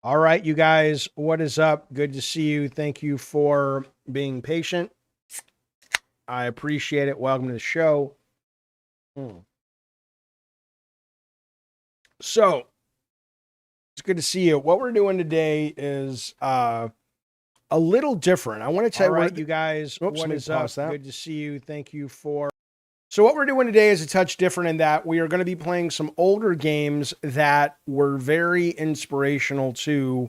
All right, you guys, what is up? Good to see you. Thank you for being patient. I appreciate it. Welcome to the show. So, it's good to see you. What we're doing today is a little different. I want to tell you guys, what is up? Good to see you. Thank you for. So, what we're doing today is a touch different in that we are going to be playing some older games that were very inspirational to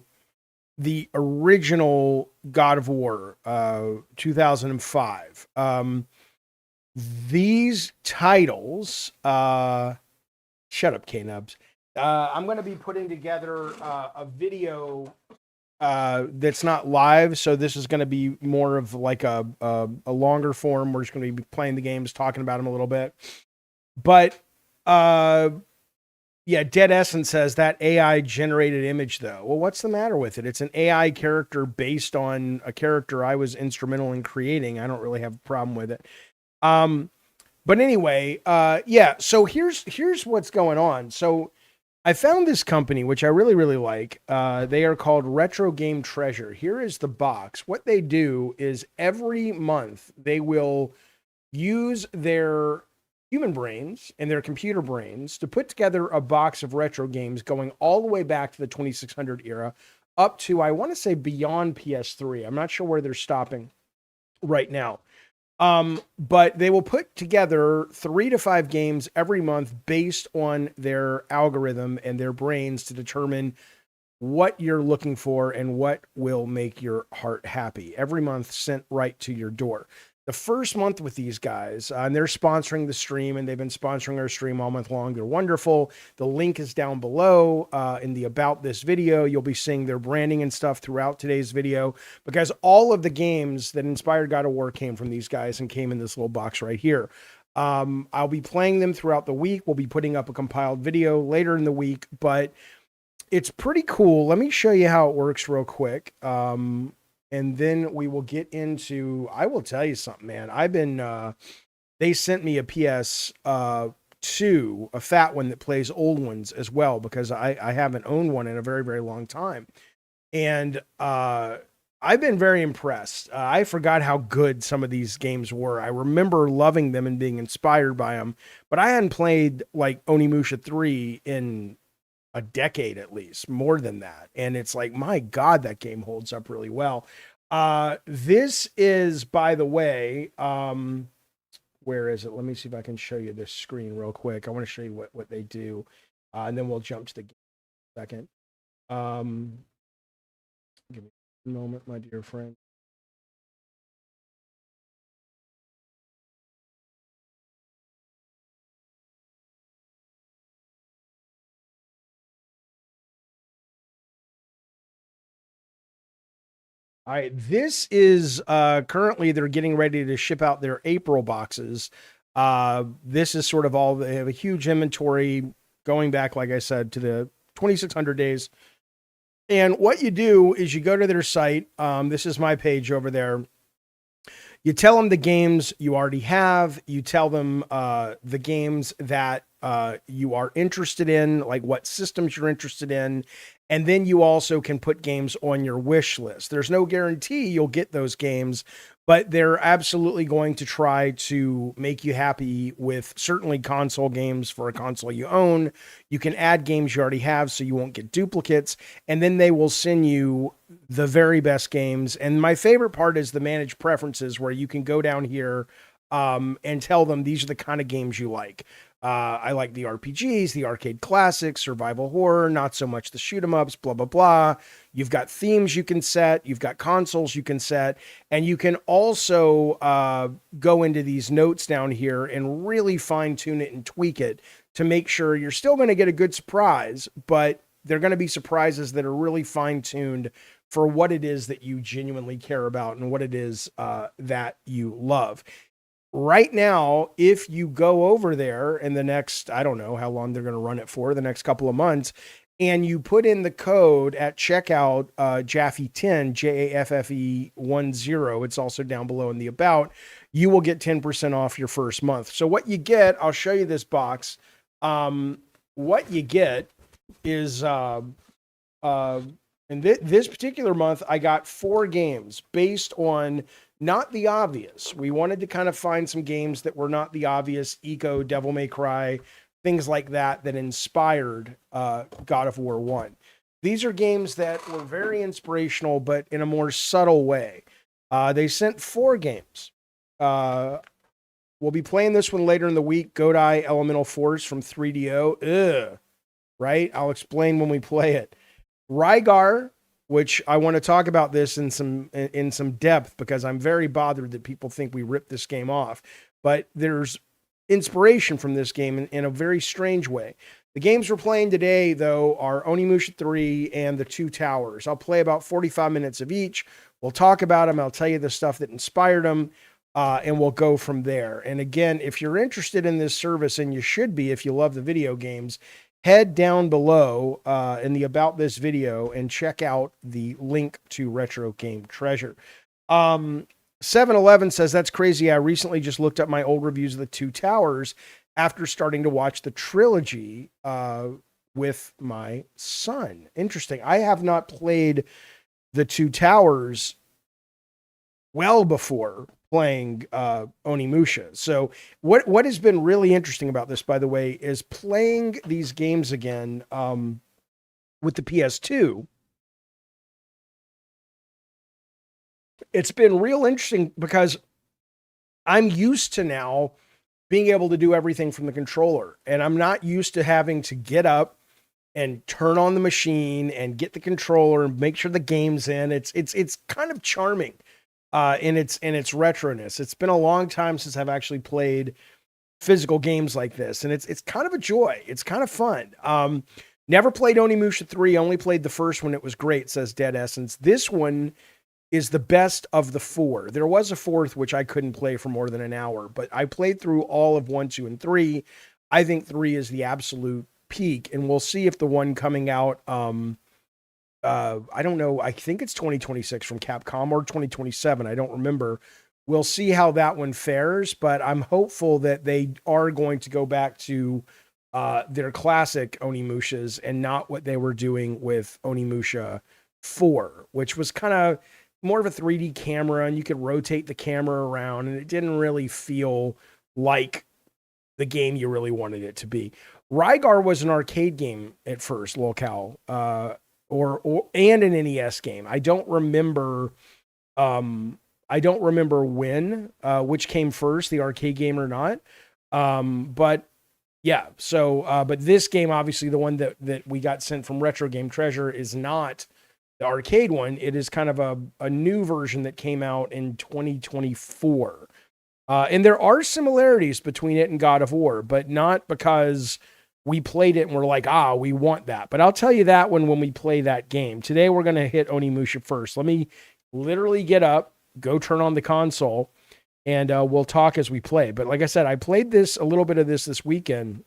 the original God of War, 2005. These titles, shut up, K-Nubs. I'm going to be putting together a video that's not live, so this is going to be more of like a longer form. We're just going to be playing the games, talking about them a little bit. But yeah, Dead Essence says that AI generated image though. Well, what's the matter with it? It's an AI character based on a character I was instrumental in creating. I don't really have a problem with it. But anyway, yeah, so here's what's going on. So I found this company, which I really, really like. They are called Retro Game Treasure. Here is the box. What they do is every month they will use their human brains and their computer brains to put together a box of retro games going all the way back to the 2600 era up to, I want to say, beyond PS3. I'm not sure where they're stopping right now. But they will put together 3 to 5 games every month based on their algorithm and their brains to determine what you're looking for and what will make your heart happy. Every month sent right to your door. The first month with these guys, and they're sponsoring the stream, and they've been sponsoring our stream all month long. They're wonderful. The link is down below in the about this video. You'll be seeing their branding and stuff throughout today's video, because all of the games that inspired God of War came from these guys and came in this little box right here. I'll be playing them throughout the week. We'll be putting up a compiled video later in the week, but it's pretty cool. Let me show you how it works real quick. And then we will get into, I will tell you something, man. I've been, they sent me a PS2 2, a fat one that plays old ones as well, because I haven't owned one in a very, very long time. And I've been very impressed. I forgot how good some of these games were. I remember loving them and being inspired by them, but I hadn't played like ONIMUSHA3 in a decade at least, more than that. And it's like, my God, that game holds up really well. This is, by the way, where is it? Let me see if I can show you this screen real quick. I want to show you what they do, and then we'll jump to the game in a second. Give me a moment, my dear friend. All right, this is currently they're getting ready to ship out their April boxes. This is sort of all, they have a huge inventory going back, like I said, to the 2600 days. And what you do is you go to their site. This is my page over there. You tell them the games you already have. You tell them the games that you are interested in, like what systems you're interested in. And then you also can put games on your wish list. There's no guarantee you'll get those games, but they're absolutely going to try to make you happy with certainly console games for a console you own. You can add games you already have so you won't get duplicates. And then they will send you the very best games. And my favorite part is the manage preferences, where you can go down here and tell them these are the kind of games you like. I like the RPGs, the arcade classics, survival horror, not so much the shoot 'em ups, blah, blah, blah. You've got themes you can set. You've got consoles you can set. And you can also go into these notes down here and really fine tune it and tweak it to make sure you're still going to get a good surprise, but they're going to be surprises that are really fine tuned for what it is that you genuinely care about and what it is that you love. Right now, if you go over there in the next, I don't know how long they're going to run it for, the next couple of months, and you put in the code at checkout, Jaffe10, Jaffe10, it's also down below in the about, you will get 10% off your first month. So what you get, I'll show you this box. What you get is, in this particular month, I got 4 games based on not the obvious. We wanted to kind of find some games that were not the obvious, Eco, Devil May Cry, things like that, that inspired God of War 1. These are games that were very inspirational, but in a more subtle way. They sent 4 games. We'll be playing this one later in the week, Godai Elemental Force from 3DO. Ugh. Right? I'll explain when we play it. Rygar, which I want to talk about this in some depth, because I'm very bothered that people think we ripped this game off. But there's inspiration from this game in a very strange way. The games we're playing today, though, are ONIMUSHA3 and the Two Towers. I'll play about 45 minutes of each. We'll talk about them. I'll tell you the stuff that inspired them, and we'll go from there. And again, if you're interested in this service, and you should be if you love the video games, head down below in the about this video and check out the link to Retro Game Treasure. 711 says, that's crazy. I recently just looked up my old reviews of the Two Towers after starting to watch the trilogy with my son. Interesting. I have not played the Two Towers well before playing ONIMUSHA. So what has been really interesting about this, by the way, is playing these games again with the PS2. It's been real interesting because I'm used to now being able to do everything from the controller, and I'm not used to having to get up and turn on the machine and get the controller and make sure the game's in. It's kind of charming in its retroness. It's been a long time since I've actually played physical games like this, and it's kind of a joy. It's kind of fun. Never played ONIMUSHA3, only played the first one. It was great, says Dead Essence. This one is the best of the 4. There was a 4th, which I couldn't play for more than an hour, but I played through all of 1, 2, and 3. I think 3 is the absolute peak, and we'll see if the one coming out, I don't know, I think it's 2026 from Capcom or 2027, I don't remember, we'll see how that one fares, but I'm hopeful that they are going to go back to their classic Onimushas and not what they were doing with Onimusha 4, which was kind of more of a 3D camera, and you could rotate the camera around, and it didn't really feel like the game you really wanted it to be. Rygar was an arcade game at first, locale, and an NES game. I don't remember when, which came first, the arcade game or not. But yeah, so, but this game, obviously the one that we got sent from Retro Game Treasure is not the arcade one. It is kind of a new version that came out in 2024. And there are similarities between it and God of War, but not because we played it and we're like, we want that. But I'll tell you that when we play that game. Today we're going to hit Onimusha first. Let me literally get up, go turn on the console, and we'll talk as we play. But like I said, I played a little bit of this weekend,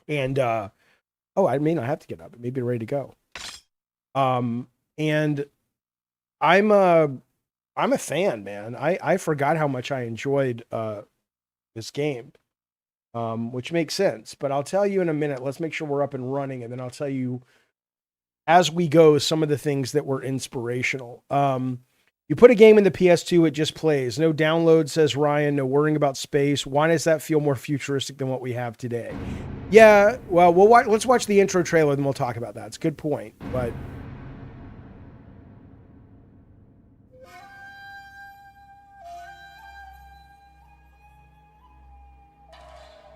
and I may not have to get up. It may be ready to go. And I'm a fan, man. I forgot how much I enjoyed this game, which makes sense. But I'll tell you in a minute. Let's make sure we're up and running, and then I'll tell you as we go some of the things that were inspirational. You put a game in the PS2, it just plays. No download, says Ryan. No worrying about space. Why does that feel more futuristic than what we have today? Yeah, well, let's watch the intro trailer, then we'll talk about that. It's a good point, but...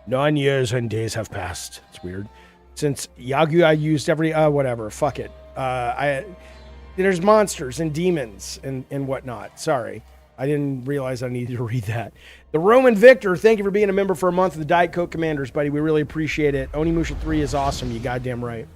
"9 years and days have passed." It's weird. "Since Yaguya used every whatever. Fuck it. There's monsters and demons and whatnot. Sorry, I didn't realize I needed to read that. The Roman Victor, thank you for being a member for a month of the Diet Coke Commanders, buddy. We really appreciate it. Onimusha 3 is awesome. You goddamn right.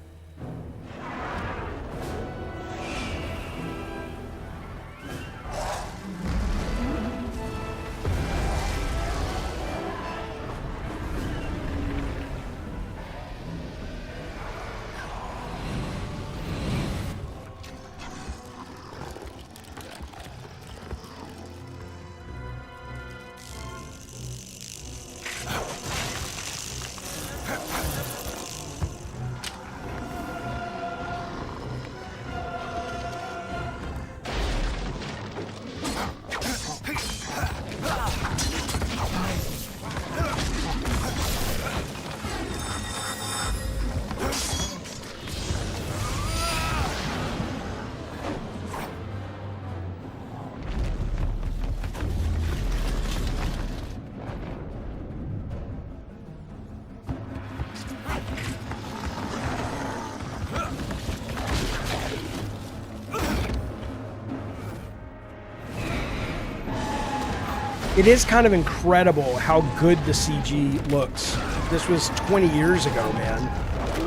It is kind of incredible how good the CG looks. This was 20 years ago, man.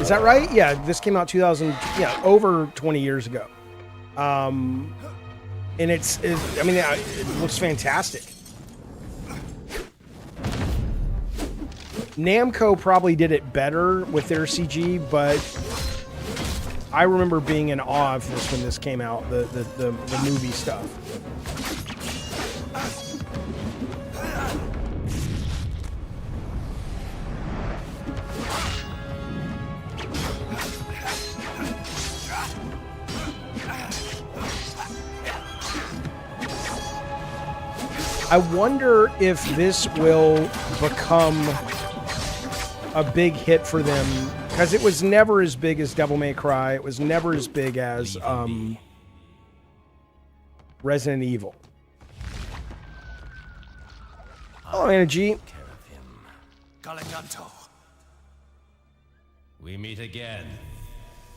Is that right? Yeah, this came out 2000, over 20 years ago. And it looks fantastic. Namco probably did it better with their CG, but I remember being in awe of this when this came out, the movie stuff. I wonder if this will become a big hit for them, because it was never as big as Devil May Cry. It was never as big as Resident Evil. Oh, Energy. We meet again,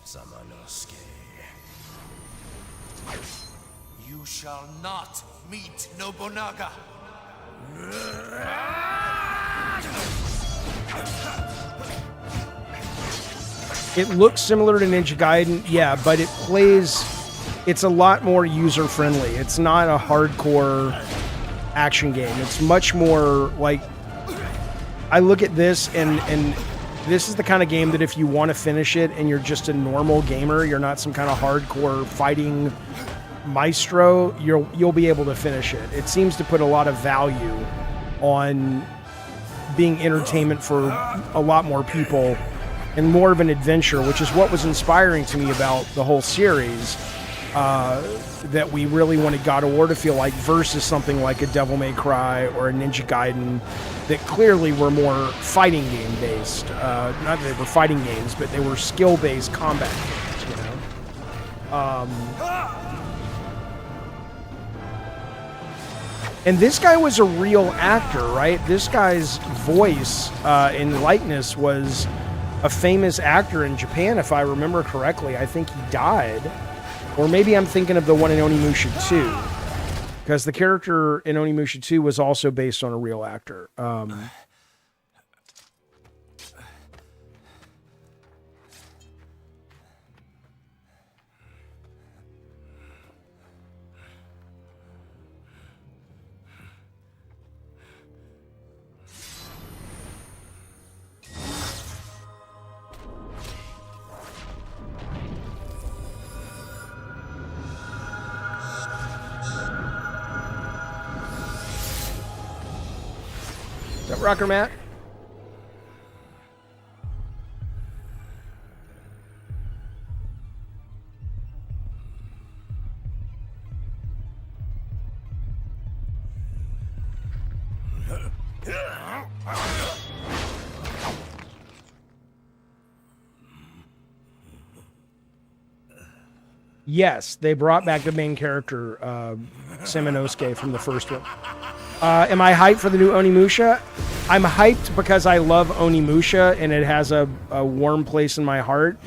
Samanosuke. You shall not meet Nobunaga. It looks similar to Ninja Gaiden, yeah, but it's a lot more user-friendly. It's not a hardcore action game. It's much more like, I look at this and this is the kind of game that if you want to finish it and you're just a normal gamer, you're not some kind of hardcore fighting Maestro, you'll be able to finish it. It seems to put a lot of value on being entertainment for a lot more people and more of an adventure, which is what was inspiring to me about the whole series. That we really wanted God of War to feel like versus something like a Devil May Cry or a Ninja Gaiden that clearly were more fighting game based. Not that they were fighting games, but they were skill based combat games, you know? And this guy was a real actor, right? This guy's voice and likeness was a famous actor in Japan, if I remember correctly. I think he died. Or maybe I'm thinking of the one in ONIMUSHA 2. Because the character in ONIMUSHA 2 was also based on a real actor. Is that Rocker Matt? Yes, they brought back the main character, Samanosuke, from the first one. Am I hyped for the new Onimusha? I'm hyped because I love Onimusha and it has a warm place in my heart.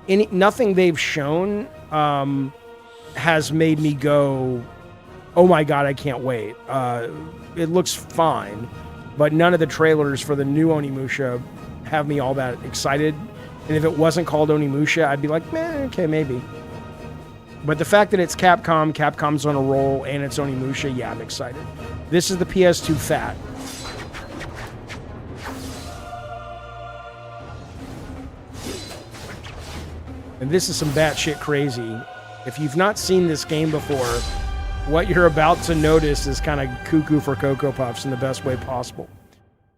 Nothing they've shown has made me go, oh my god, I can't wait. It looks fine, but none of the trailers for the new Onimusha have me all that excited. And if it wasn't called Onimusha, I'd be like, meh, okay, maybe. But the fact that it's Capcom, Capcom's on a roll, and it's Onimusha, yeah, I'm excited. This is the PS2 fat. And this is some batshit crazy. If you've not seen this game before, what you're about to notice is kind of cuckoo for Cocoa Puffs in the best way possible.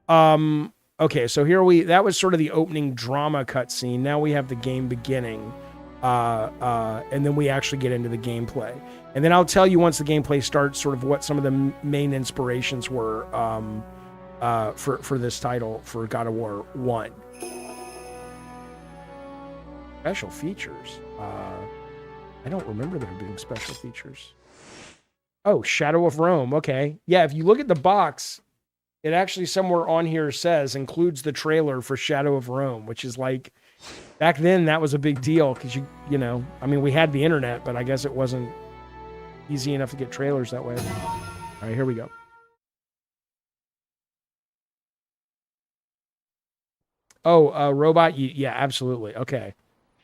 Okay, so that was sort of the opening drama cutscene. Now we have the game beginning. And then we actually get into the gameplay. And then I'll tell you once the gameplay starts sort of what some of the main inspirations were for this title, for God of War 1. Special features. I don't remember there being special features. Oh, Shadow of Rome. Okay. Yeah, if you look at the box, it actually somewhere on here says includes the trailer for Shadow of Rome, which is like, back then that was a big deal because you know, I mean, we had the internet, but I guess it wasn't easy enough to get trailers that way. All right, here we go. Oh, robot. Yeah, absolutely. Okay.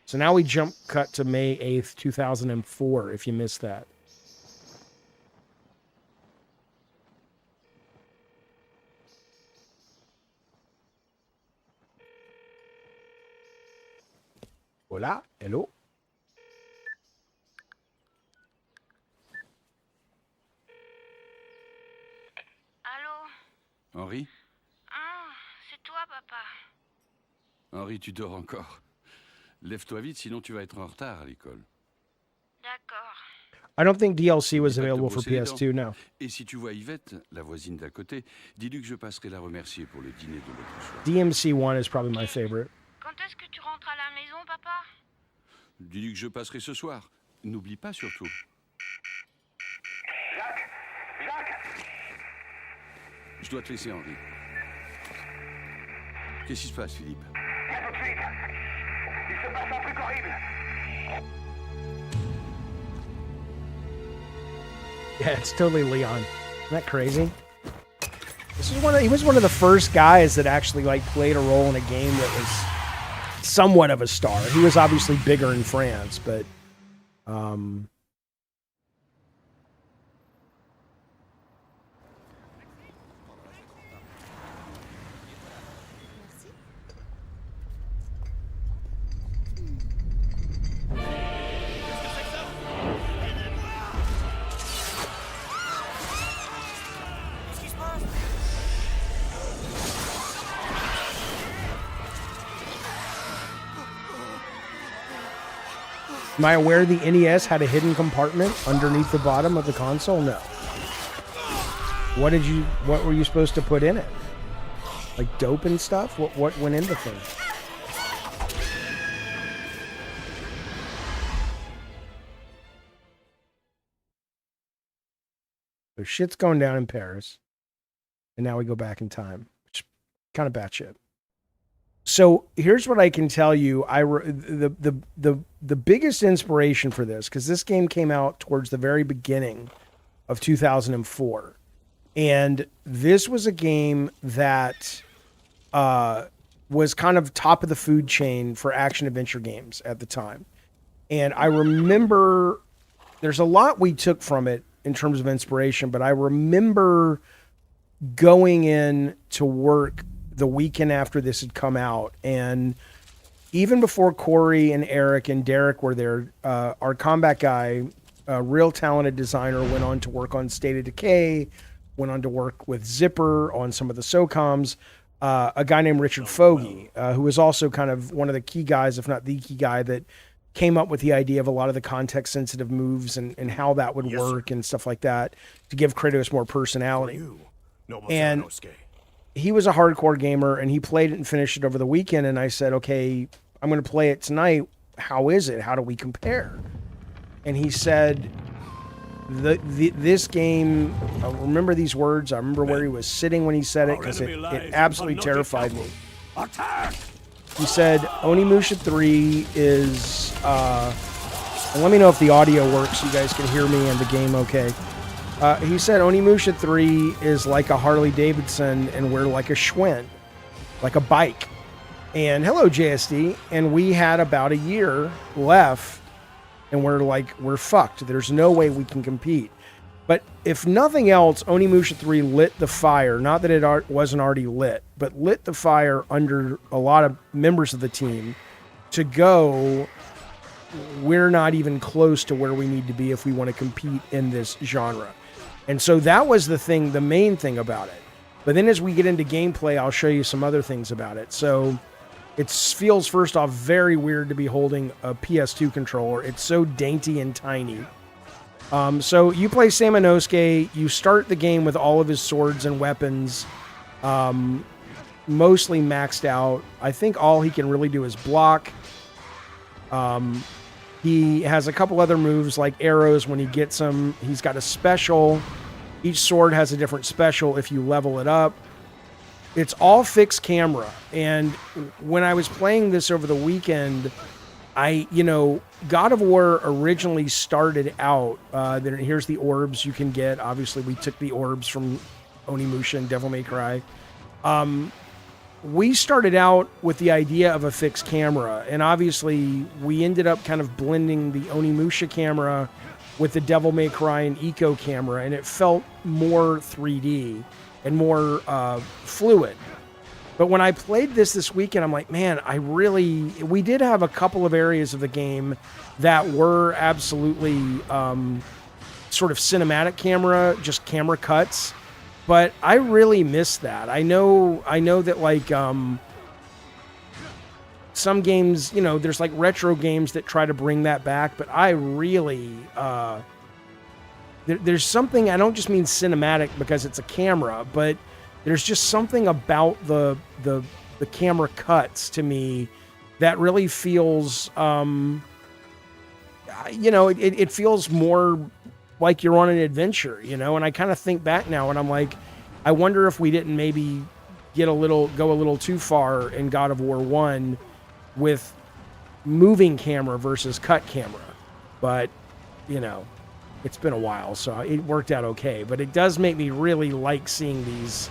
So now we jump cut to May 8th, 2004, if you missed that. Hola, hello. Allô? Henri? Ah, c'est toi, papa. Henri, tu dors encore. Lève-toi vite, sinon tu vas être en retard à l'école. D'accord. I don't think DLC was available for PS2, no. Et si tu vois Yvette, la voisine d'à côté, dis-lui que je passerai la remercier pour le dîner de l'autre soir. DMC1 is probably my favorite. Quand est-ce que tu rentres à la maison, papa? Dis-lui que je passerai ce soir. N'oublie pas surtout. Jacques! Jacques! Je dois te laisser, Henri. Qu'est-ce qui se passe, Philippe? Viens tout de suite! Il se passe un truc horrible! Yeah, it's totally Leon. Isn't that crazy? He was one of the first guys that actually like played a role in a game that was somewhat of a star. He was obviously bigger in France, but Am I aware the NES had a hidden compartment underneath the bottom of the console? No. What were you supposed to put in it? Like dope and stuff? What went into things? So shit's going down in Paris. And now we go back in time. Which kind of batshit. So here's what I can tell you. The biggest inspiration for this, because this game came out towards the very beginning of 2004. And this was a game that was kind of top of the food chain for action adventure games at the time. And I remember there's a lot we took from it in terms of inspiration, but I remember going in to work the weekend after this had come out, and even before Corey and Eric and Derek were there, our combat guy, a real talented designer, went on to work on State of Decay, went on to work with Zipper on some of the SOCOMs, a guy named Richard Fogey, who was also kind of one of the key guys, if not the key guy, that came up with the idea of a lot of the context-sensitive moves and how that would work and stuff like that to give Kratos more personality. And he was a hardcore gamer, and he played it and finished it over the weekend, and I said, okay, I'm going to play it tonight. How is it? How do we compare? And he said, this game, I remember these words. I remember where he was sitting when he said it, because it absolutely terrified me. He said, ONIMUSHA3 is, and let me know if the audio works so you guys can hear me and the game okay. He said ONIMUSHA3 is like a Harley Davidson and we're like a Schwinn, like a bike. And hello, JSD. And we had about a year left, and we're fucked. There's no way we can compete. But if nothing else, ONIMUSHA3 lit the fire. Not that it wasn't already lit, but lit the fire under a lot of members of the team to go, we're not even close to where we need to be if we want to compete in this genre. And so that was the main thing about it. But then as we get into gameplay, I'll show you some other things about it. So it feels, first off, very weird to be holding a PS2 controller. It's so dainty and tiny. So you play Samanosuke, you start the game with all of his swords and weapons, mostly maxed out. I think all he can really do is block. He has a couple other moves like arrows when he gets them. He's got a special. Each sword has a different special if you level it up. It's all fixed camera. And when I was playing this over the weekend, God of War originally started out, here's the orbs you can get. Obviously, we took the orbs from Onimusha and Devil May Cry. We started out with the idea of a fixed camera, and obviously we ended up kind of blending the Onimusha camera with the Devil May Cry and Eco camera, and it felt more 3D and more fluid. But when I played this weekend, I'm like, man, we did have a couple of areas of the game that were absolutely sort of cinematic camera, just camera cuts. But I really miss that. I know that like some games, there's like retro games that try to bring that back, but I really there's something, I don't just mean cinematic because it's a camera, but there's just something about the camera cuts to me that really feels it feels more like you're on an adventure, and I kind of think back now and I'm like, I wonder if we didn't maybe go a little too far in God of War 1 with moving camera versus cut camera. But, it's been a while, so it worked out okay. But it does make me really like seeing these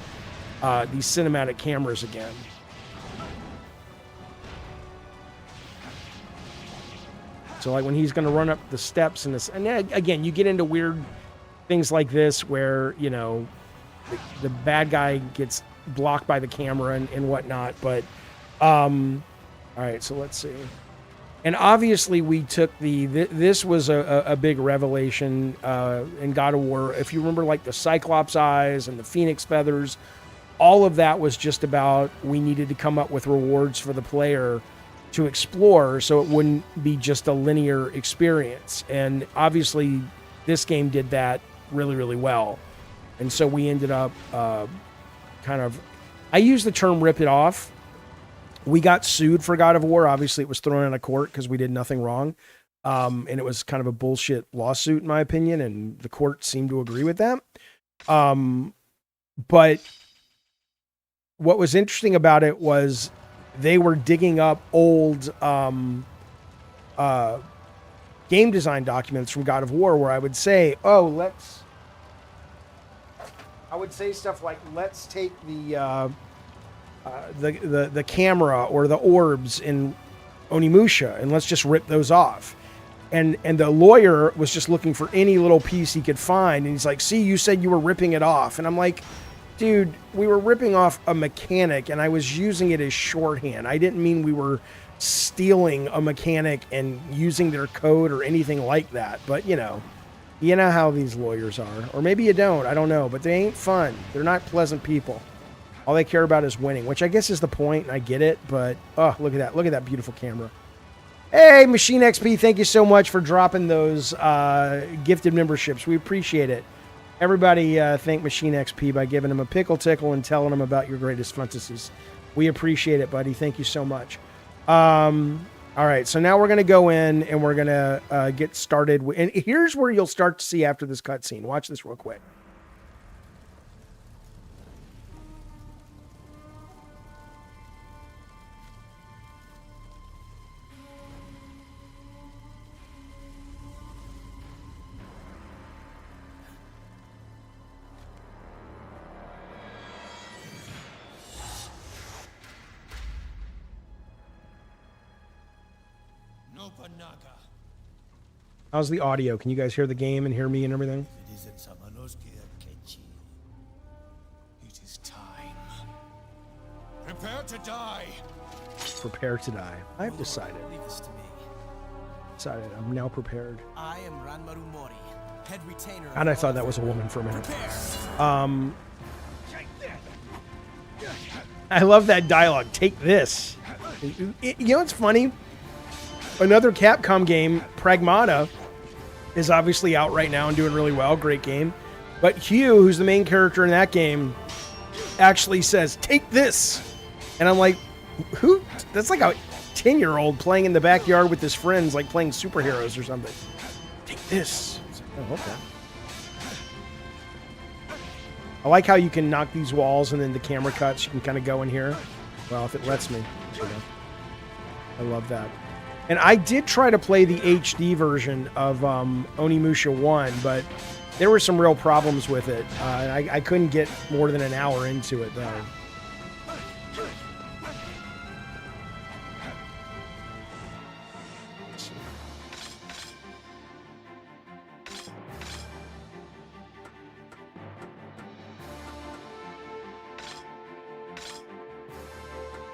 cinematic cameras again. So like when he's going to run up the steps and again, you get into weird things like this where, the bad guy gets blocked by the camera and whatnot. But, all right, so let's see. And obviously we took this was a big revelation in God of War. If you remember like the Cyclops eyes and the Phoenix feathers, all of that was just about, we needed to come up with rewards for the player to explore, so it wouldn't be just a linear experience. And obviously, this game did that really, really well. And so we ended up kind of, I use the term rip it off. We got sued for God of War. Obviously, it was thrown out of court because we did nothing wrong. And it was kind of a bullshit lawsuit, in my opinion, and the court seemed to agree with that. But what was interesting about it was they were digging up old game design documents from God of War where I would say, I would say stuff like, let's take the camera or the orbs in Onimusha and let's just rip those off. And the lawyer was just looking for any little piece he could find. And he's like, see, you said you were ripping it off. And I'm like, dude, we were ripping off a mechanic and I was using it as shorthand. I didn't mean we were stealing a mechanic and using their code or anything like that. But, you know how these lawyers are. Or maybe you don't. I don't know. But they ain't fun. They're not pleasant people. All they care about is winning, which I guess is the point, and I get it. But, oh, look at that. Look at that beautiful camera. Hey, Machine XP, thank you so much for dropping those gifted memberships. We appreciate it. Everybody thank Machine XP by giving him a pickle tickle and telling him about your greatest fantasies. We appreciate it, buddy. Thank you so much. All right, so now we're going to go in and we're going to get started. And here's where you'll start to see after this cutscene. Watch this real quick. How's the audio? Can you guys hear the game and hear me and everything? It is time. Prepare to die. Prepare to die. I've decided. Leave this to me. Decided. I'm now prepared. I am Ranmaru Mori, head retainer. And I thought that was a woman for a minute. I love that dialogue. Take this. You know what's funny? Another Capcom game, Pragmata, is obviously out right now and doing really well. Great game. But Hugh, who's the main character in that game, actually says, take this. And I'm like, who? That's like a 10-year-old playing in the backyard with his friends, like playing superheroes or something. Take this. Oh, okay. I like how you can knock these walls and then the camera cuts. You can kind of go in here. Well, if it lets me. I love that. And I did try to play the HD version of Onimusha 1, but there were some real problems with it. I couldn't get more than an hour into it, though.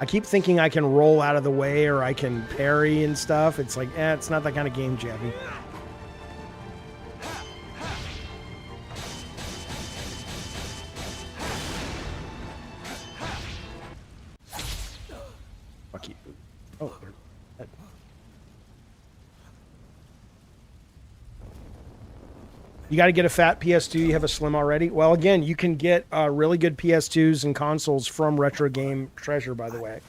I keep thinking I can roll out of the way or I can parry and stuff. It's like, it's not that kind of game, Jaffe. Fuck you. Oh, you got to get a fat PS2. You have a slim already. Well, again, you can get really good PS2s and consoles from Retro Game Treasure, by the way.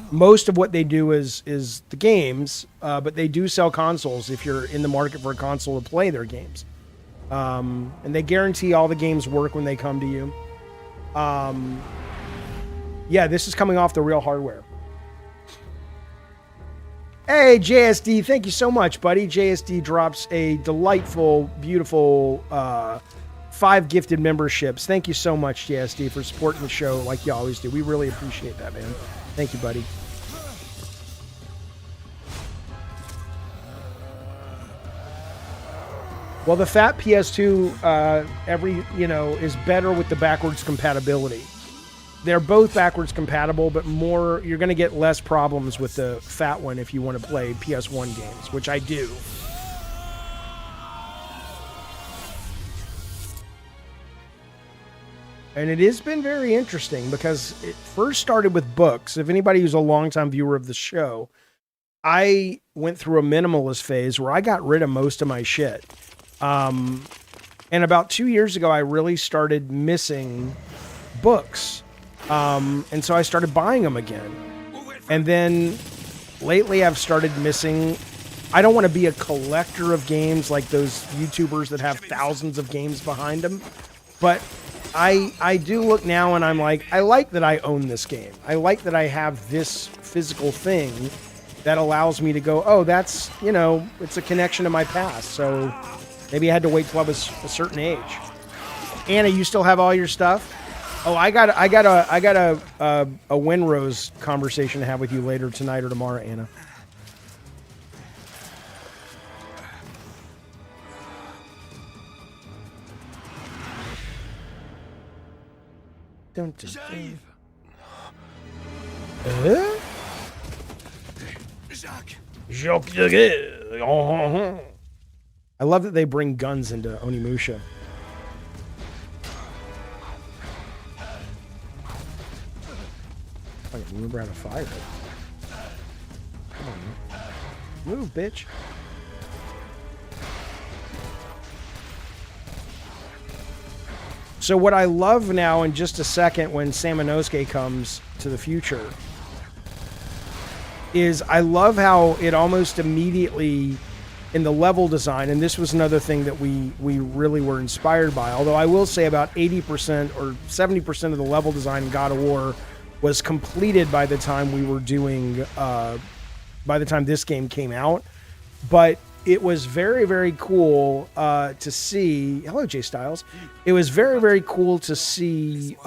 Most of what they do is the games, but they do sell consoles if you're in the market for a console to play their games. And they guarantee all the games work when they come to you. Yeah, this is coming off the real hardware. Hey, JSD, thank you so much, buddy. JSD drops a delightful, beautiful 5 gifted memberships. Thank you so much, JSD, for supporting the show like you always do. We really appreciate that, man. Thank you, buddy. Well, the fat PS2 is better with the backwards compatibility. They're both backwards compatible, but you're going to get less problems with the fat one if you want to play PS1 games, which I do. And it has been very interesting because it first started with books. If anybody who's a longtime viewer of the show I went through a minimalist phase where I got rid of most of my shit. And about 2 years ago, I really started missing books. And so I started buying them again. And then lately I've started missing. I don't want to be a collector of games like those YouTubers that have thousands of games behind them. But I do look now and I'm like, I like that I own this game. I like that I have this physical thing that allows me to go, oh, that's, you know, it's a connection to my past. So maybe I had to wait till I was a certain age. Anna, you still have all your stuff? Oh, I got a Winrose conversation to have with you later tonight or tomorrow, Anna. Dun, dun, dun. Jacques. I love that they bring guns into Onimusha. I can't remember how to fire it. Come on, man. Move, bitch. So what I love now in just a second when Samanosuke comes to the future is I love how it almost immediately in the level design, and this was another thing that we really were inspired by, although I will say about 80% or 70% of the level design in God of War was completed by the time we were doing, by the time this game came out. But it was very, very cool to see. Hello, Jay Styles. It was very, very cool to see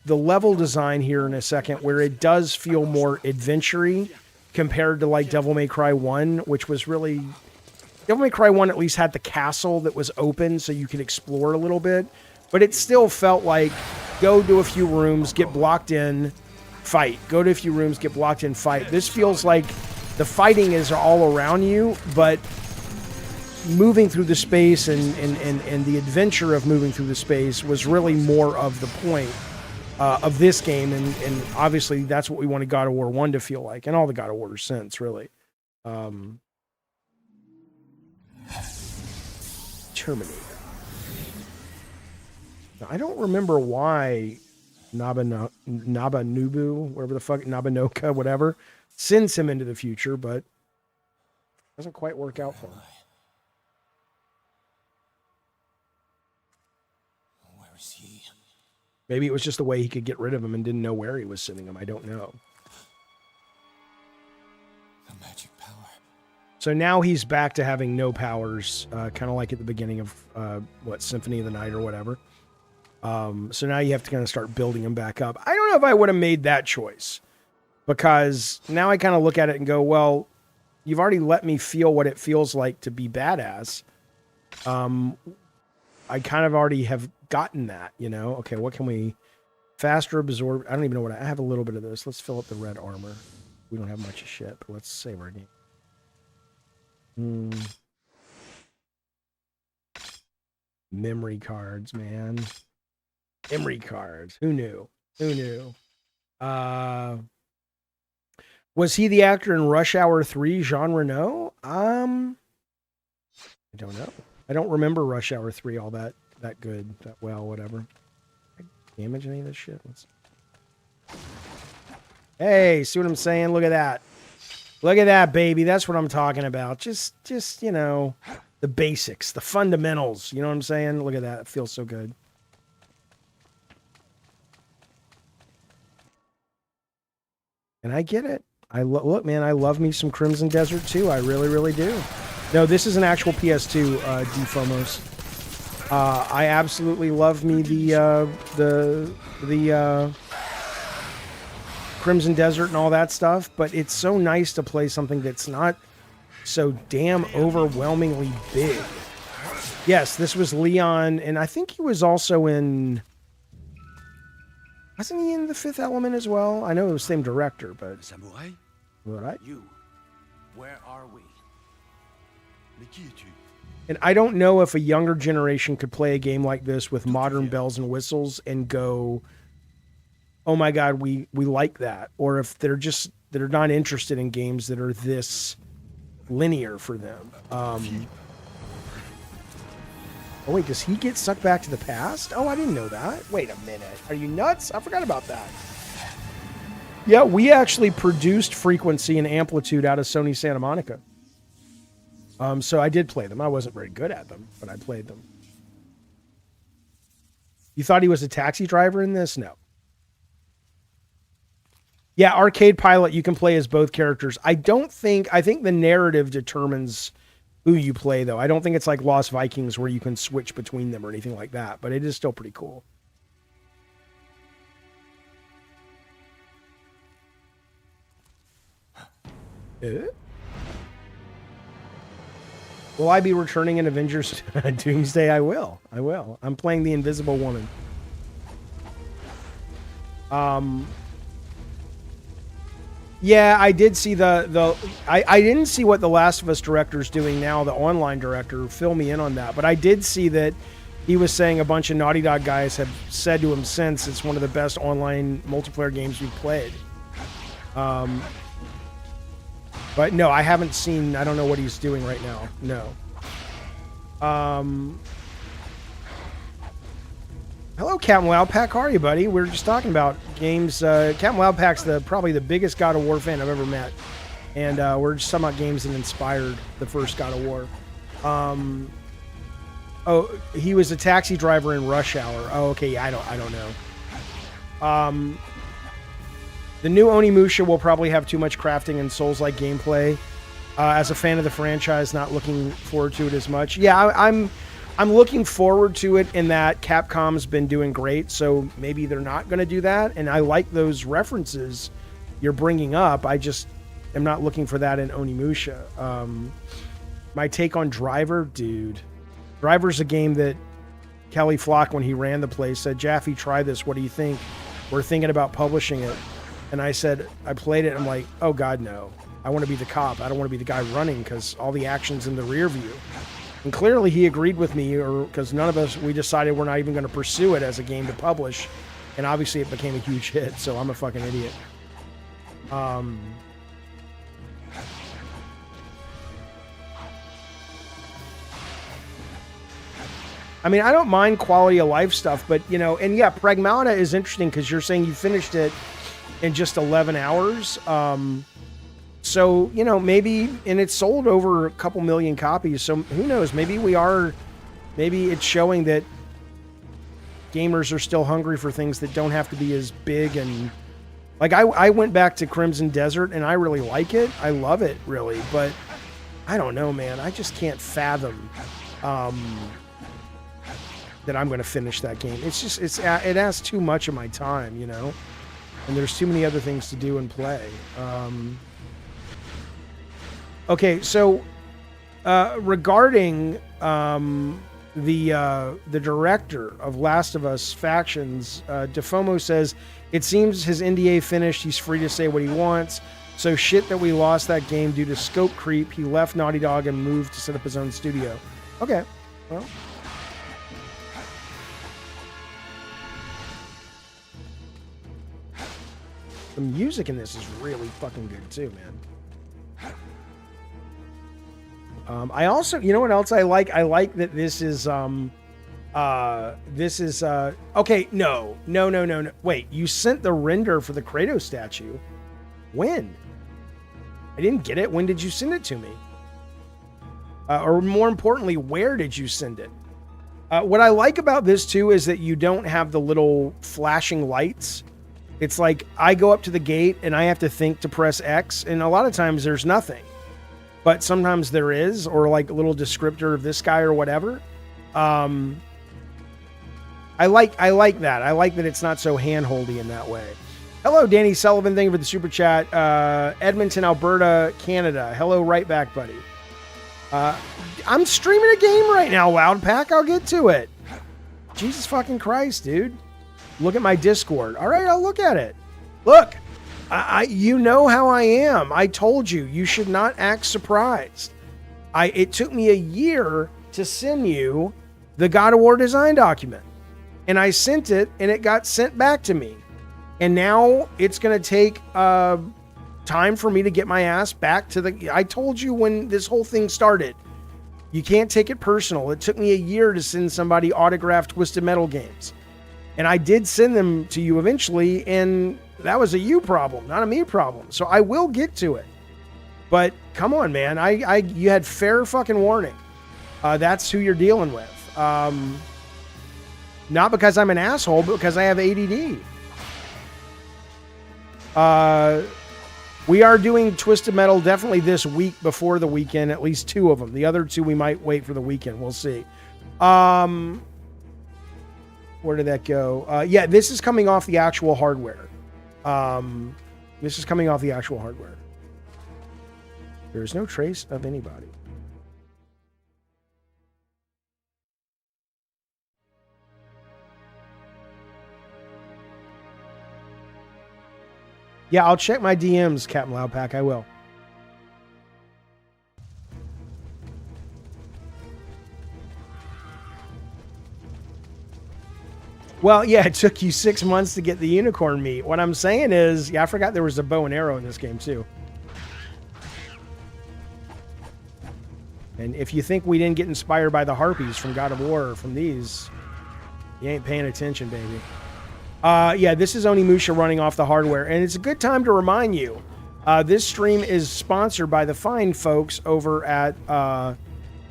the level design here in a second, where it does feel more adventure-y compared to like Devil May Cry 1, which was really... Devil May Cry 1 at least had the castle that was open so you could explore a little bit, but it still felt like go to a few rooms, get blocked in, fight. Go to a few rooms, get blocked in, fight. This feels like the fighting is all around you, but moving through the space and the adventure of moving through the space was really more of the point of this game, and obviously that's what we wanted God of War 1 to feel like, and all the God of Wars since, really. Terminator. Now, I don't remember why Nabanubu, whatever the fuck, Nabanoka, whatever, sends him into the future, but it doesn't quite work out for him. Where is he? Maybe it was just the way he could get rid of him and didn't know where he was sending him. I don't know. The magic power. So now he's back to having no powers, kind of like at the beginning of, Symphony of the Night or whatever. So now you have to kind of start building him back up. I don't know if I would have made that choice, because now I kind of look at it and go, well, you've already let me feel what it feels like to be badass. I kind of already have gotten that, you know? Okay, what can we... Faster absorb... I don't even know what... I have a little bit of this. Let's fill up the red armor. We don't have much of shit, but let's save our game. Memory cards, man. Memory cards. Who knew? Who knew? Was he the actor in Rush Hour 3, Jean Reno? I don't know. I don't remember Rush Hour 3 all that good, that well, whatever. Damage any of this shit? Hey, see what I'm saying? Look at that. Look at that, baby. That's what I'm talking about. Just, you know, the basics, the fundamentals. You know what I'm saying? Look at that. It feels so good. And I get it. Look, man, I love me some Crimson Desert too. I really, really do. No, this is an actual PS2 Defomos. I absolutely love me the Crimson Desert and all that stuff, but it's so nice to play something that's not so damn overwhelmingly big. Yes, this was Leon, and I think he was also in... Wasn't he in The Fifth Element as well? I know it was the same director, but... Samouraï? Right? You. Where are we? Mais qui es-tu? And I don't know if a younger generation could play a game like this with modern bells and whistles and go, oh my God, we like that. Or if they're just that are not interested in games that are this linear for them. Oh wait, does he get sucked back to the past? Oh, I didn't know that. Wait a minute. Are you nuts? I forgot about that. Yeah, we actually produced Frequency and Amplitude out of Sony Santa Monica. So I did play them. I wasn't very good at them, but I played them. You thought he was a taxi driver in this? No. Yeah, Arcade Pilot, you can play as both characters. I think the narrative determines who you play, though. I don't think it's like Lost Vikings where you can switch between them or anything like that, but it is still pretty cool. Will I be returning in Avengers Doomsday? I will. I'm playing the Invisible Woman. Yeah, I did see I didn't see what the Last of Us director's doing now, the online director. Fill me in on that. But I did see that he was saying a bunch of Naughty Dog guys have said to him since it's one of the best online multiplayer games we've played. But no, I haven't seen, I don't know what he's doing right now. No. Hello, Captain Loudpack. How are you, buddy? We were just talking about games. Captain Loudpack's probably the biggest God of War fan I've ever met. And we're just talking about games that inspired the first God of War. Oh, he was a taxi driver in Rush Hour. Oh, okay. Yeah, I don't know. The new Onimusha will probably have too much crafting and Souls-like gameplay. As a fan of the franchise, not looking forward to it as much. Yeah, I'm looking forward to it in that Capcom's been doing great, so maybe they're not going to do that. And I like those references you're bringing up. I just am not looking for that in Onimusha. My take on Driver, dude. Driver's a game that Kelly Flock, when he ran the place, said, Jaffe, try this. What do you think? We're thinking about publishing it. And I said, I played it. I'm like, oh, God, no. I want to be the cop. I don't want to be the guy running because all the action's in the rear view. And clearly he agreed with me, or because none of us, we decided we're not even going to pursue it as a game to publish. And obviously it became a huge hit, so I'm a fucking idiot. I mean, I don't mind quality of life stuff, but, you know, and yeah, Pragmata is interesting because you're saying you finished it in just 11 hours. So, you know, maybe, and it's sold over a couple million copies. So who knows? Maybe it's showing that gamers are still hungry for things that don't have to be as big. And like, I went back to Crimson Desert and I really like it. I love it, really. But I don't know, man. I just can't fathom that I'm going to finish that game. It's just, it asks too much of my time, you know? And there's too many other things to do and play. Okay, so regarding the director of Last of Us Factions, Defomo says, it seems his NDA finished. He's free to say what he wants. So shit that we lost that game due to scope creep. He left Naughty Dog and moved to set up his own studio. Okay, well. The music in this is really fucking good too, man. I also, you know what else I like? I like that this is, okay, no. Wait, you sent the render for the Kratos statue. When? I didn't get it. When did you send it to me? Or more importantly, where did you send it? What I like about this too is that you don't have the little flashing lights. It's like I go up to the gate and I have to think to press X, and a lot of times there's nothing. But sometimes there is, or like a little descriptor of this guy or whatever. I like that. I like that it's not so hand-holdy in that way. Hello, Danny Sullivan. Thank you for the super chat. Edmonton, Alberta, Canada. Hello, right back, buddy. I'm streaming a game right now, Loudpack. I'll get to it. Jesus fucking Christ, dude. Look at my Discord. All right, I'll look at it. Look. You know how I am. I told you, you should not act surprised. It took me a year to send you the God of War design document. And I sent it, and it got sent back to me. And now it's going to take 10 time for me to get my ass back to the... I told you when this whole thing started, you can't take it personal. It took me a year to send somebody autographed Twisted Metal games. And I did send them to you eventually, and that was a you problem, not a me problem. So I will get to it. But come on, man. You had fair fucking warning. That's who you're dealing with. Not because I'm an asshole, but because I have ADD. We are doing Twisted Metal definitely this week before the weekend, at least 2 of them. The other 2 we might wait for the weekend. We'll see. Where did that go? Yeah, this is coming off the actual hardware. This is coming off the actual hardware. There's no trace of anybody. Yeah, I'll check my DMs, Captain Loudpack. I will. Well, yeah, it took you 6 months to get the unicorn meat. What I'm saying is, yeah, I forgot there was a bow and arrow in this game, too. And if you think we didn't get inspired by the harpies from God of War from these, you ain't paying attention, baby. Yeah, this is ONIMUSHA running off the hardware, and it's a good time to remind you, this stream is sponsored by the fine folks over at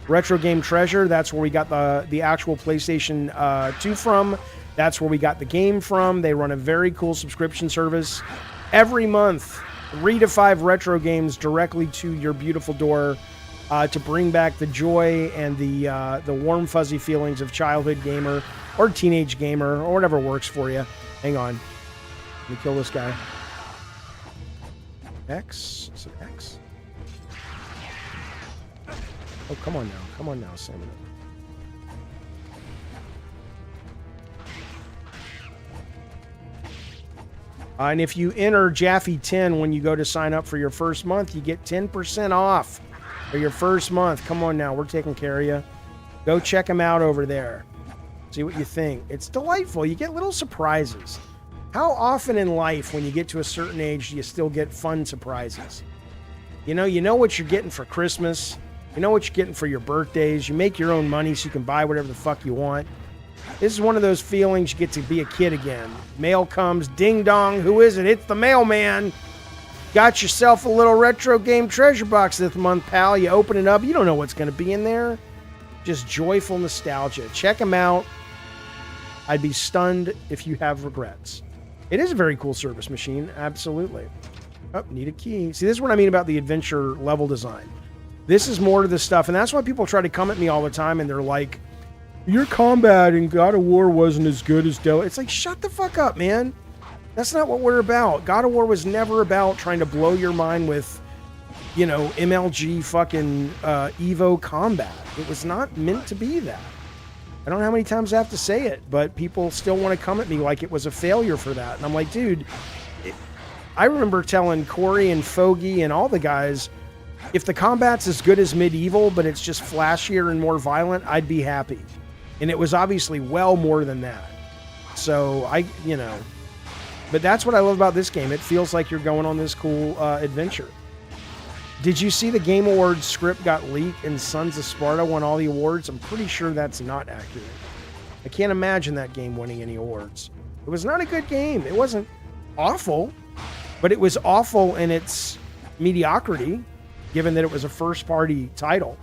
Retro Game Treasure. That's where we got the actual PlayStation 2 from. That's where we got the game from. They run a very cool subscription service. Every month, 3 to 5 retro games directly to your beautiful door to bring back the joy and the warm, fuzzy feelings of childhood gamer or teenage gamer or whatever works for you. Hang on. Let me kill this guy. X? Is it X? Oh, come on now. Come on now, Salmon. And if you enter Jaffe 10 when you go to sign up for your first month, you get 10% off for your first month. Come on now. We're taking care of you. Go check them out over there. See what you think. It's delightful. You get little surprises. How often in life, when you get to a certain age, do you still get fun surprises? You know what you're getting for Christmas. You know what you're getting for your birthdays. You make your own money so you can buy whatever the fuck you want. This is one of those feelings you get to be a kid again. Mail comes, ding dong, who is it? It's the mailman. Got yourself a little retro game treasure box this month, pal. You open it up, you don't know what's going to be in there. Just joyful nostalgia. Check them out. I'd be stunned if you have regrets. It is a very cool service machine, absolutely. Oh, need a key. See, this is what I mean about the adventure level design. This is more to the stuff, and that's why people try to come at me all the time, and they're like, your combat in God of War wasn't as good as Dell. It's like, shut the fuck up, man. That's not what we're about. God of War was never about trying to blow your mind with, MLG fucking Evo combat. It was not meant to be that. I don't know how many times I have to say it, but people still want to come at me like it was a failure for that. And I'm like, dude, I remember telling Corey and Fogey and all the guys, if the combat's as good as Medieval, but it's just flashier and more violent, I'd be happy. And it was obviously well more than that. So but that's what I love about this game. It feels like you're going on this cool adventure. Did you see the Game Awards script got leaked and Sons of Sparta won all the awards? I'm pretty sure that's not accurate. I can't imagine that game winning any awards. It was not a good game. It wasn't awful, but it was awful in its mediocrity, given that it was a first-party title.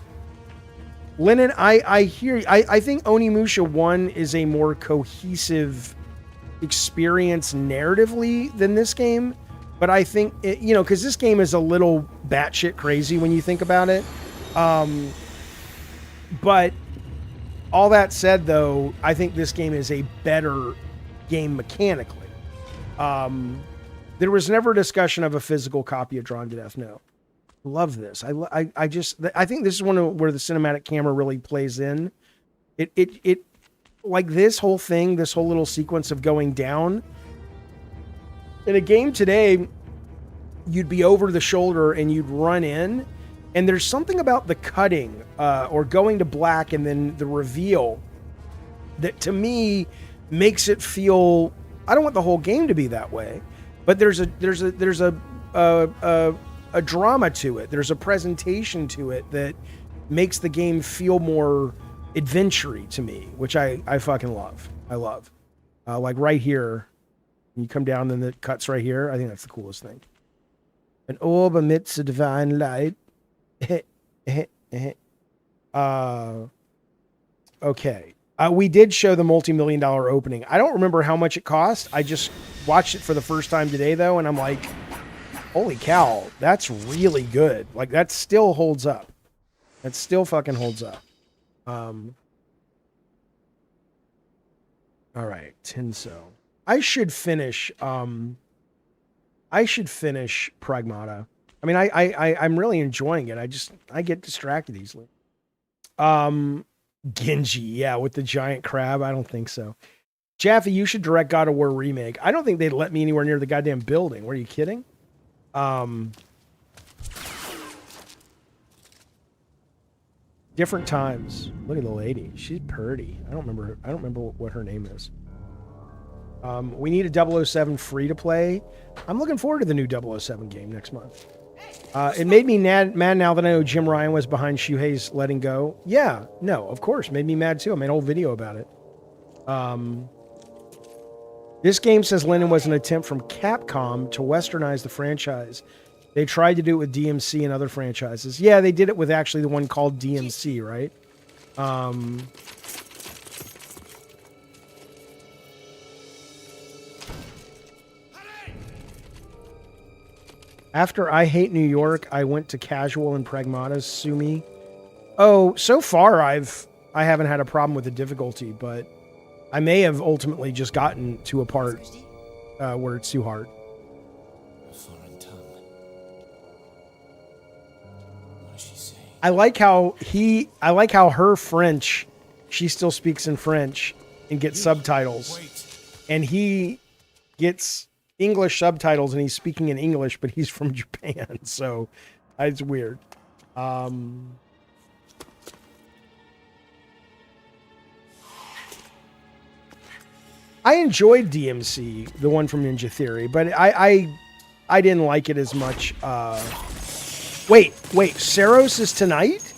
Lennon, I hear you. I think Onimusha 1 is a more cohesive experience narratively than this game. But I think, because this game is a little batshit crazy when you think about it. But all that said, though, I think this game is a better game mechanically. There was never a discussion of a physical copy of Drawn to Death. No. Love this. I think this is where the cinematic camera really plays in. It like this whole thing, this whole little sequence of going down. In a game today, you'd be over the shoulder and you'd run in, and there's something about the cutting or going to black and then the reveal that to me makes it feel. I don't want the whole game to be that way, but there's a a drama to it. There's a presentation to it that makes the game feel more adventure-y to me, which I fucking love. I love. Like right here, you come down and it cuts right here. I think that's the coolest thing. An orb amidst a divine light. Okay. We did show the multi-million-dollar opening. I don't remember how much it cost. I just watched it for the first time today, though, and I'm like, holy cow, that's really good. Like, that still holds up. That still fucking holds up. All right, Tinso. I should finish Pragmata. I mean, I'm really enjoying it. I get distracted easily. Genji, yeah, with the giant crab. I don't think so. Jaffe, you should direct God of War remake. I don't think they'd let me anywhere near the goddamn building. Were you kidding? Different times. Look at the lady. She's pretty. I don't remember what her name is. We need a 007 free to play. I'm looking forward to the new 007 game next month. It made me mad now that I know Jim Ryan was behind Shuhei's letting go. Yeah, no, of course. Made me mad too. I made a whole video about it. This game, says Lennon, was an attempt from Capcom to westernize the franchise. They tried to do it with DMC and other franchises. Yeah, they did it with actually the one called DMC, right? After I Hate New York, I went to Casual and Pragmata's Sumi. Oh, so far I haven't had a problem with the difficulty, but I may have ultimately just gotten to a part where it's too hard. A foreign tongue. What does she say? I like how her French, she still speaks in French and gets subtitles. And he gets English subtitles and he's speaking in English, but he's from Japan. So it's weird. I enjoyed DMC, the one from Ninja Theory, but I didn't like it as much. Wait, Saros is tonight?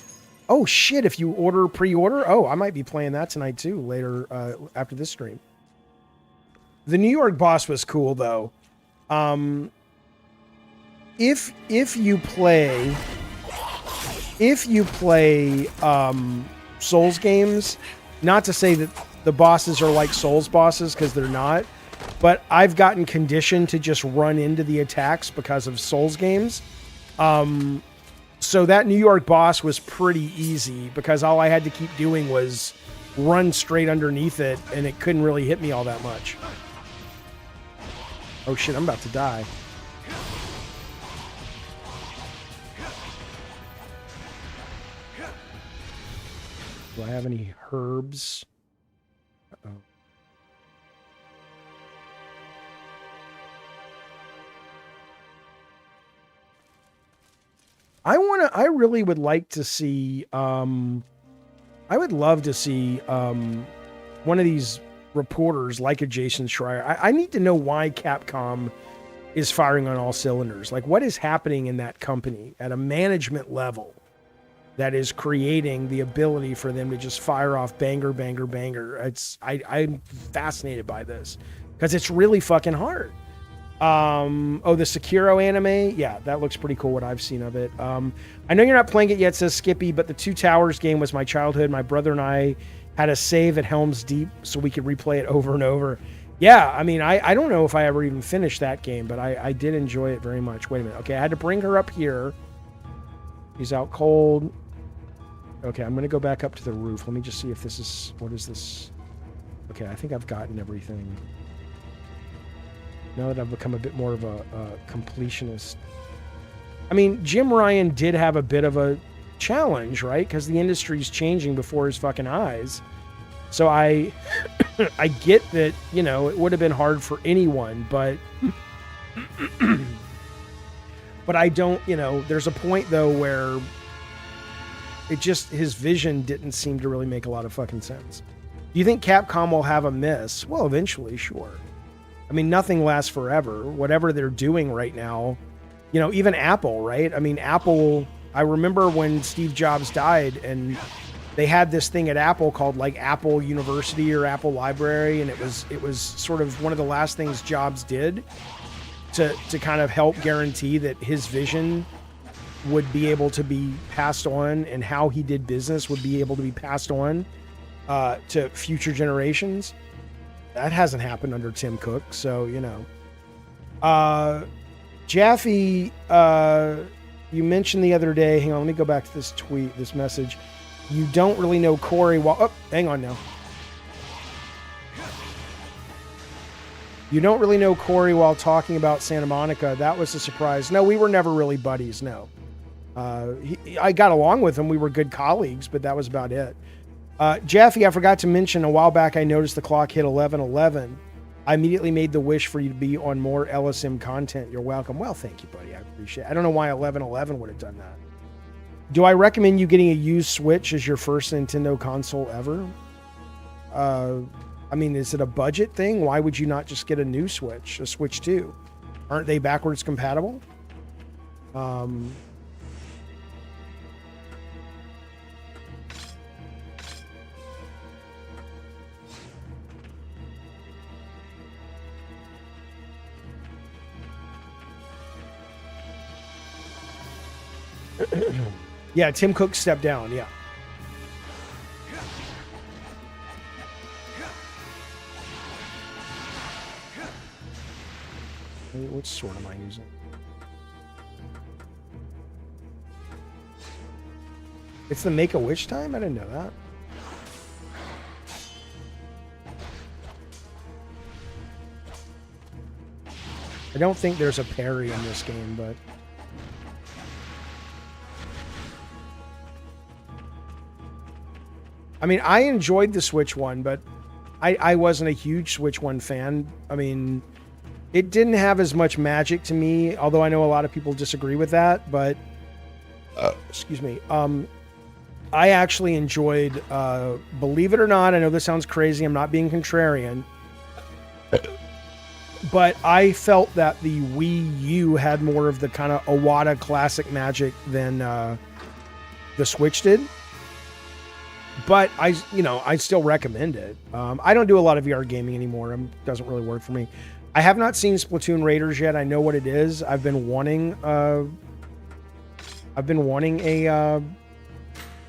Oh shit, if you pre-order, oh, I might be playing that tonight too, later after this stream. The New York boss was cool though. If you play Souls games, not to say that the bosses are like Souls bosses, because they're not, but I've gotten conditioned to just run into the attacks because of Souls games. So that New York boss was pretty easy because all I had to keep doing was run straight underneath it and it couldn't really hit me all that much. Oh shit, I'm about to die. Do I have any herbs? Uh-oh. I really would like to see, I would love to see one of these reporters like a Jason Schreier. I need to know why Capcom is firing on all cylinders. Like, what is happening in that company at a management level that is creating the ability for them to just fire off banger, banger, banger? I'm fascinated by this because it's really fucking hard. Oh, the Sekiro anime? Yeah, that looks pretty cool, what I've seen of it. I know you're not playing it yet, says Skippy, but the Two Towers game was my childhood. My brother and I had a save at Helm's Deep so we could replay it over and over. Yeah, I mean, I don't know if I ever even finished that game, but I did enjoy it very much. Wait a minute. Okay, I had to bring her up here. She's out cold. Okay, I'm going to go back up to the roof. Let me just see if this is... What is this? Okay, I think I've gotten everything. Now that I've become a bit more of a completionist. I mean, Jim Ryan did have a bit of a challenge, right? Because the industry's changing before his fucking eyes. So I get that, you know, it would have been hard for anyone, but but I don't, you know, there's a point though where it just, his vision didn't seem to really make a lot of fucking sense. Do you think Capcom will have a miss? Well, eventually, sure. I mean, nothing lasts forever. Whatever they're doing right now You know, even Apple, right? I mean, Apple, I remember when Steve Jobs died and they had this thing at Apple called like Apple University or Apple Library, and it was sort of one of the last things Jobs did to kind of help guarantee that his vision would be able to be passed on, and how he did business would be able to be passed on to future generations. That hasn't happened under Tim Cook, so you know. Jaffe, you mentioned the other day. Hang on, let me go back to this tweet, this message. You don't really know Corey while. Oh, hang on now. You don't really know Corey while talking about Santa Monica. That was a surprise. No, we were never really buddies. No. I got along with him. We were good colleagues, but that was about it. Jaffe, I forgot to mention a while back, I noticed the clock hit 11:11. I immediately made the wish for you to be on more LSM content. You're welcome. Well, thank you, buddy. I appreciate it. I don't know why 11:11 would have done that. Do I recommend you getting a used Switch as your first Nintendo console ever? I mean, is it a budget thing? Why would you not just get a new Switch, a Switch 2? Aren't they backwards compatible? Yeah, Tim Cook stepped down, yeah. What sword am I using? It's the Make-A-Wish time? I didn't know that. I don't think there's a parry in this game, but... I mean, I enjoyed the Switch one, but I wasn't a huge Switch one fan. I mean, it didn't have as much magic to me, although I know a lot of people disagree with that, but excuse me. I actually enjoyed, believe it or not, I know this sounds crazy, I'm not being contrarian, but I felt that the Wii U had more of the kind of Iwata classic magic than the Switch did. But I still recommend it. I don't do a lot of VR gaming anymore. It doesn't really work for me. I have not seen Splatoon Raiders yet. I know what it is. I've been wanting a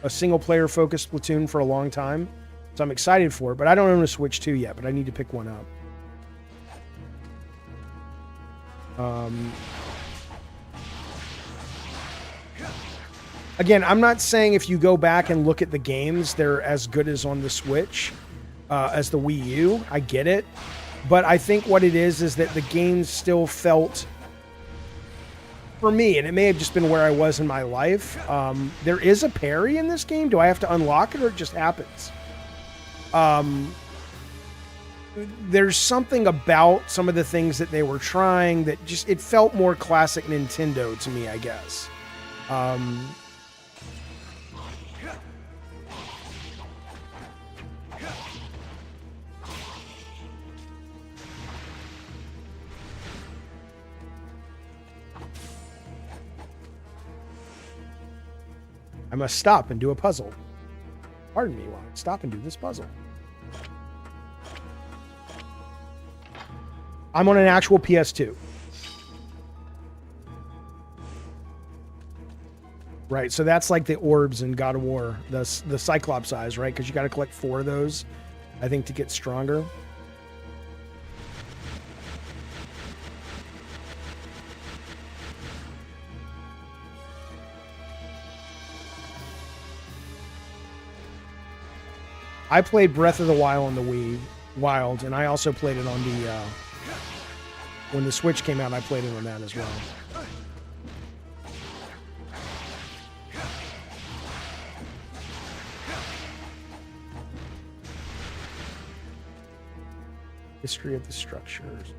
single player focused Splatoon for a long time, so I'm excited for it. But I don't own a Switch 2 yet. But I need to pick one up. Again, I'm not saying if you go back and look at the games, they're as good as on the Switch as the Wii U. I get it. But I think what it is that the games still felt, for me, and it may have just been where I was in my life, there is a parry in this game. Do I have to unlock it or it just happens? There's something about some of the things that they were trying that just, it felt more classic Nintendo to me, I guess. I must stop and do a puzzle. Pardon me while I stop and do this puzzle. I'm on an actual PS2. Right, so that's like the orbs in God of War, the Cyclops eyes, right? Because you got to collect 4 of those, I think, to get stronger. I played Breath of the Wild on the Wii Wild, and I also played it on the when the Switch came out. I played it on that as well. History of the structures.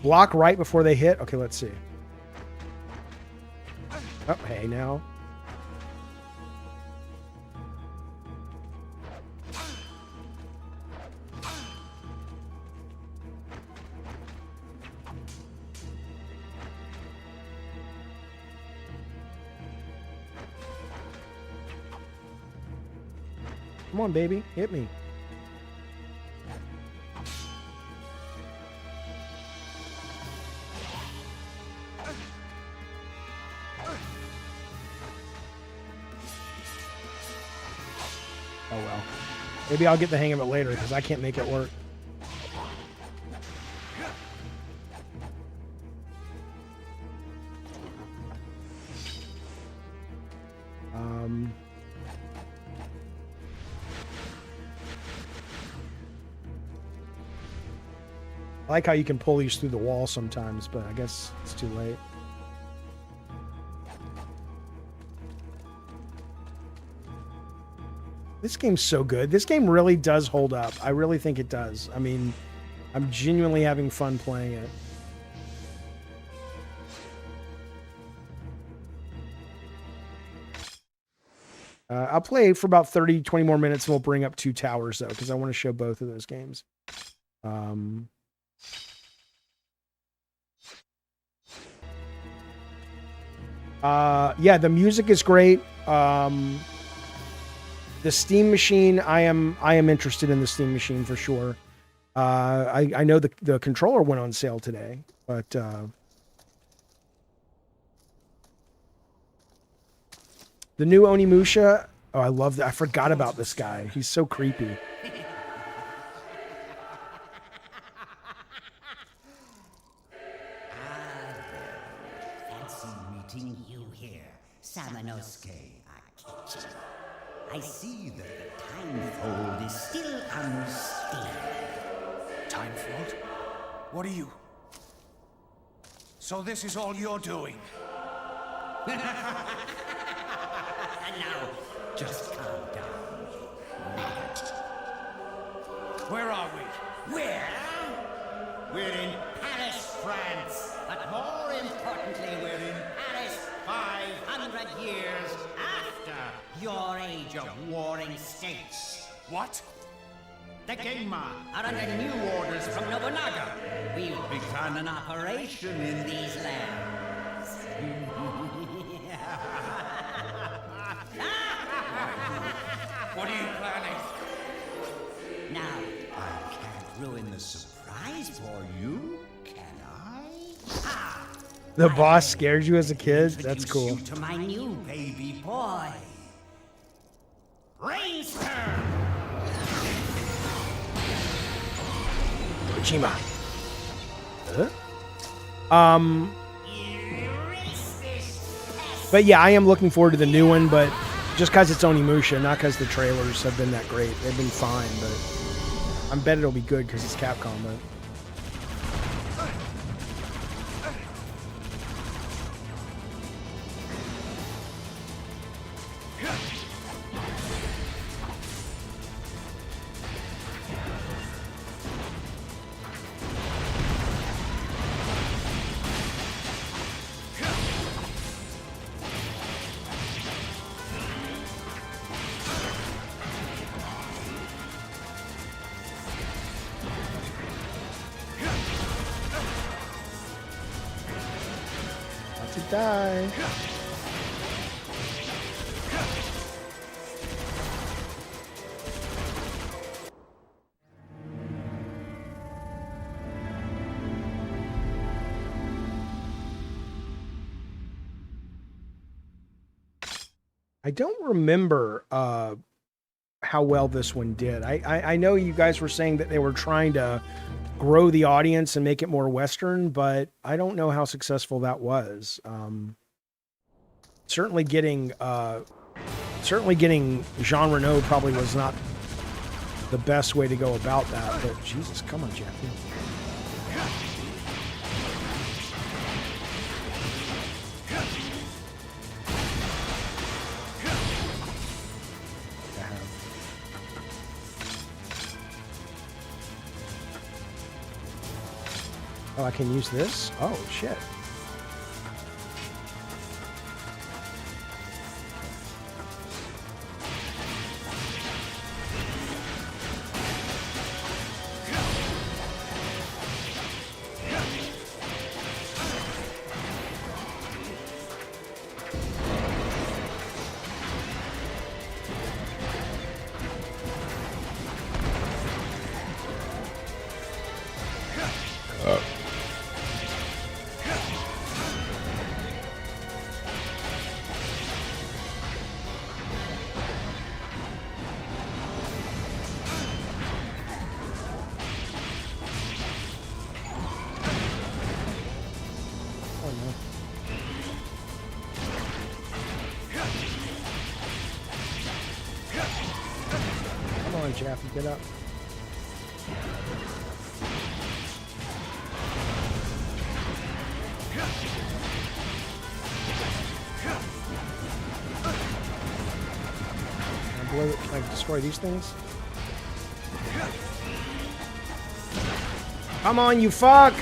Block right before they hit. Okay, let's see. Oh, hey now. Come on, baby. Hit me. Oh, well. Maybe I'll get the hang of it later, because I can't make it work. I like how you can pull these through the wall sometimes, but I guess it's too late. This game's so good. This game really does hold up. I really think it does. I mean, I'm genuinely having fun playing it. I'll play for about 30, 20 more minutes, and we'll bring up Two Towers, though, because I want to show both of those games. Yeah, the music is great. The Steam Machine, I am interested in the Steam Machine for sure. I know the controller went on sale today, but the new Onimusha, oh, I love that. I forgot about this guy. He's so creepy. Fancy meeting you here, Samanosuke Akichi. I see that the time fold is still unstable. Time fold? What are you? So this is all you're doing? And now, just calm down, maggot. Where are we? Where? We're in Paris, France. But more importantly, we're in Paris 500 years after your age of warring states. What? The Genma are under new orders from Nobunaga. We've begun an operation in these lands. What are you planning? Now, I can't ruin the surprise for you, can I? Ah, The boss scared you as a kid? That's cool. introduce you to my new baby boy. Rainster! Kojima. But yeah, I am looking forward to the new one, but just because it's Onimusha, not because the trailers have been that great. They've been fine, but I bet it'll be good because it's Capcom. But die. I don't remember how well this one did. I know you guys were saying that they were trying to grow the audience and make it more Western, but I don't know how successful that was. Certainly getting Jean Reno probably was not the best way to go about that, but Jesus, come on, Jaffe. Oh, I can use this? Oh, shit. Jaffe, get up. Can I destroy these things? Come on, you fuck!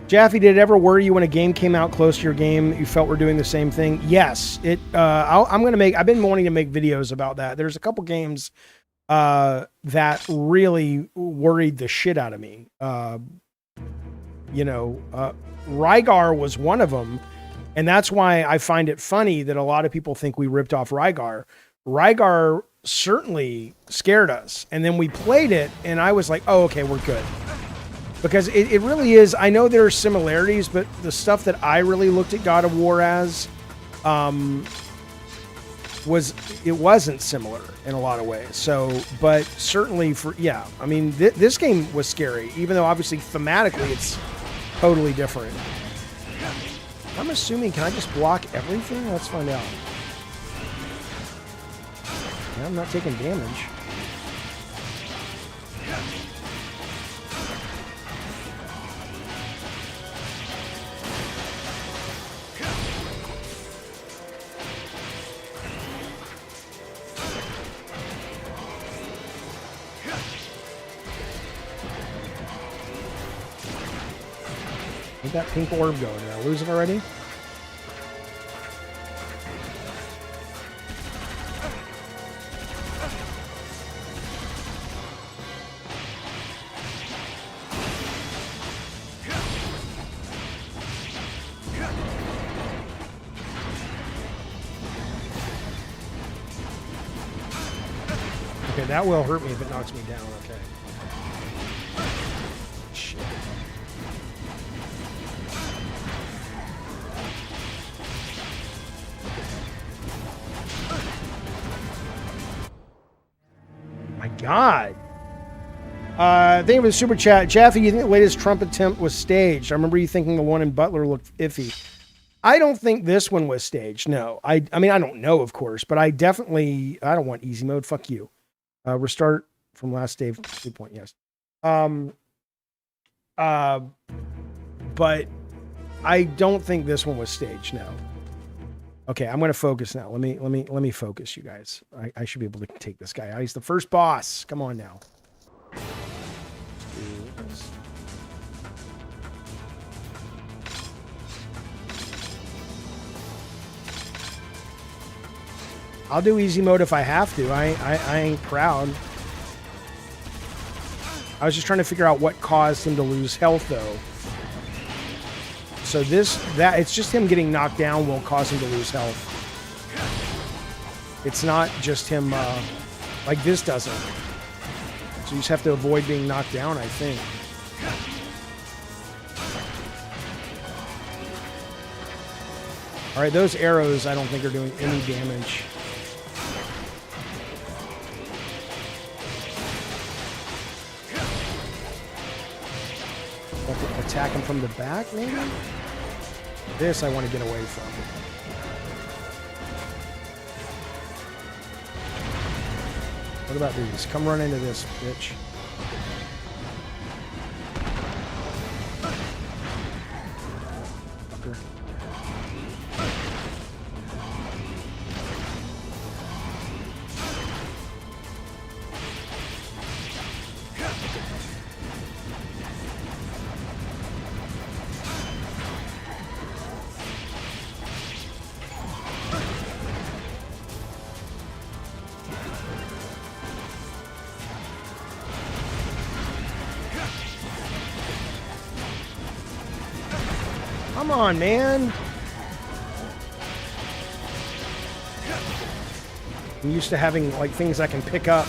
Jaffe, did it ever worry you when a game came out close to your game you felt we're doing the same thing? Yes. I've been wanting to make videos about that. There's a couple games that really worried the shit out of me. Rygar was one of them. And that's why I find it funny that a lot of people think we ripped off Rygar. Rygar certainly scared us. And then we played it, and I was like, oh, okay, we're good. Because it really is, I know there are similarities, but the stuff that I really looked at God of War as wasn't similar in a lot of ways. So, but certainly I mean, this game was scary, even though obviously thematically it's totally different. I'm assuming, can I just block everything? Let's find out. Yeah, I'm not taking damage. Where'd that pink orb go? Did I lose it already? Okay, that will hurt me if it knocks me down, okay. Shit. My God. Thank you for the super chat. Jaffe, you think the latest Trump attempt was staged? I remember you thinking the one in Butler looked iffy. I don't think this one was staged, no. I mean, I don't know, of course, but I don't want easy mode. Fuck you. Restart from last day, 2 point, yes. But I don't think this one was staged, no. Okay, I'm going to focus now. Let me focus, you guys. I should be able to take this guy out. He's the first boss. Come on now. I'll do easy mode if I have to. I ain't proud. I was just trying to figure out what caused him to lose health, though. So it's just him getting knocked down will cause him to lose health. It's not just him, like this doesn't. So you just have to avoid being knocked down, I think. All right, those arrows I don't think are doing any damage. Attack him from the back, maybe? This I want to get away from. What about these? Come run into this, bitch. Fucker. Come on, man. I'm used to having like things I can pick up.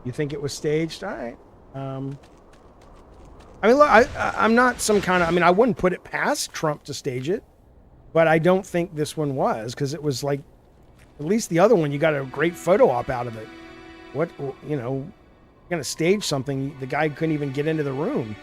You think it was staged? All right. I mean, look, I'm not some kind of. I mean, I wouldn't put it past Trump to stage it, but I don't think this one was because it was like, at least the other one, you got a great photo op out of it. What, you know, you're gonna stage something, the guy couldn't even get into the room.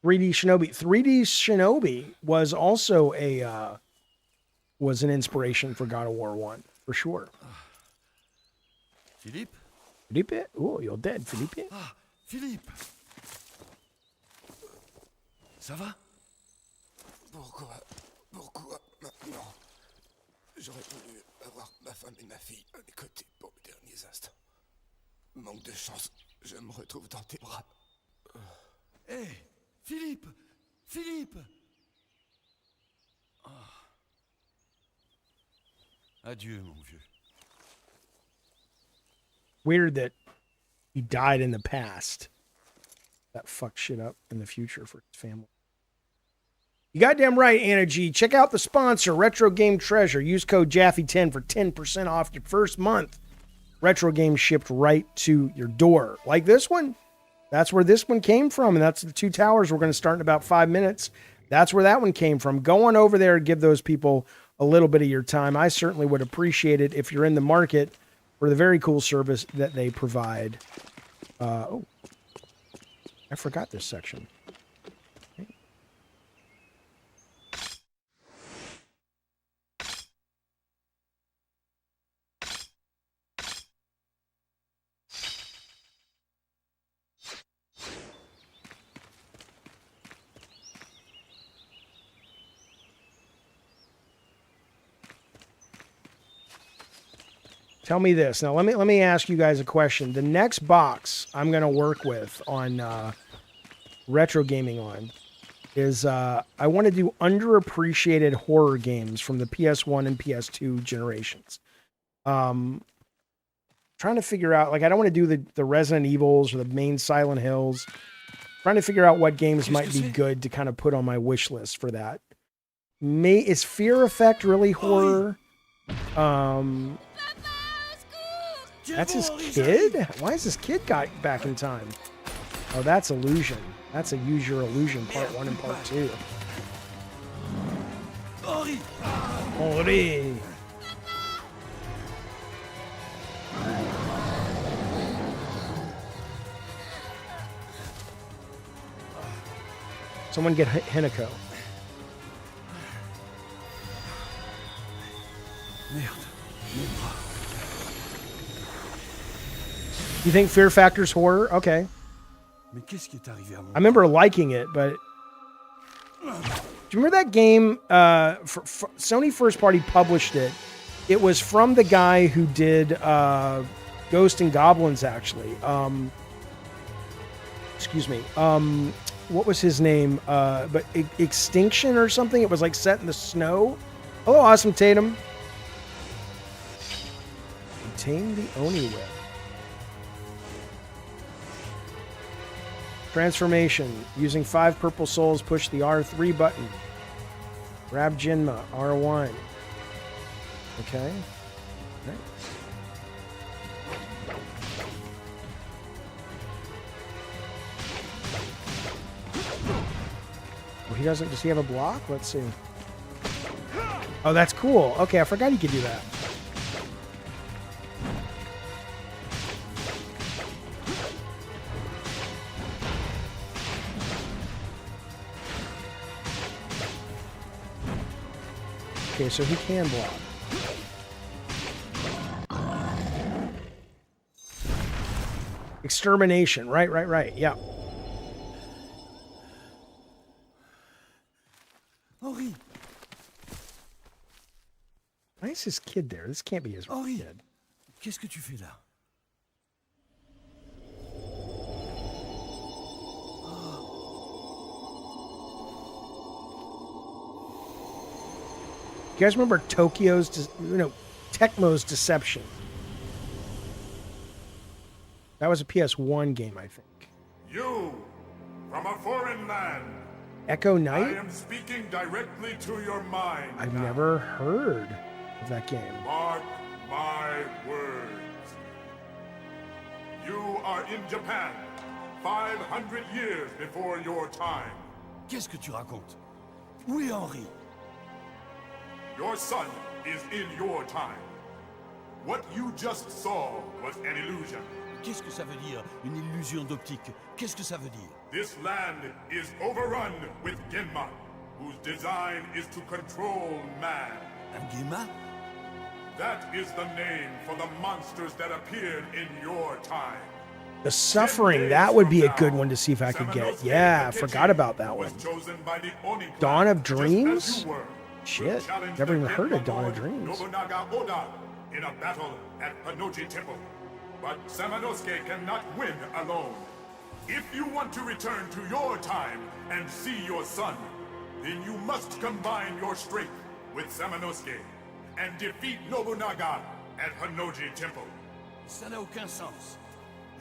$3D Shinobi. 3D Shinobi was also was an inspiration for God of War 1, for sure. Philippe? Philippe? Oh, you're dead, Philippe. Ah, Philippe. Ça va? Pourquoi maintenant? J'aurais voulu avoir ma femme et ma fille à mes côtés pour mes derniers instants. Manque de chance, je me retrouve dans tes bras. Hé, Philippe! Philippe! Ah. Adieu, mon vieux. Weird that he died in the past. That fucked shit up in the future for his family. You goddamn right, Anna G. Check out the sponsor, Retro Game Treasure. Use code Jaffe10 for 10% off your first month. Retro games shipped right to your door. Like this one? That's where this one came from, and that's the Two Towers we're going to start in about 5 minutes. That's where that one came from. Go on over there and give those people a little bit of your time. I certainly would appreciate it if you're in the market for the very cool service that they provide. Oh, I forgot this section. Okay. Tell me this. Now, let me ask you guys a question. The next box I'm going to work with on retro gaming on is I want to do underappreciated horror games from the PS1 and PS2 generations. Trying to figure out, like, I don't want to do the Resident Evils or the main Silent Hills. Trying to figure out what games might be good to kind of put on my wish list for that. Is Fear Effect really horror? That's his kid? Why is this kid got back in time? Oh, that's Illusion. That's a Use Your Illusion part 1 and part 2. Henri! Someone get Hinako. You think Fear Factor's horror? Okay. I remember liking it, but do you remember that game? Sony first party published it. It was from the guy who did Ghost and Goblins, actually. Excuse me. What was his name? But Extinction or something. It was like set in the snow. Hello, Awesome Tatum. Tame the Oni Whip. Transformation. Using 5 purple souls, push the R3 button. Grab Jinma, R1. Okay. Right. Well, he doesn't. Does he have a block? Let's see. Oh, that's cool. Okay, I forgot he could do that. Okay, so he can block. Extermination. Right. Yeah. Henri! Why is his kid there? This can't be his Henri! kid. Qu'est-ce que tu fais là? You guys remember Tecmo's Deception? That was a PS1 game, I think. You, from a foreign land. Echo I Knight? am speaking directly to your mind. I've now. never heard of that game. Mark my words. You are in Japan, 500 years before your time. Qu'est-ce que tu racontes? Où est Henri? Your son is in your time. What you just saw was an illusion. Qu'est-ce que ça veut dire, une illusion d'optique? Qu'est-ce que ça veut dire? This land is overrun with Genma, whose design is to control man. Un Genma? That is the name for the monsters that appeared in your time. The Suffering, that would be a good one to see if I could get. Yeah, I forgot about that one. Dawn of Dreams? Shit, never even heard of Dawn of Dreams. Nobunaga Oda in a battle at Hanoji Temple. But Samanosuke cannot win alone. If you want to return to your time and see your son, then you must combine your strength with Samanosuke and defeat Nobunaga at Hanoji Temple. Ça n'a aucun sens.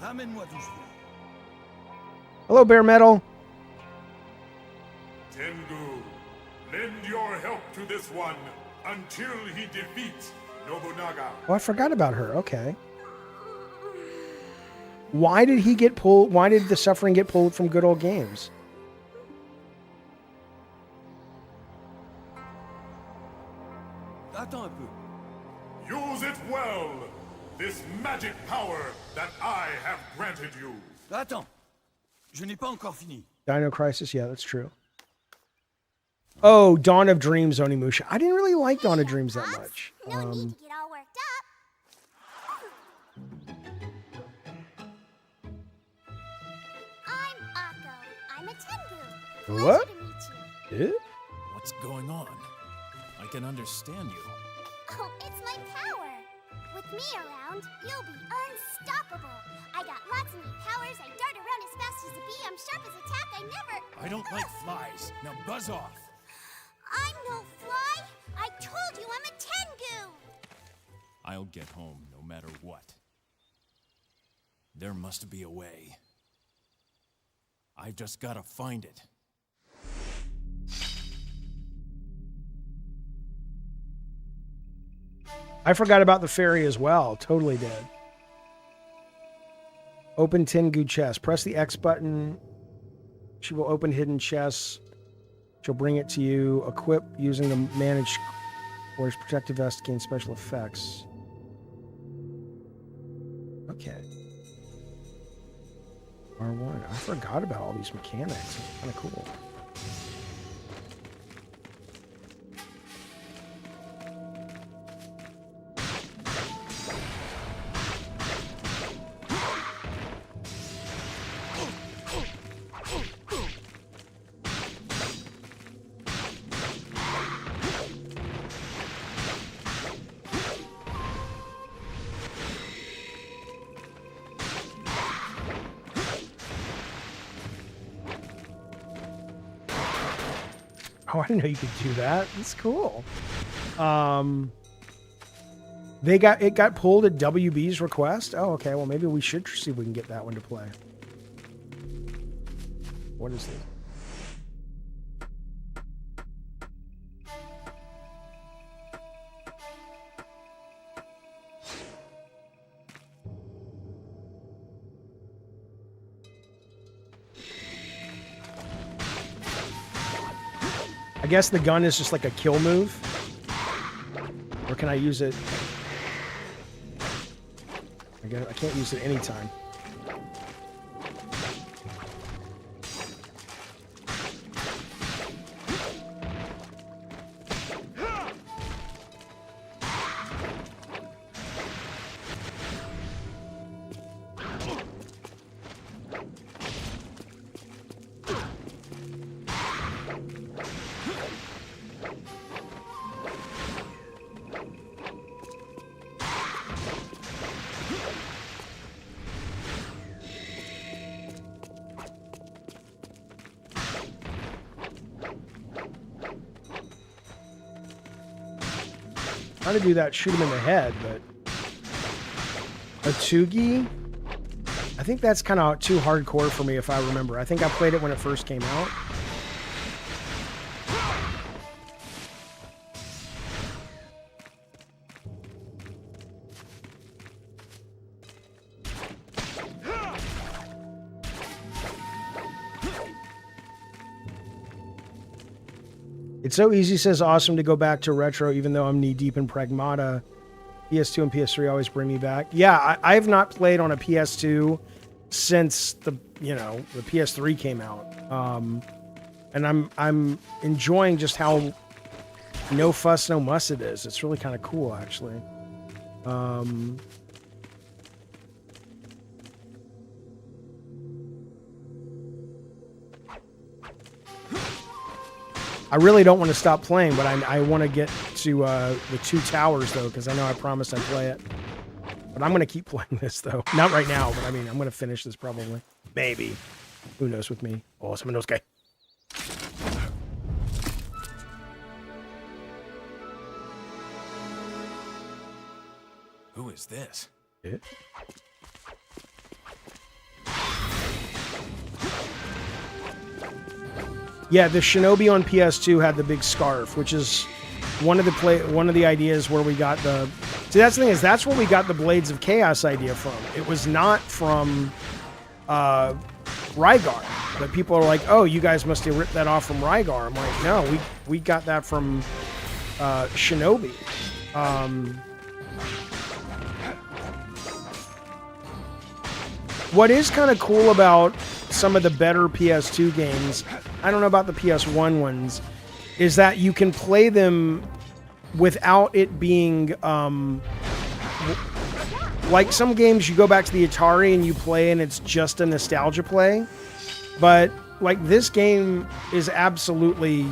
Ramène-moi d'où je viens. Hello, Bare Metal. Tengu, lend your help to this one until he defeats Nobunaga. Oh, I forgot about her. Okay. Why did he get pulled? Why did the Suffering get pulled from Good Old Games? Attends un peu. Use it well, this magic power that I have granted you. Attends. Je n'ai pas encore fini. Dino Crisis, yeah, that's true. Oh, Dawn of Dreams, Onimusha. I didn't really like Dawn of Dreams that much. No need to get all worked up. I'm Akko. I'm a Tengu. What? Pleasure to meet you. Yeah? What's going on? I can understand you. Oh, it's my power. With me around, you'll be unstoppable. I got lots of new powers. I dart around as fast as a bee. I'm sharp as a tack. I never... I don't like flies. Now buzz off. I'm no fly. I told you I'm a Tengu. I'll get home no matter what. There must be a way. I've just gotta find it. I forgot about the fairy as well. Totally did. Open Tengu chest. Press the X button. She will open hidden chests. She'll bring it to you. Equip using the manage or protective vest to gain special effects. Okay. R1. I forgot about all these mechanics. It's kind of cool. Oh, I didn't know you could do that. That's cool. It got pulled at WB's request. Oh, okay. Well, maybe we should see if we can get that one to play. What is this? I guess the gun is just like a kill move. Or can I use it? I can't use it anytime. try to do that, shoot him in the head, but Atugi, I think that's kind of too hardcore for me if I remember. I think I played it when it first came out. It's so easy, says Awesome, to go back to retro, even though I'm knee deep in Pragmata. PS2 and PS3 always bring me back. Yeah, I have not played on a PS2 since the PS3 came out. And I'm enjoying just how no fuss, no muss it is. It's really kind of cool, actually. I really don't want to stop playing, but I want to get to the 2 towers, though, because I know I promised I'd play it. But I'm going to keep playing this, though. Not right now, but I mean, I'm going to finish this probably. Maybe. Who knows with me? Oh, someone knows, guy. Who is this? It? Yeah, the Shinobi on PS2 had the big scarf, which is one of the ideas where we got the. See, that's the thing, is that's where we got the Blades of Chaos idea from. It was not from Rygar. But people are like, "Oh, you guys must have ripped that off from Rygar." I'm like, "No, we got that from Shinobi." What is kind of cool about some of the better PS2 games, I don't know about the PS1 ones, is that you can play them without it being like some games you go back to the Atari and you play and it's just a nostalgia play. But like this game is absolutely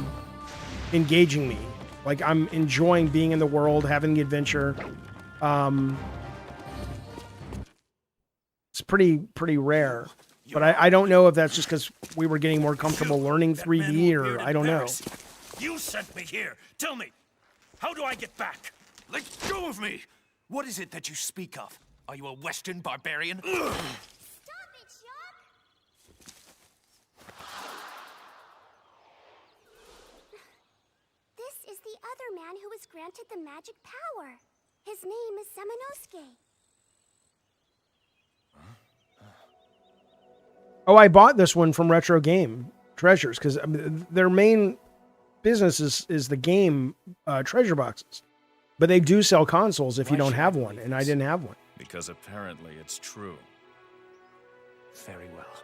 engaging me. Like I'm enjoying being in the world, having the adventure. It's pretty rare. But I don't know if that's just because we were getting more comfortable learning 3D, or I don't know. You sent me here. Tell me, how do I get back? Let go of me. What is it that you speak of? Are you a Western barbarian? Stop it, Jacques! This is the other man who was granted the magic power. His name is Samanosuke. Oh, I bought this one from Retro Game Treasures because their main business is the game treasure boxes. But they do sell consoles if you don't have one, and I didn't have one. Because apparently it's true. Very well.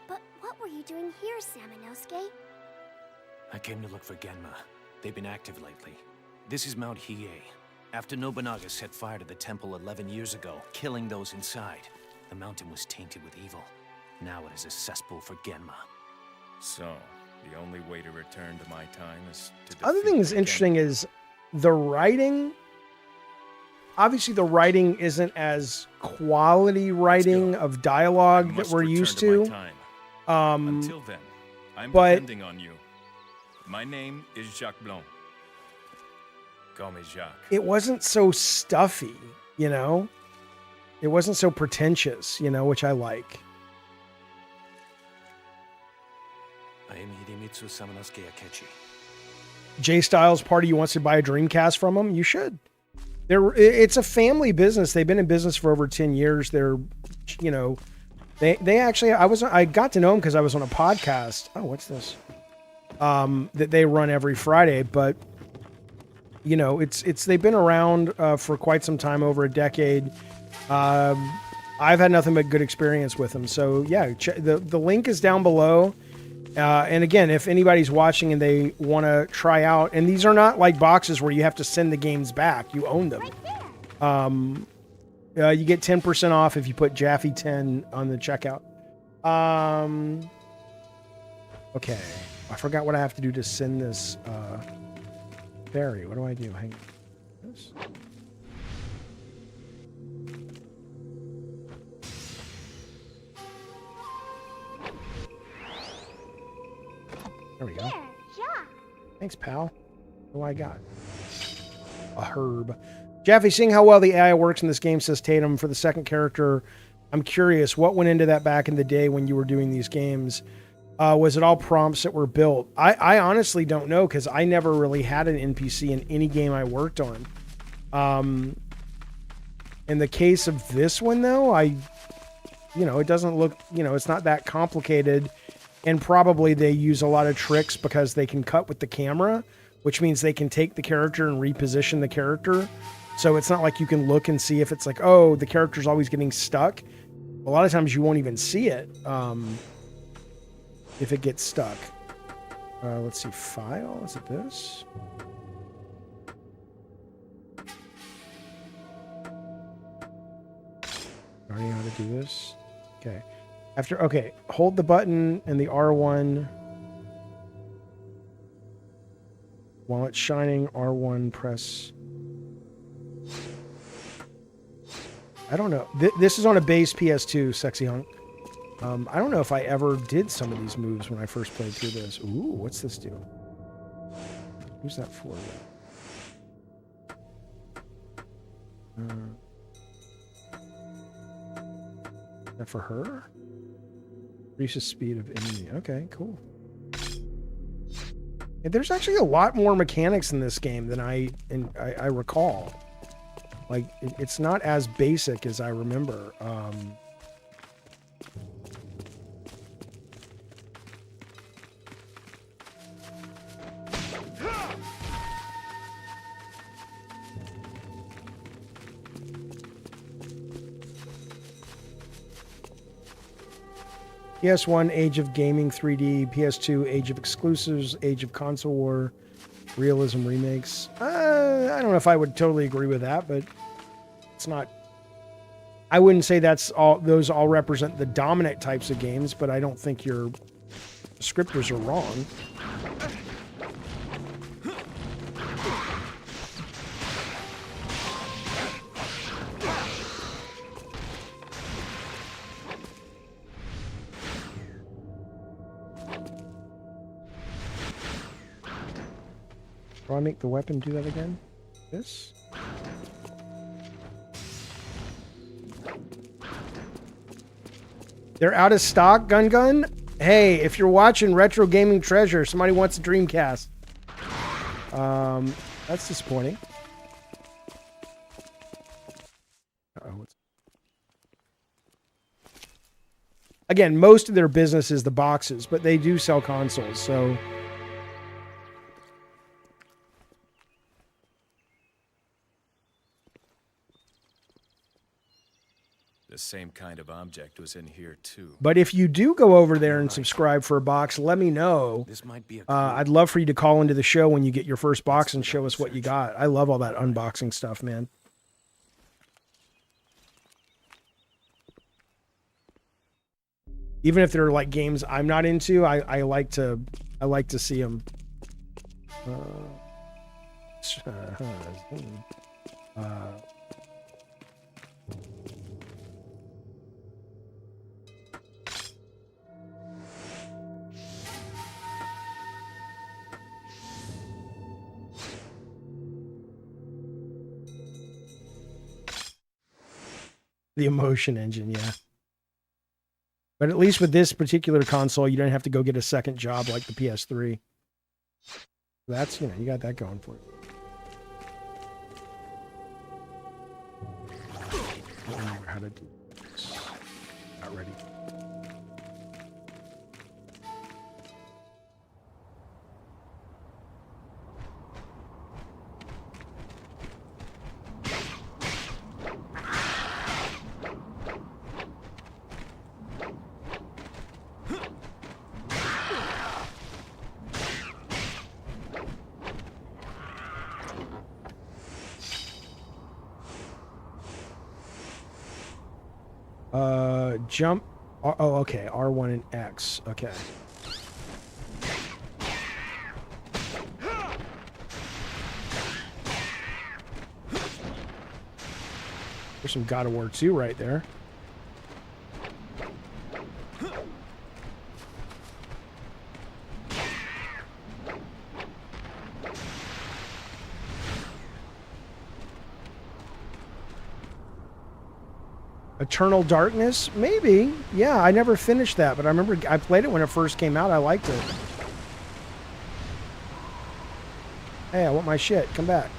But what were you doing here, Samanosuke? I came to look for Genma. They've been active lately. This is Mount Hiei. After Nobunaga set fire to the temple 11 years ago, killing those inside, the mountain was tainted with evil. Now it is a cesspool for Genma. So, the only way to return to my time is to Other thing that's interesting is the writing. Obviously, the writing isn't as quality writing of dialogue that we're used to. Until then, I'm but depending on you. My name is Jacques Blanc. Call me Jacques. It wasn't so stuffy, you know? It wasn't so pretentious, you know, which I like. I am Hidemitsu Samanosuke Akechi. Jay Styles Party wants to buy a Dreamcast from them. You should. It's a family business. They've been in business for over 10 years. They're, you know, they actually, I got to know them because I was on a podcast. Oh, what's this? That they run every Friday, but you know, they've been around for quite some time, over a decade. I've had nothing but good experience with them. So yeah, the link is down below. And again, if anybody's watching and they want to try out, and these are not like boxes where you have to send the games back, you own them. You get 10% off if you put Jaffe 10 on the checkout. Okay, I forgot what I have to do to send this Barry. What do I do? Hang on. This. There we go. There, Jacques. Thanks, pal. What do I got? a herb. Jaffe, seeing how well the AI works in this game, says Tatum, for the second character, I'm curious, what went into that back in the day when you were doing these games? Was it all prompts that were built? I honestly don't know, because I never really had an NPC in any game I worked on. In the case of this one, though, it doesn't look, it's not that complicated. And probably they use a lot of tricks because they can cut with the camera, which means they can take the character and reposition the character. So it's not like you can look and see if it's like, oh, the character's always getting stuck. A lot of times you won't even see it if it gets stuck. Let's see, file, is it this? I already know how to do this. Okay. Okay, hold the button and the R1 while it's shining. R1, press. I don't know. This is on a base PS2, Sexy Hunk. I don't know if I ever did some of these moves when I first played through this. Ooh, what's this do? Who's that for? Is that for her? Increases speed of enemy. Okay, cool. And there's actually a lot more mechanics in this game than I recall. Like, it's not as basic as I remember. PS1, Age of Gaming 3D. PS2, Age of Exclusives. Age of Console War. Realism remakes. I don't know if I would totally agree with that, but it's not. I wouldn't say that's all. Those all represent the dominant types of games, but I don't think your descriptors are wrong. Do I make the weapon do that again? This? They're out of stock, Gun. Hey, if you're watching Retro Gaming Treasure, somebody wants a Dreamcast. That's disappointing. Again, most of their business is the boxes, but they do sell consoles, so... The same kind of object was in here too. But if you do go over there and subscribe for a box, let me know. This might be a I'd love for you to call into the show when you get your first box and show us what you got. I love all that unboxing stuff, man. Even if they're like games I'm not into, I like to see them. The emotion engine, yeah. But at least with this particular console, you don't have to go get a second job like the PS3. That's, you got that going for you. I don't remember how to do this. Not ready. Jump. Oh, okay. R1 and X. Okay. There's some God of War 2 right there. Eternal Darkness? Maybe. Yeah, I never finished that, but I remember I played it when it first came out. I liked it. Hey, I want my shit. Come back.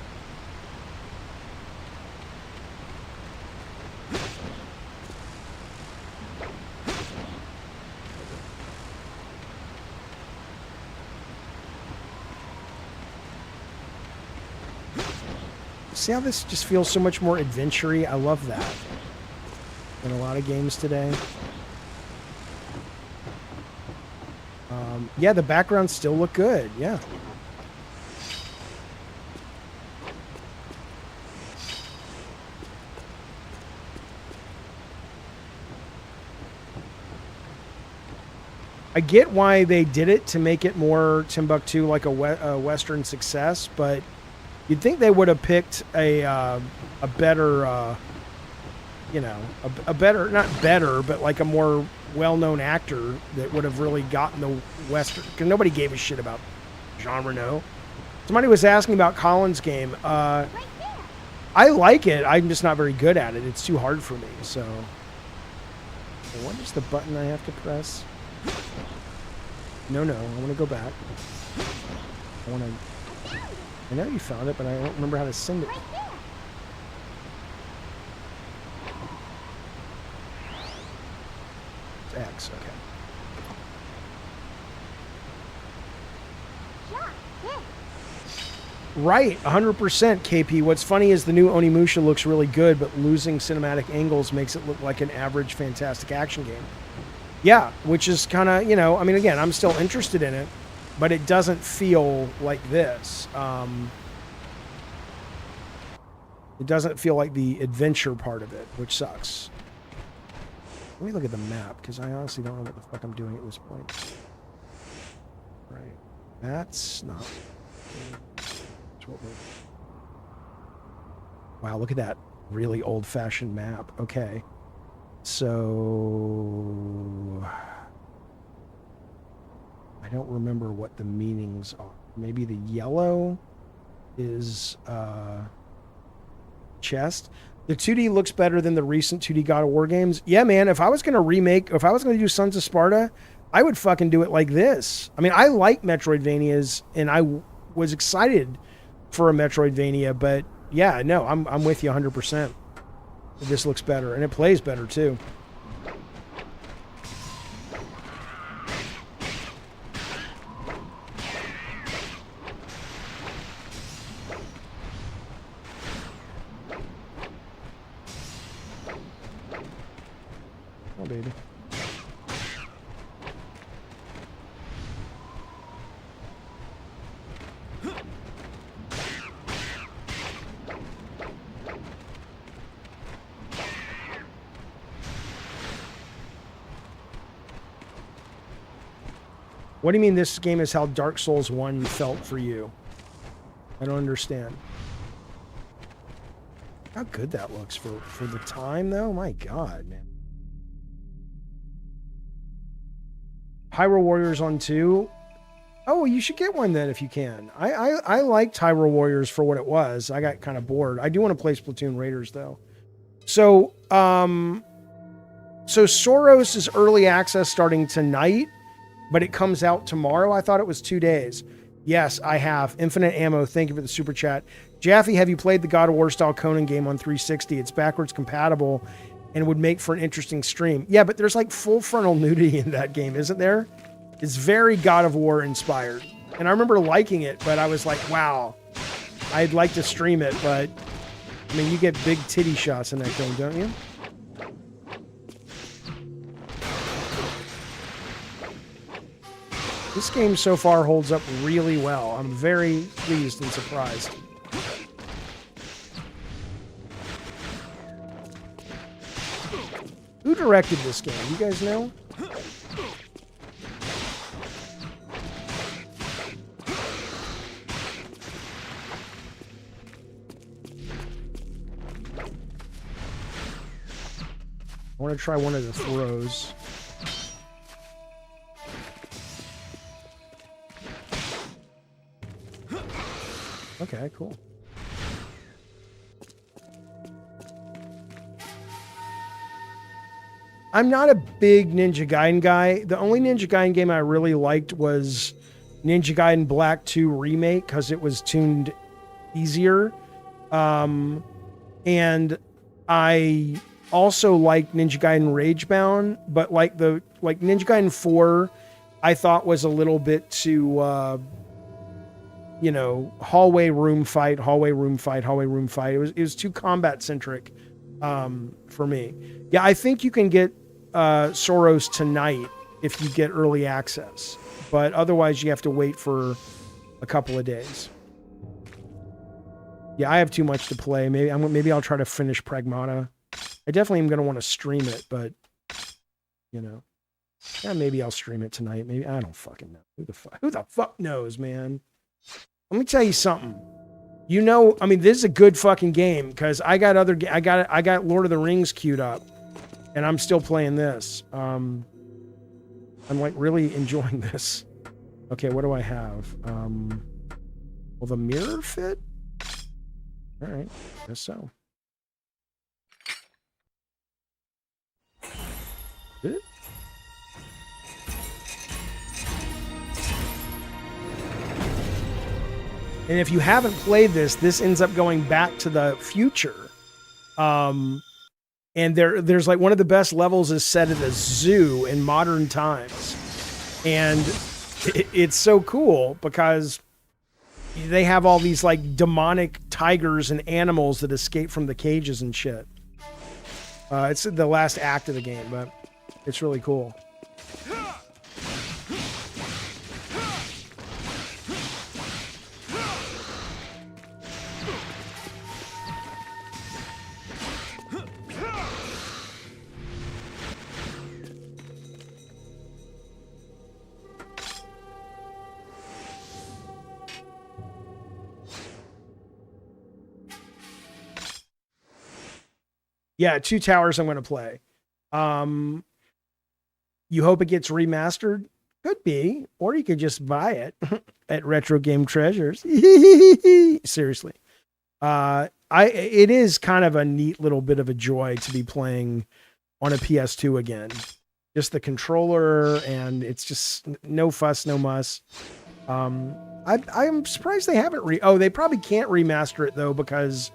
See how this just feels so much more adventure-y? I love that. In a lot of games today. Yeah, the backgrounds still look good. Yeah. I get why they did it to make it more Timbuktu, like a Western success, but you'd think they would have picked a better, you know, a better, not better, but like a more well-known actor that would have really gotten the Western, because nobody gave a shit about Jean Reno. Somebody was asking about Colin's game. I like it. I'm just not very good at it. It's too hard for me, so. What is the button I have to press? No, I want to go back. I know you found it, but I don't remember how to send it. It's X, okay. Right, 100% KP. What's funny is the new Onimusha looks really good, but losing cinematic angles makes it look like an average fantastic action game. Yeah, which is kind of, you know, I mean, again, I'm still interested in it, but it doesn't feel like this. It doesn't feel like the adventure part of it, which sucks. Let me look at the map, because I honestly don't know what the fuck I'm doing at this point. Right. That's not... That's what we're... Wow, look at that really old-fashioned map. Okay. So... I don't remember what the meanings are. Maybe the yellow is chest. The 2D looks better than the recent 2D God of War games. Yeah, man, if I was going to remake, if I was going to do Sons of Sparta, I would fucking do it like this. I mean, I like Metroidvanias, and I was excited for a Metroidvania, but yeah, no, I'm with you 100%. This looks better, and it plays better, too. Oh, baby. What do you mean this game is how Dark Souls 1 felt for you? I don't understand. How good that looks for the time, though? My God, man. Hyrule Warriors on 2. Oh, you should get one then if you can. I liked Hyrule Warriors for what it was. I got kind of bored. I do want to play Splatoon Raiders, though. So Soros is early access starting tonight, but it comes out tomorrow. I thought it was 2 days. Yes, I have. Infinite Ammo, thank you for the super chat. Jaffe, have you played the God of War style Conan game on 360? It's backwards compatible and would make for an interesting stream. Yeah, but there's like full frontal nudity in that game, isn't there? It's very God of War inspired. And I remember liking it, but I was like, wow, I'd like to stream it, but I mean, you get big titty shots in that game, don't you? This game so far holds up really well. I'm very pleased and surprised. Who directed this game? You guys know? I want to try one of the throws. Okay, cool. I'm not a big Ninja Gaiden guy. The only Ninja Gaiden game I really liked was Ninja Gaiden Black 2 Remake because it was tuned easier. And I also liked Ninja Gaiden Ragebound, but like Ninja Gaiden 4, I thought was a little bit too, hallway room fight. It was too combat centric for me. Yeah, I think you can get Soros tonight if you get early access, but otherwise you have to wait for a couple of days. Yeah, I have too much to play. Maybe I'll try to finish Pragmata. I definitely am going to want to stream it, but yeah, maybe I'll stream it tonight. Maybe I don't fucking know. Who the fuck knows, man? Let me tell you something. This is a good fucking game because I got Lord of the Rings queued up, and I'm still playing this. I'm like really enjoying this. Okay, what do I have? Will the mirror fit? All right, guess so. Did it? And if you haven't played this ends up going back to the future. And there's like one of the best levels is set at a zoo in modern times. And it's so cool because they have all these like demonic tigers and animals that escape from the cages and shit. It's the last act of the game, but it's really cool. Yeah, Two Towers I'm going to play. You hope it gets remastered? Could be. Or you could just buy it at Retro Game Treasures. Seriously. It is kind of a neat little bit of a joy to be playing on a PS2 again. Just the controller, and it's just no fuss, no muss. I'm surprised they haven't they probably can't remaster it though because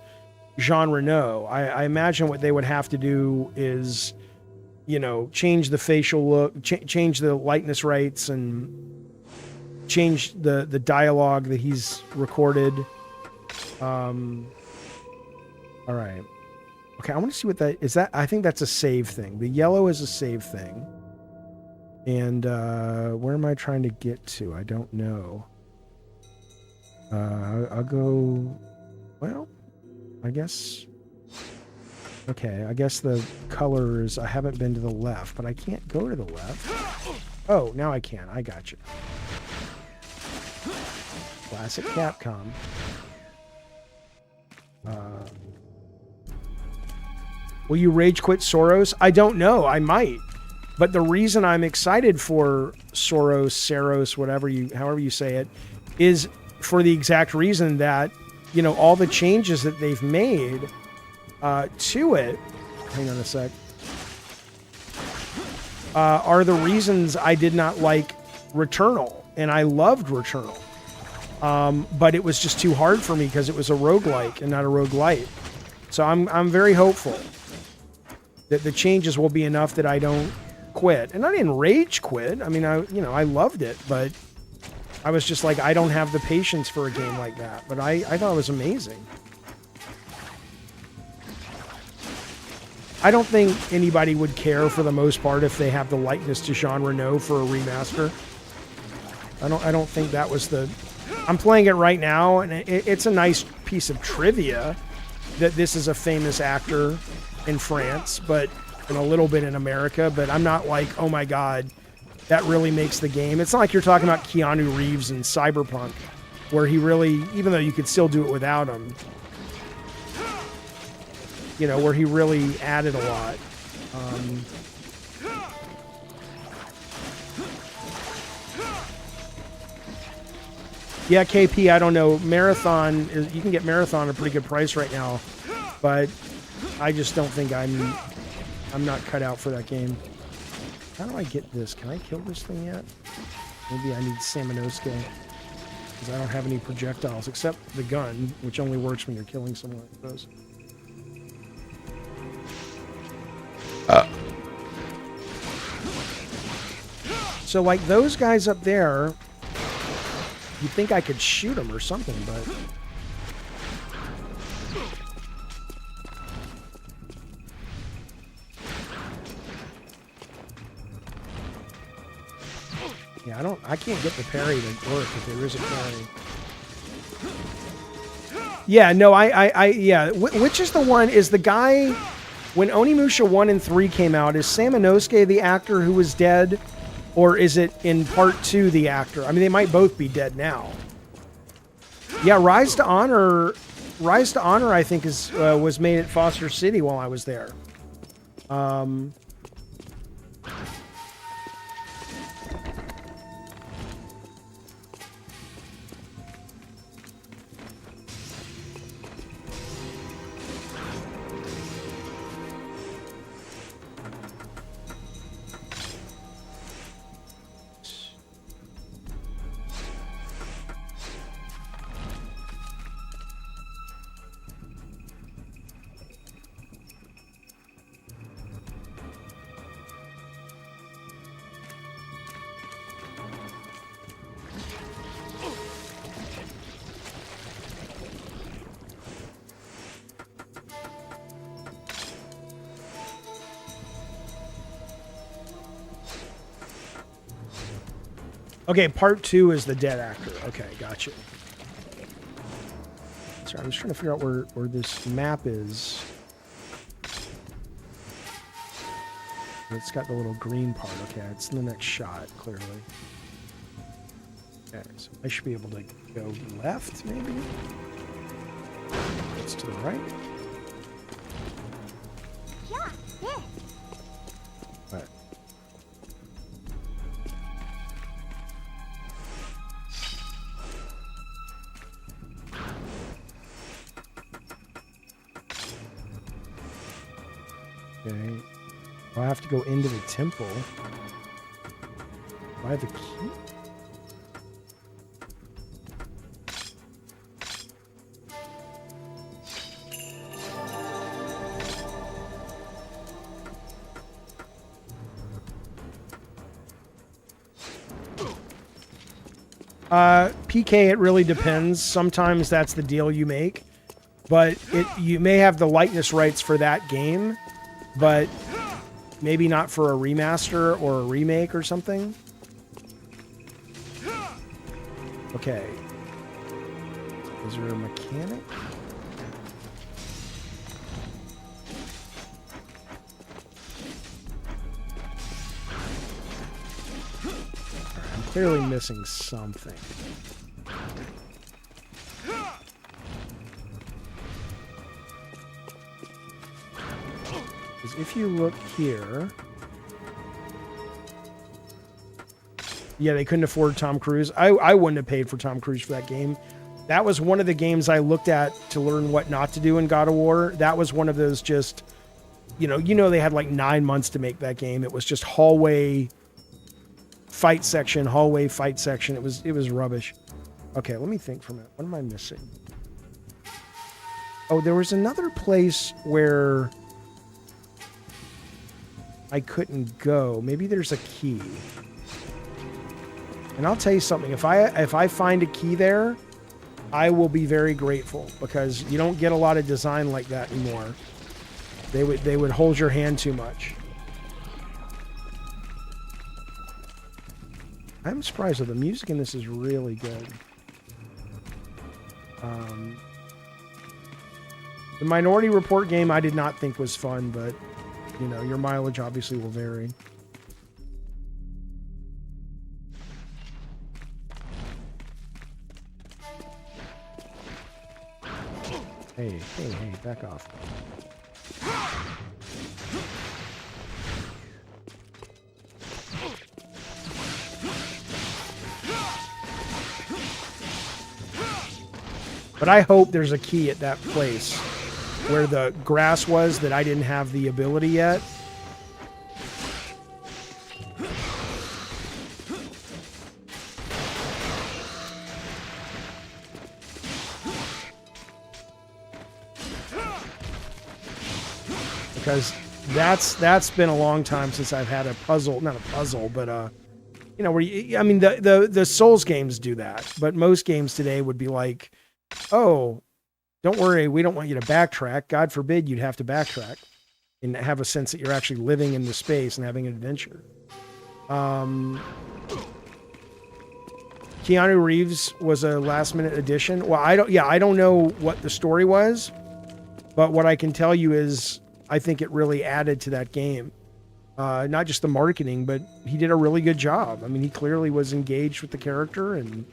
Jean Reno. I imagine what they would have to do is, change the facial look, change the likeness rates, and change the dialogue that he's recorded. All right. Okay, I want to see what that is. I think that's a save thing. The yellow is a save thing. And where am I trying to get to? I don't know. I'll go. Well, I guess. Okay, I guess the colors. I haven't been to the left, but I can't go to the left. Oh, now I can. I got you. Classic Capcom. Will you rage quit Soros? I don't know. I might. But the reason I'm excited for Soros, however you say it, is for the exact reason that, all the changes that they've made to it, hang on a sec, are the reasons I did not like Returnal. And I loved Returnal. But it was just too hard for me because it was a roguelike and not a roguelite. So I'm very hopeful that the changes will be enough that I don't quit. And I didn't rage quit. I mean, I loved it, but I was just like, I don't have the patience for a game like that. But I thought it was amazing. I don't think anybody would care for the most part if they have the likeness to Jean Reno for a remaster. I don't think that was the... I'm playing it right now, and it's a nice piece of trivia that this is a famous actor in France, but and a little bit in America, but I'm not like, oh my God, that really makes the game. It's not like you're talking about Keanu Reeves in Cyberpunk, where he really, even though you could still do it without him, where he really added a lot. Yeah, KP, I don't know. Marathon, you can get Marathon at a pretty good price right now, but I just don't think I'm not cut out for that game. How do I get this? Can I kill this thing yet? Maybe I need Samanosuke. Because I don't have any projectiles except the gun, which only works when you're killing someone, I suppose. So, like, those guys up there, you'd think I could shoot them or something, but... Yeah, I can't get the parry to work if there is a parry. Yeah, no, yeah. Which is the one, is the guy, when Onimusha 1 and 3 came out, is Samanosuke the actor who was dead? Or is it in part 2 the actor? I mean, they might both be dead now. Yeah, Rise to Honor, I think, was made at Foster City while I was there. Okay, part 2 is the dead actor. Okay, gotcha. Sorry, I'm just trying to figure out where this map is. It's got the little green part. Okay, it's in the next shot, clearly. Okay, so I should be able to go left, maybe? It's to the right. Yeah, there. Right. Okay. I have to go into the temple. Do I have the key? PK, it really depends. Sometimes that's the deal you make. But you may have the likeness rights for that game, but maybe not for a remaster or a remake or something. Okay. Is there a mechanic? I'm clearly missing something. Because if you look here... Yeah, they couldn't afford Tom Cruise. I wouldn't have paid for Tom Cruise for that game. That was one of the games I looked at to learn what not to do in God of War. That was one of those just... You know they had like 9 months to make that game. It was just hallway fight section. It was rubbish. Okay, let me think for a minute. What am I missing? Oh, there was another place where I couldn't go. Maybe there's a key. And I'll tell you something. If I find a key there, I will be very grateful, because you don't get a lot of design like that anymore. They would hold your hand too much. I'm surprised though. The music in this is really good. The Minority Report game I did not think was fun, but your mileage obviously will vary. Hey, back off. But I hope there's a key at that place where the grass was that I didn't have the ability yet. because that's been a long time since I've had a puzzle, not a puzzle, but you know, where I mean, the Souls games do that, but most games today would be like, oh, don't worry, we don't want you to backtrack. God forbid you'd have to backtrack and have a sense that you're actually living in the space and having an adventure. Keanu Reeves was a last minute addition. Well, I don't know what the story was, but what I can tell you is I think it really added to that game. Not just the marketing, but he did a really good job. I mean, he clearly was engaged with the character, and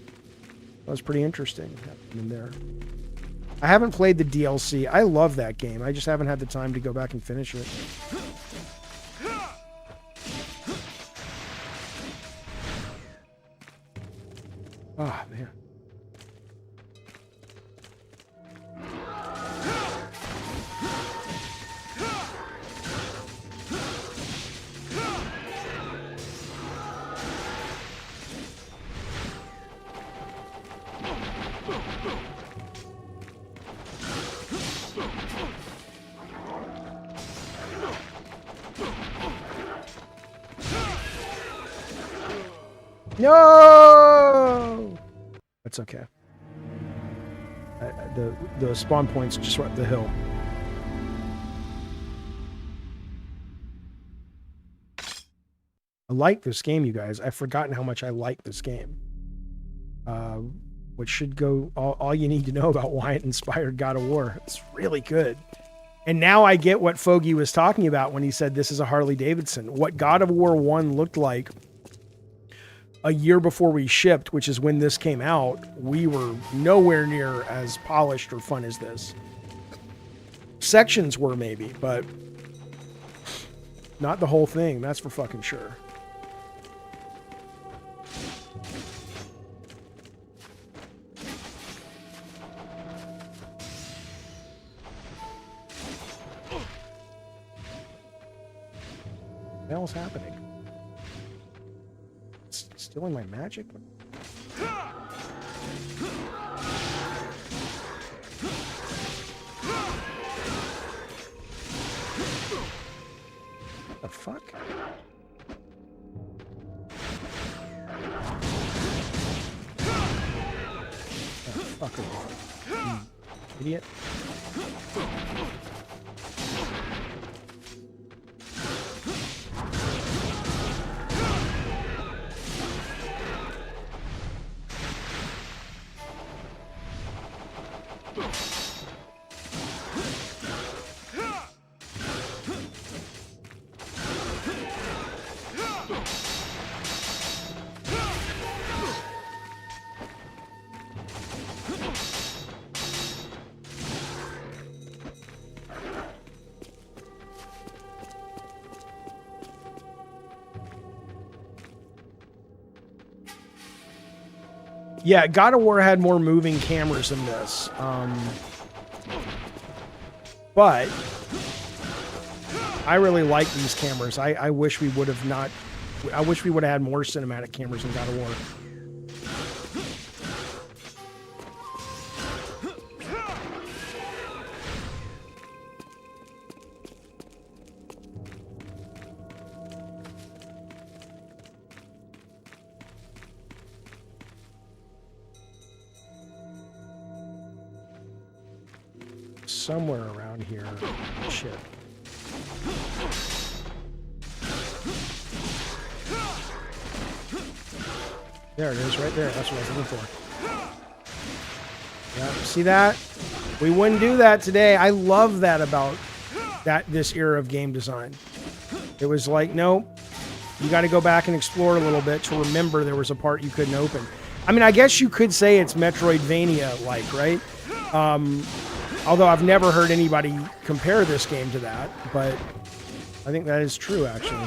that was pretty interesting in there. I haven't played the DLC. I love that game. I just haven't had the time to go back and finish it. Oh, man. No! That's okay. The spawn point's just right up the hill. I like this game, you guys. I've forgotten how much I like this game. Which should go all you need to know about why it inspired God of War. It's really good. And now I get what Foggy was talking about when he said this is a Harley Davidson. What God of War 1 looked like a year before we shipped, which is when this came out, we were nowhere near as polished or fun as this. Sections were maybe, but not the whole thing. That's for fucking sure. What the hell's happening? Stealing my magic? What the fuck? Oh, fuck off. You idiot. Yeah, God of War had more moving cameras than this. But I really like these cameras. I wish we would have not... I wish we would have had more cinematic cameras in God of War. Somewhere around here. Shit. There it is, right there. That's what I was looking for. Yeah, see that? We wouldn't do that today. I love that about this era of game design. It was like, nope, you got to go back and explore a little bit to remember there was a part you couldn't open. I mean, I guess you could say it's Metroidvania-like, right? Although I've never heard anybody compare this game to that, but I think that is true, actually.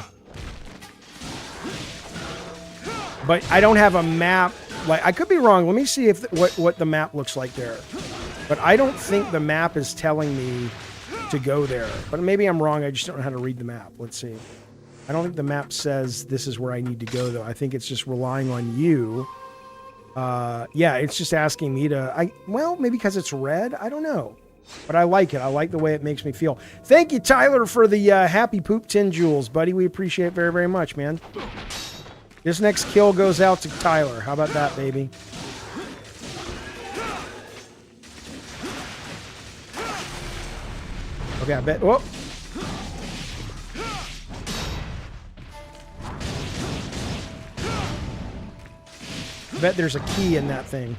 But I don't have a map. Like, I could be wrong. Let me see if what the map looks like there. But I don't think the map is telling me to go there. But maybe I'm wrong. I just don't know how to read the map. Let's see. I don't think the map says this is where I need to go, though. I think it's just relying on you. Yeah, it's just asking me to... well, maybe because it's red? I don't know. But I like it. I like the way it makes me feel. Thank you, Tyler, for the happy poop 10 joules, buddy. We appreciate it very, very much, man. This next kill goes out to Tyler. How about that, baby? Okay, I bet. Oh. I bet there's a key in that thing.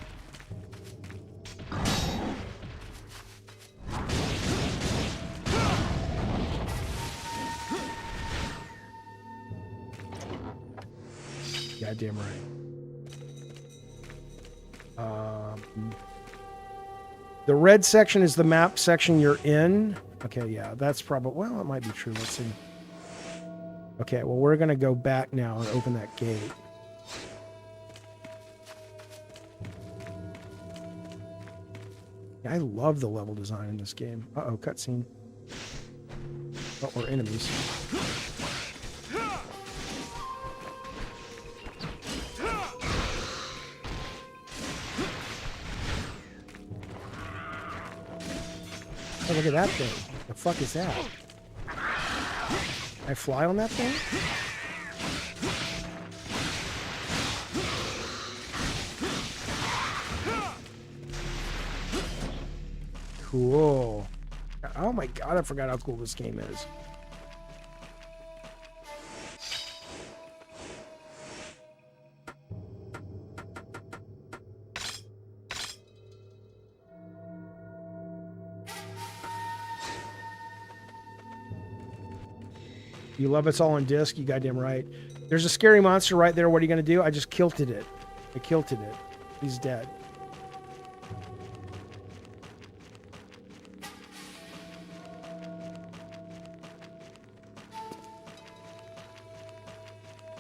Goddamn right. The red section is the map section you're in. Okay, yeah, that's probably... Well, it might be true. Let's see. Okay, well, we're going to go back now and open that gate. I love the level design in this game. Uh-oh, cutscene. Oh, or enemies. Oh, look at that thing. The fuck is that? I fly on that thing? Cool. Oh my god, I forgot how cool this game is. You love It's All on Disc? You goddamn right. There's a scary monster right there. What are you going to do? I just kilted it. I kilted it. He's dead.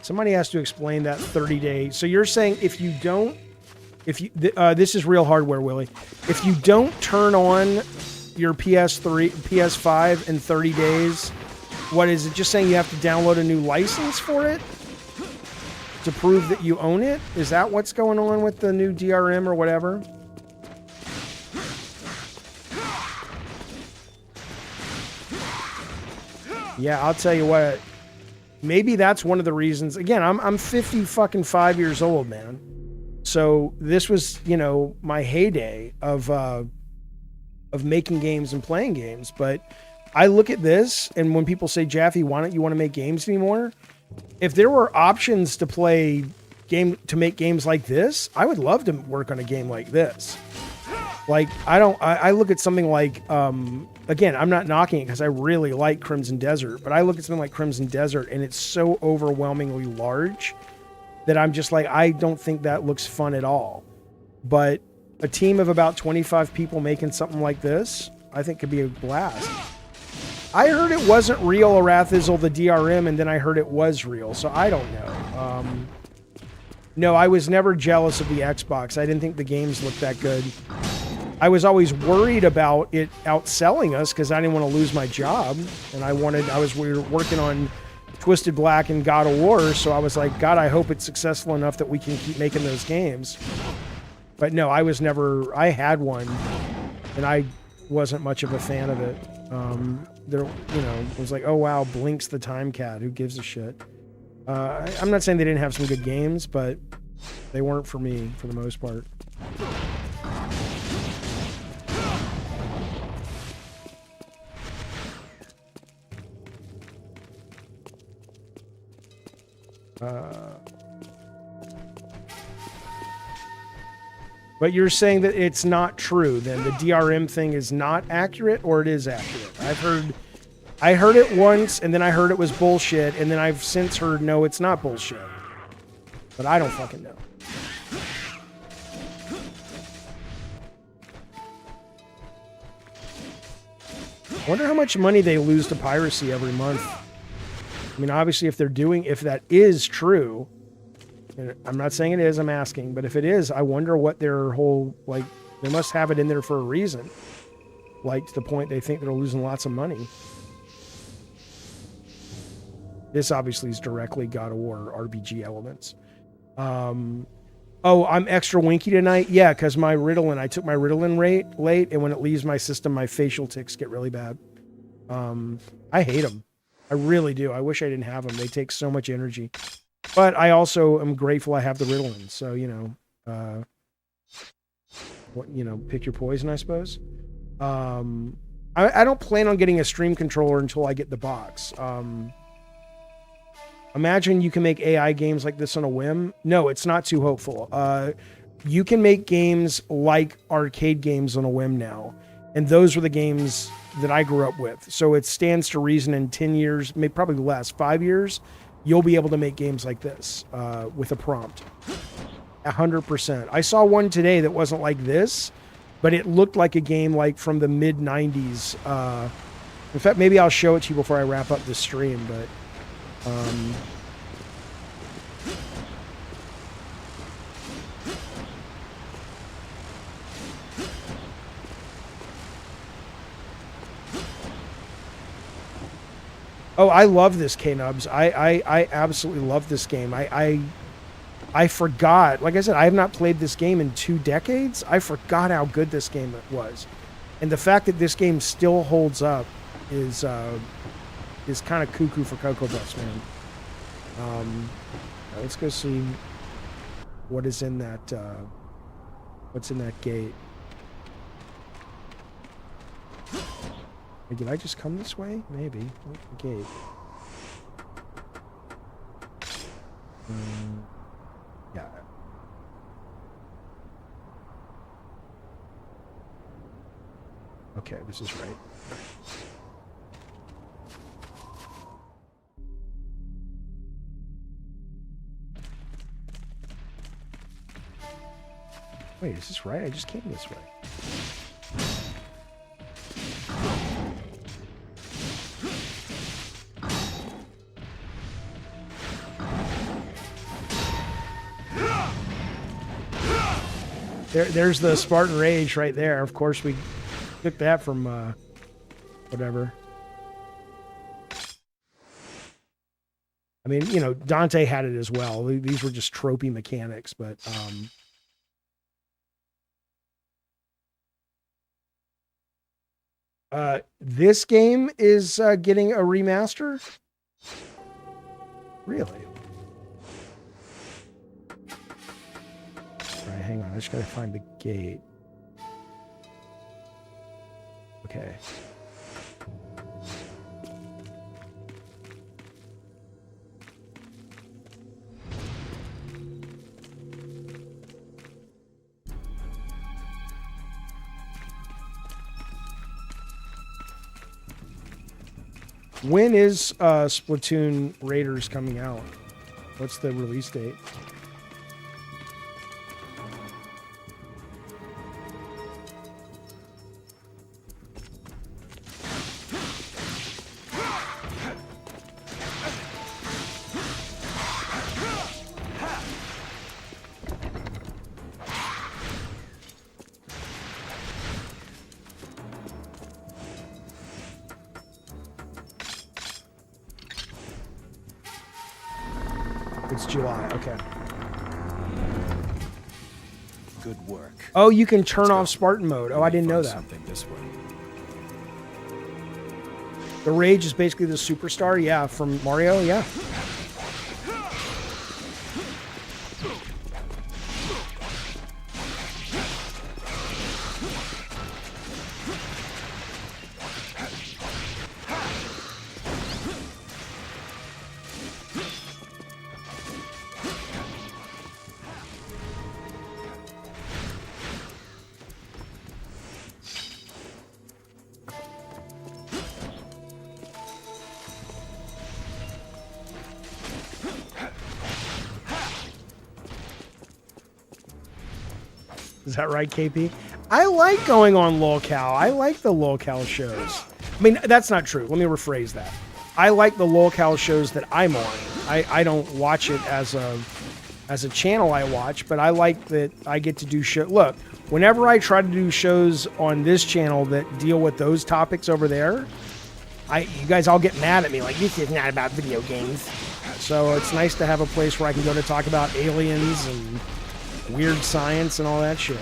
Somebody has to explain that 30-day. So you're saying if you don't... this is real hardware, Willie. If you don't turn on your PS3, PS5 in 30 days... What is it? Just saying you have to download a new license for it to prove that you own it? Is that what's going on with the new DRM or whatever? Yeah, I'll tell you what. Maybe that's one of the reasons. Again, I'm 50 fucking 5 years old, man. So this was, you know, my heyday of making games and playing games, but I look at this, and when people say, Jaffe, why don't you want to make games anymore? If there were options to make games like this, I would love to work on a game like this. Like, I look at something like, again, I'm not knocking it because I really like Crimson Desert, but I look at something like Crimson Desert, and it's so overwhelmingly large that I'm just like, I don't think that looks fun at all. But a team of about 25 people making something like this, I think could be a blast. I heard it wasn't real, Arathizel, the DRM, and then I heard it was real, so I don't know. No, I was never jealous of the Xbox. I didn't think the games looked that good. I was always worried about it outselling us because I didn't want to lose my job, and we were working on Twisted Black and God of War, so I was like, God, I hope it's successful enough that we can keep making those games. But no, I had one, and I wasn't much of a fan of it. It was like, oh wow, Blink's the Time Cat. Who gives a shit? I'm not saying they didn't have some good games, but they weren't for me for the most part. But you're saying that it's not true, then the DRM thing is not accurate, or it is accurate? I heard it once, and then I heard it was bullshit, and then I've since heard, no, it's not bullshit. But I don't fucking know. I wonder how much money they lose to piracy every month. I mean, obviously, if that is true, and I'm not saying it is, I'm asking, but if it is, I wonder what their whole, like, they must have it in there for a reason. Like, to the point they think they're losing lots of money. This obviously is directly God of War RPG elements. Oh, I'm extra winky tonight? Yeah, because my Ritalin, I took my Ritalin late, and when it leaves my system, my facial tics get really bad. I hate them. I really do. I wish I didn't have them. They take so much energy. But I also am grateful I have the Ritalin. So, pick your poison, I suppose. I don't plan on getting a stream controller until I get the box. Imagine you can make AI games like this on a whim. No, it's not too hopeful. You can make games like arcade games on a whim now. And those were the games that I grew up with. So it stands to reason in 10 years, maybe probably less, 5 years, you'll be able to make games like this with a prompt. 100%. I saw one today that wasn't like this, but it looked like a game like from the mid-90s. In fact, maybe I'll show it to you before I wrap up the stream, but... Oh, I love this, K-Nubs. I absolutely love this game. I forgot. Like I said, I have not played this game in 2 decades. I forgot how good this game was. And the fact that this game still holds up is kind of cuckoo for Cocoa Puffs, man. Let's go see what is in that, what's in that gate. Did I just come this way? Maybe. What's the gate? Yeah. Okay, this is right. Wait, is this right? I just came this way. There's the Spartan Rage right there. Of course, we took that from whatever. I mean, Dante had it as well. These were just tropey mechanics, but this game is getting a remaster? Really? All right, hang on. I just gotta find the gate. Okay. When is Splatoon Raiders coming out? What's the release date? It's July, okay. Good work. Oh, you can turn off Spartan mode. Oh, I didn't know that. Something this way. The Rage is basically the superstar, yeah, from Mario, yeah. Is that right, KP? I like going on lolcow. I like the lolcow shows. I mean, that's not true. Let me rephrase that. I like the lolcow shows that I'm on. I don't watch it as a channel I watch, but I like that I get to do show. Look, whenever I try to do shows on this channel that deal with those topics over there, you guys all get mad at me like, this is not about video games. So it's nice to have a place where I can go to talk about aliens and weird science and all that shit.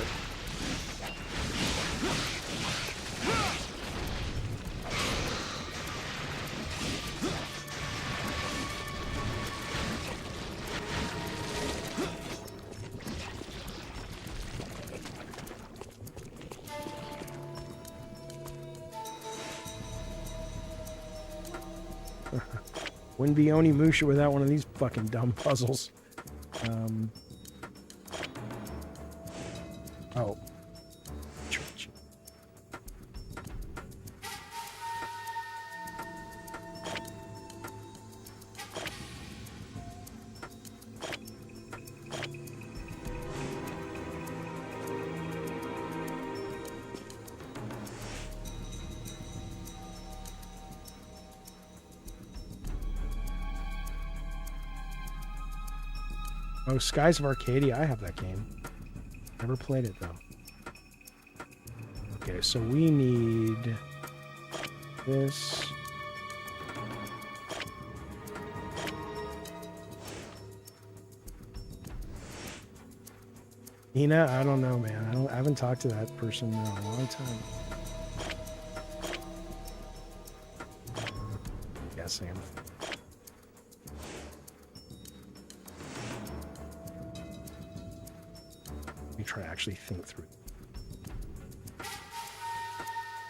Wouldn't be Onimusha without one of these fucking dumb puzzles. Oh. Oh, Skies of Arcadia. I have that game. Never played it, though. Okay, so we need this. Ina, I don't know, man. I haven't talked to that person in a long time. Guessing. Let me try to actually think through.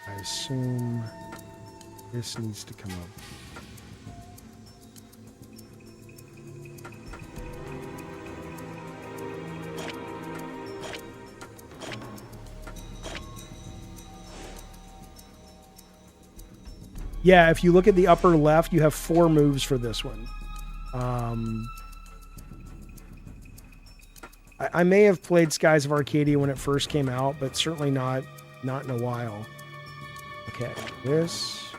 I assume this needs to come up. Yeah, if you look at the upper left, you have 4 moves for this one. I may have played Skies of Arcadia when it first came out, but certainly not in a while. Okay, this.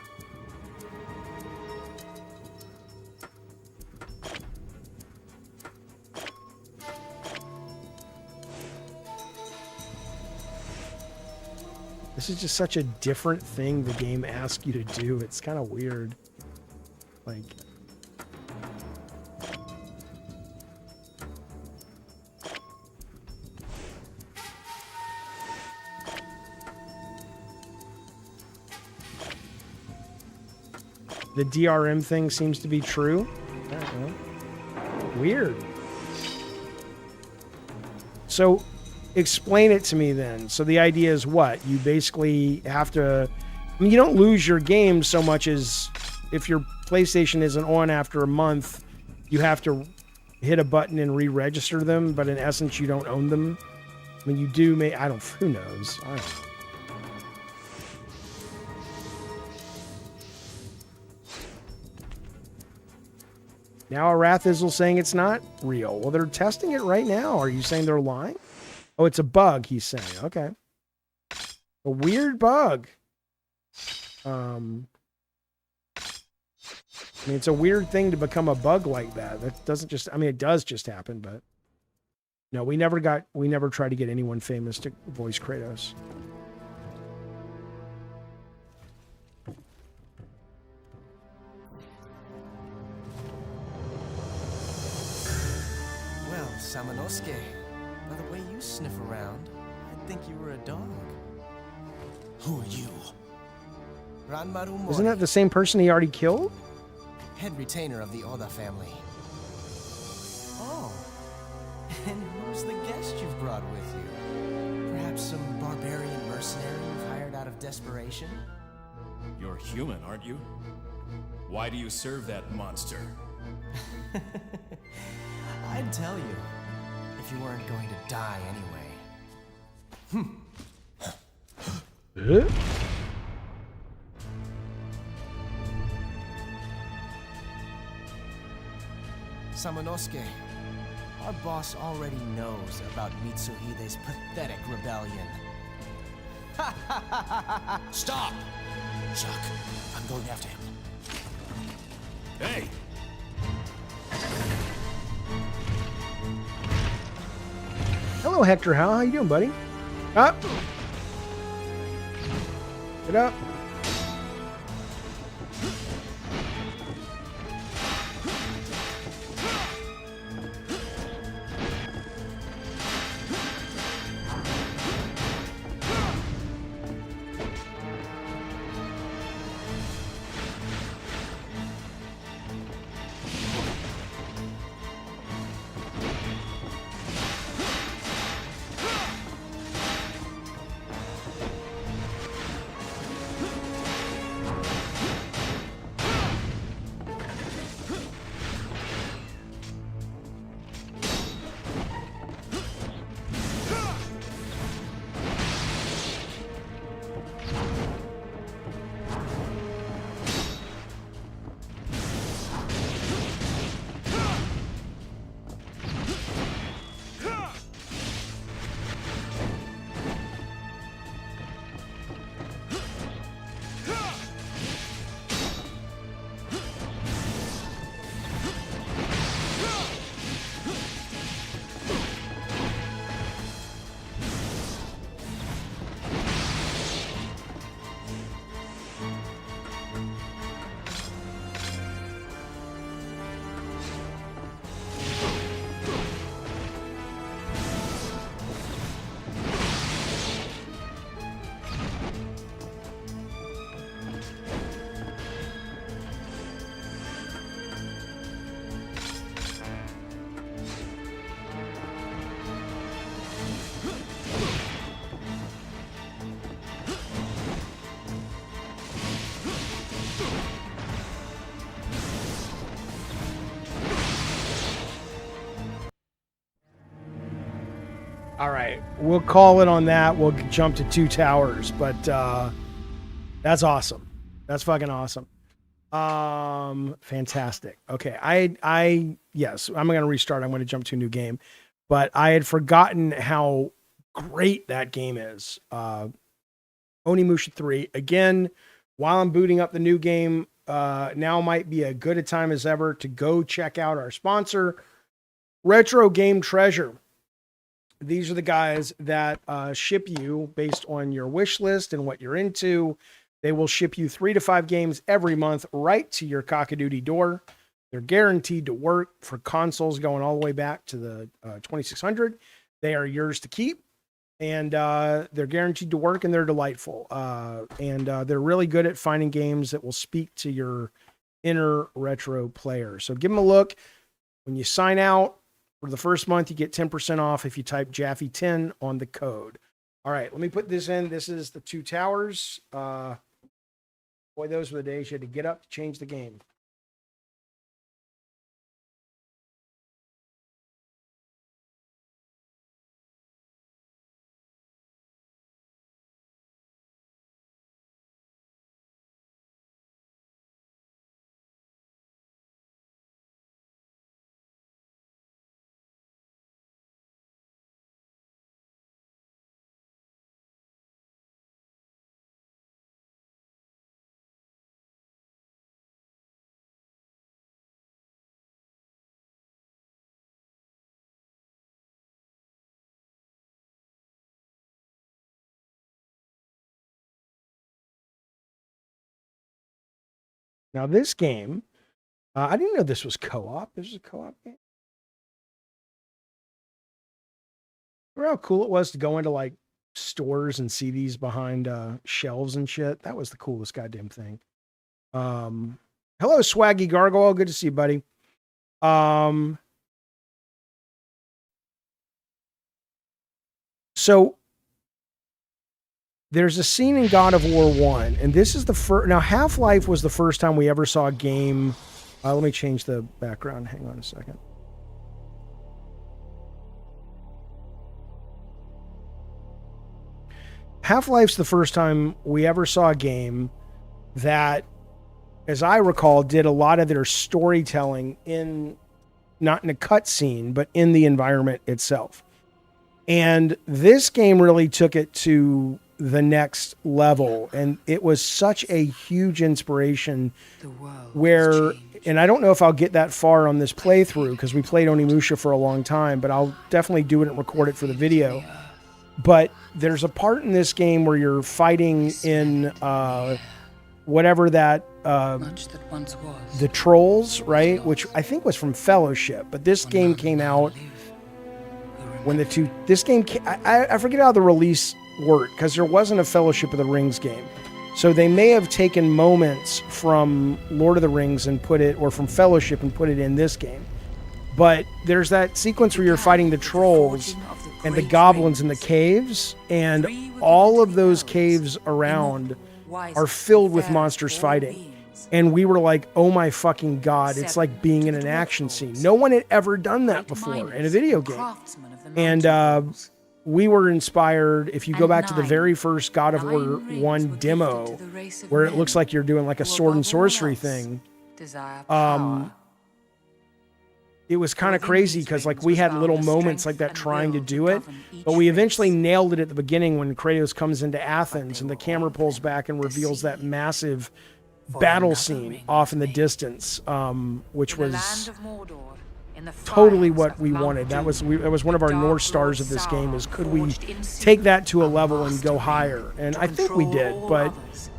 This is just such a different thing the game asks you to do. It's kind of weird. Like... The DRM thing seems to be true. I don't know. Weird. So, explain it to me then. So the idea is what? You basically have to... I mean, you don't lose your games so much as if your PlayStation isn't on after a month, you have to hit a button and re-register them, but in essence, you don't own them. I mean, you do... who knows? I don't know. Now Arathizzle saying it's not real. Well, they're testing it right now. Are you saying they're lying? Oh, it's a bug, he's saying. Okay. A weird bug. I mean, it's a weird thing to become a bug like that. That doesn't just... I mean, it does just happen, but... No, we never tried to get anyone famous to voice Kratos. Samanosuke, by the way you sniff around, I'd think you were a dog. Who are you? Ranmaru Mori, Isn't that the same person he already killed? head retainer of the Oda family. Oh, and who's the guest you've brought with you? Perhaps some barbarian mercenary you've hired out of desperation? You're human, aren't you? Why do you serve that monster? I'd tell you, if you weren't going to die anyway. Samanosuke, our boss already knows about Mitsuhide's pathetic rebellion. Stop! Chuck, I'm going after him. Hey! Hello, Hector. How you doing, buddy? Up. Get up. All right, we'll call it on that. We'll jump to Two Towers, but that's awesome. That's fucking awesome. Fantastic. Okay, yes, I'm gonna restart. I'm gonna jump to a new game, but I had forgotten how great that game is. ONIMUSHA3 again. While I'm booting up the new game, now might be a good a time as ever to go check out our sponsor, Retro Game Treasure. These are the guys that ship you based on your wish list and what you're into. They will ship you 3 to 5 games every month right to your cockadoodie door. They're guaranteed to work for consoles going all the way back to the 2600. They are yours to keep, and they're guaranteed to work, and they're delightful. And they're really good at finding games that will speak to your inner retro player. So give them a look. When you sign out for the first month, you get 10% off if you type Jaffe 10 on the code. All right, let me put this in. This is the Two Towers. Boy, those were the days you had to get up to change the game. Now this game, I didn't know this was co-op. This is a co-op game. Remember how cool it was to go into like stores and see these behind shelves and shit? That was the coolest goddamn thing. Hello, Swaggy Gargoyle. Good to see you, buddy. So there's a scene in God of War 1, and this is the first. Now, Half-Life was the first time we ever saw a game. Let me change the background. Hang on a second. Half-Life's the first time we ever saw a game that, as I recall, did a lot of their storytelling not in a cutscene, but in the environment itself. And this game really took it to the next level, and it was such a huge inspiration and I don't know if I'll get that far on this playthrough because we played Onimusha for a long time, but I'll definitely do it and record it for the video. But there's a part in this game where you're fighting in whatever that the trolls, right, which I think was from Fellowship, but this game came out when I forget how the release worked because there wasn't a Fellowship of the Rings game. So they may have taken moments from Lord of the Rings and or from Fellowship and put it in this game. But there's that sequence where you're fighting the trolls and the goblins in the caves, and all of those caves around are filled with monsters fighting. And we were like, oh my fucking God, it's like being in an action scene. No one had ever done that before in a video game. And we were inspired. If you go back to the very first God of War 1 demo, where it looks like you're doing like a sword and sorcery thing, it was kind of crazy because like we had little moments like that trying to do it, but we eventually nailed it at the beginning when Kratos comes into Athens and the camera pulls back and reveals that massive battle scene off in the distance, which was totally what we wanted. That was one of our North Stars of this game, is could we take that to a level and go higher? And I think we did, but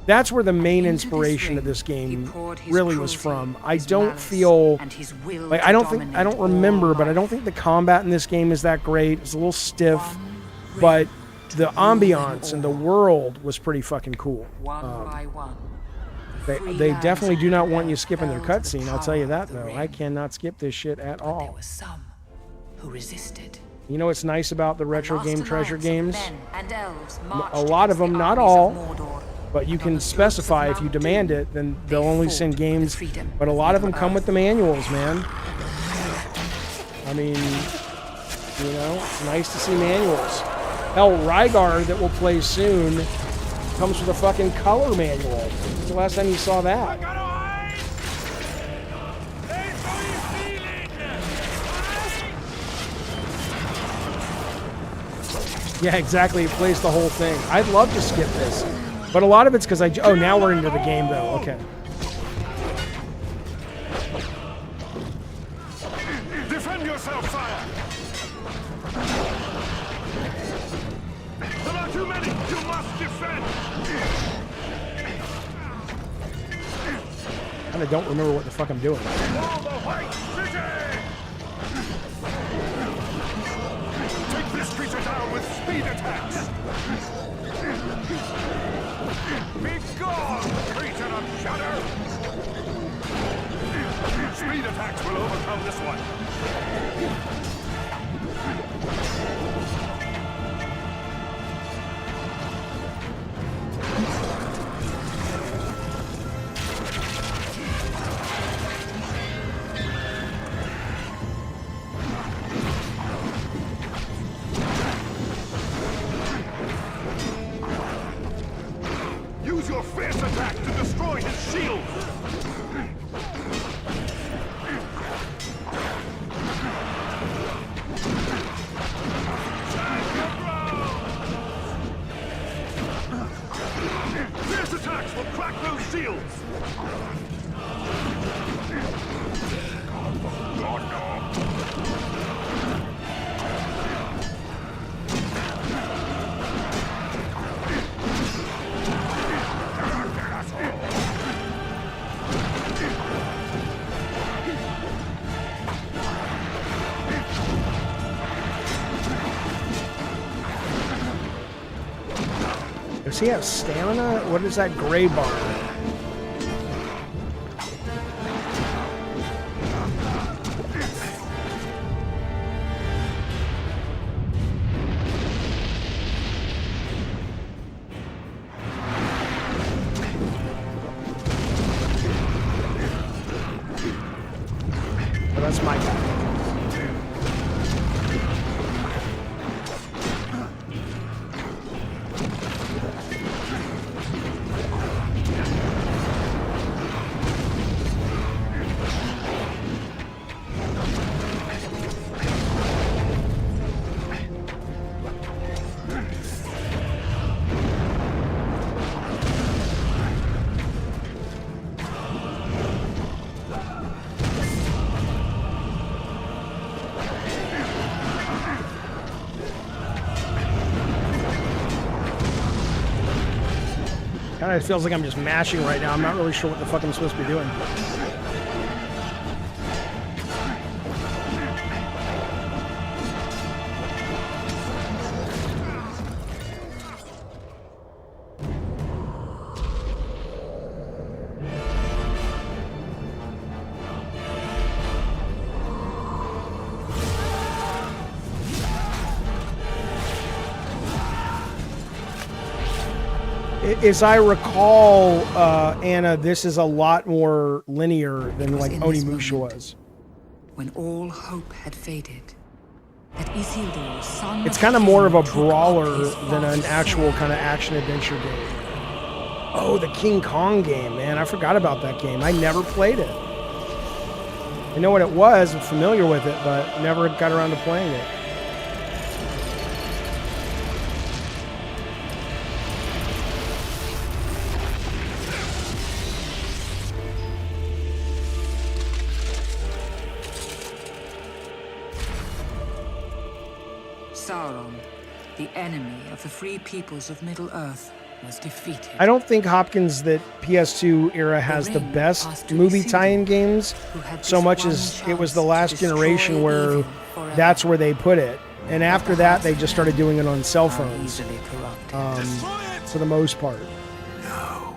that's where the main inspiration of this game really was from. I don't feel like I don't remember, but I don't think the combat in this game is that great. It's a little stiff, but the ambiance and the world was pretty fucking cool. They definitely do not want you skipping their cutscene. I'll tell you that, though. I cannot skip this shit at all. There were some who resisted. You know what's nice about the Retro Game Treasure games? A lot of them, not all, but you can specify if you demand it, then they'll only send games. But a lot of them come with the manuals, man. I mean, You know, it's nice to see manuals. Hell, Rygar that we'll play soon comes with a fucking color manual. When's the last time you saw that? Yeah, exactly. It plays the whole thing. I'd love to skip this, but a lot of it's because oh, now we're into the game though. Okay. Defend yourself, sire! There are too many! You must defend! I kinda don't remember what the fuck I'm doing. For the White City! Take this creature down with speed attacks! Be gone, creature of shadow! Speed attacks will overcome this one. Use your fierce attack to destroy his shield! Fierce attacks will crack those shields! Does he have stamina? What is that gray bar? Oh, that's my guy. Kind of feels like I'm just mashing right now. I'm not really sure what the fuck I'm supposed to be doing. As I recall, Anna, this is a lot more linear than like Onimusha was. When all hope had faded, that Isildur, son It's kind of more of a brawler than an actual kind of action-adventure game. Oh, the King Kong game, man. I forgot about that game. I never played it. I know what it was, I'm familiar with it, but never got around to playing it. Sauron, the enemy of the free peoples of Middle-earth, was defeated. I don't think, Hopkins, that PS2 era has the best movie tie-in games so much as it was the last generation where that's where they put it. And after that, they just started doing it on cell phones for the most part. No.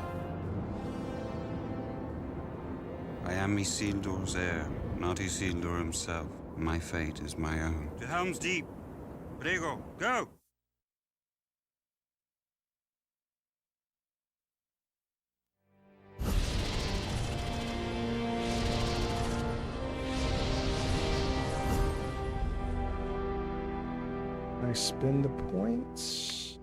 I am Isildur's heir, not Isildur himself. My fate is my own. To Helm's Deep. Prego, go! I spend the points?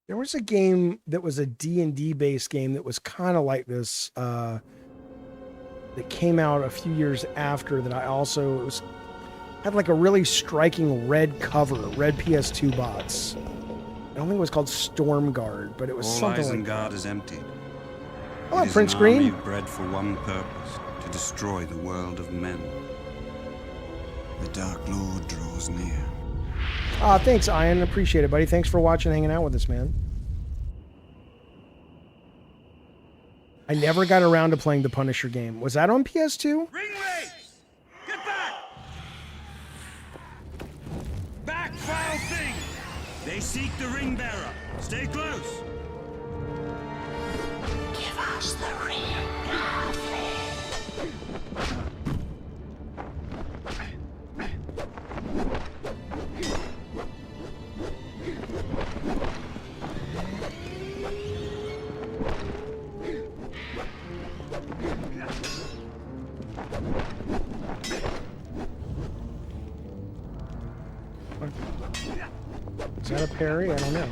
There was a game that was a D&D based game that was kind of like this, that came out a few years after that. I also had like a really striking red cover, red PS2 bots. I don't think it was called Stormguard, but it was All something like Isengard is emptied. Oh, It is Prince an Green. army bred for one purpose, to destroy the world of men. The Dark Lord draws near. Thanks, Ian. Appreciate it, buddy. Thanks for watching, hanging out with us, man. I never got around to playing the Punisher game. Was that on PS2? Ringwraiths! Get back! Back, foul thing! They seek the ring bearer. Stay close. Give us the ring, Jaffe. Is that a parry? I don't know.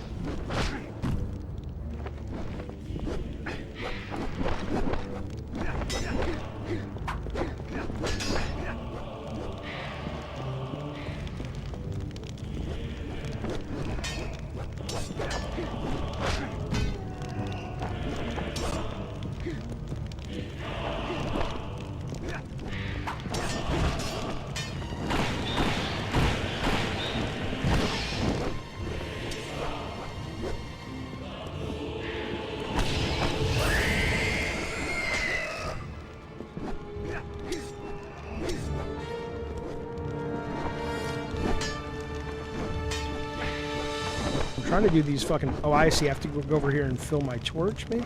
Trying to do these fucking... Oh, I see. I have to go over here and fill my torch, maybe?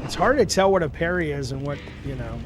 It's hard to tell what a parry is and what, you know.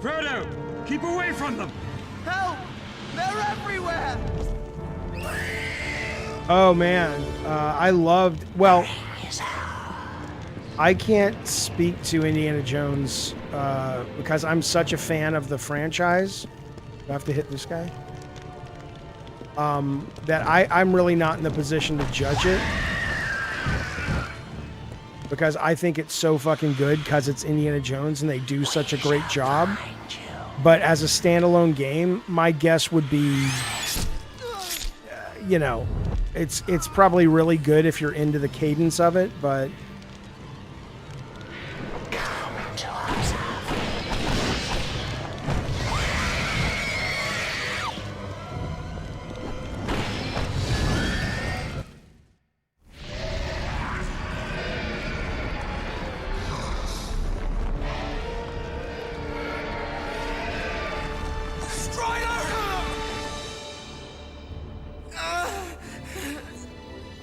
Frodo, keep away from them. Help! They're everywhere! Oh, man. I loved... Well, I can't speak to Indiana Jones because I'm such a fan of the franchise. Do I have to hit this guy? That I'm really not in the position to judge it. Because I think it's so fucking good because it's Indiana Jones and they do such a great job. But as a standalone game, my guess would be, you know, it's probably really good if you're into the cadence of it, but...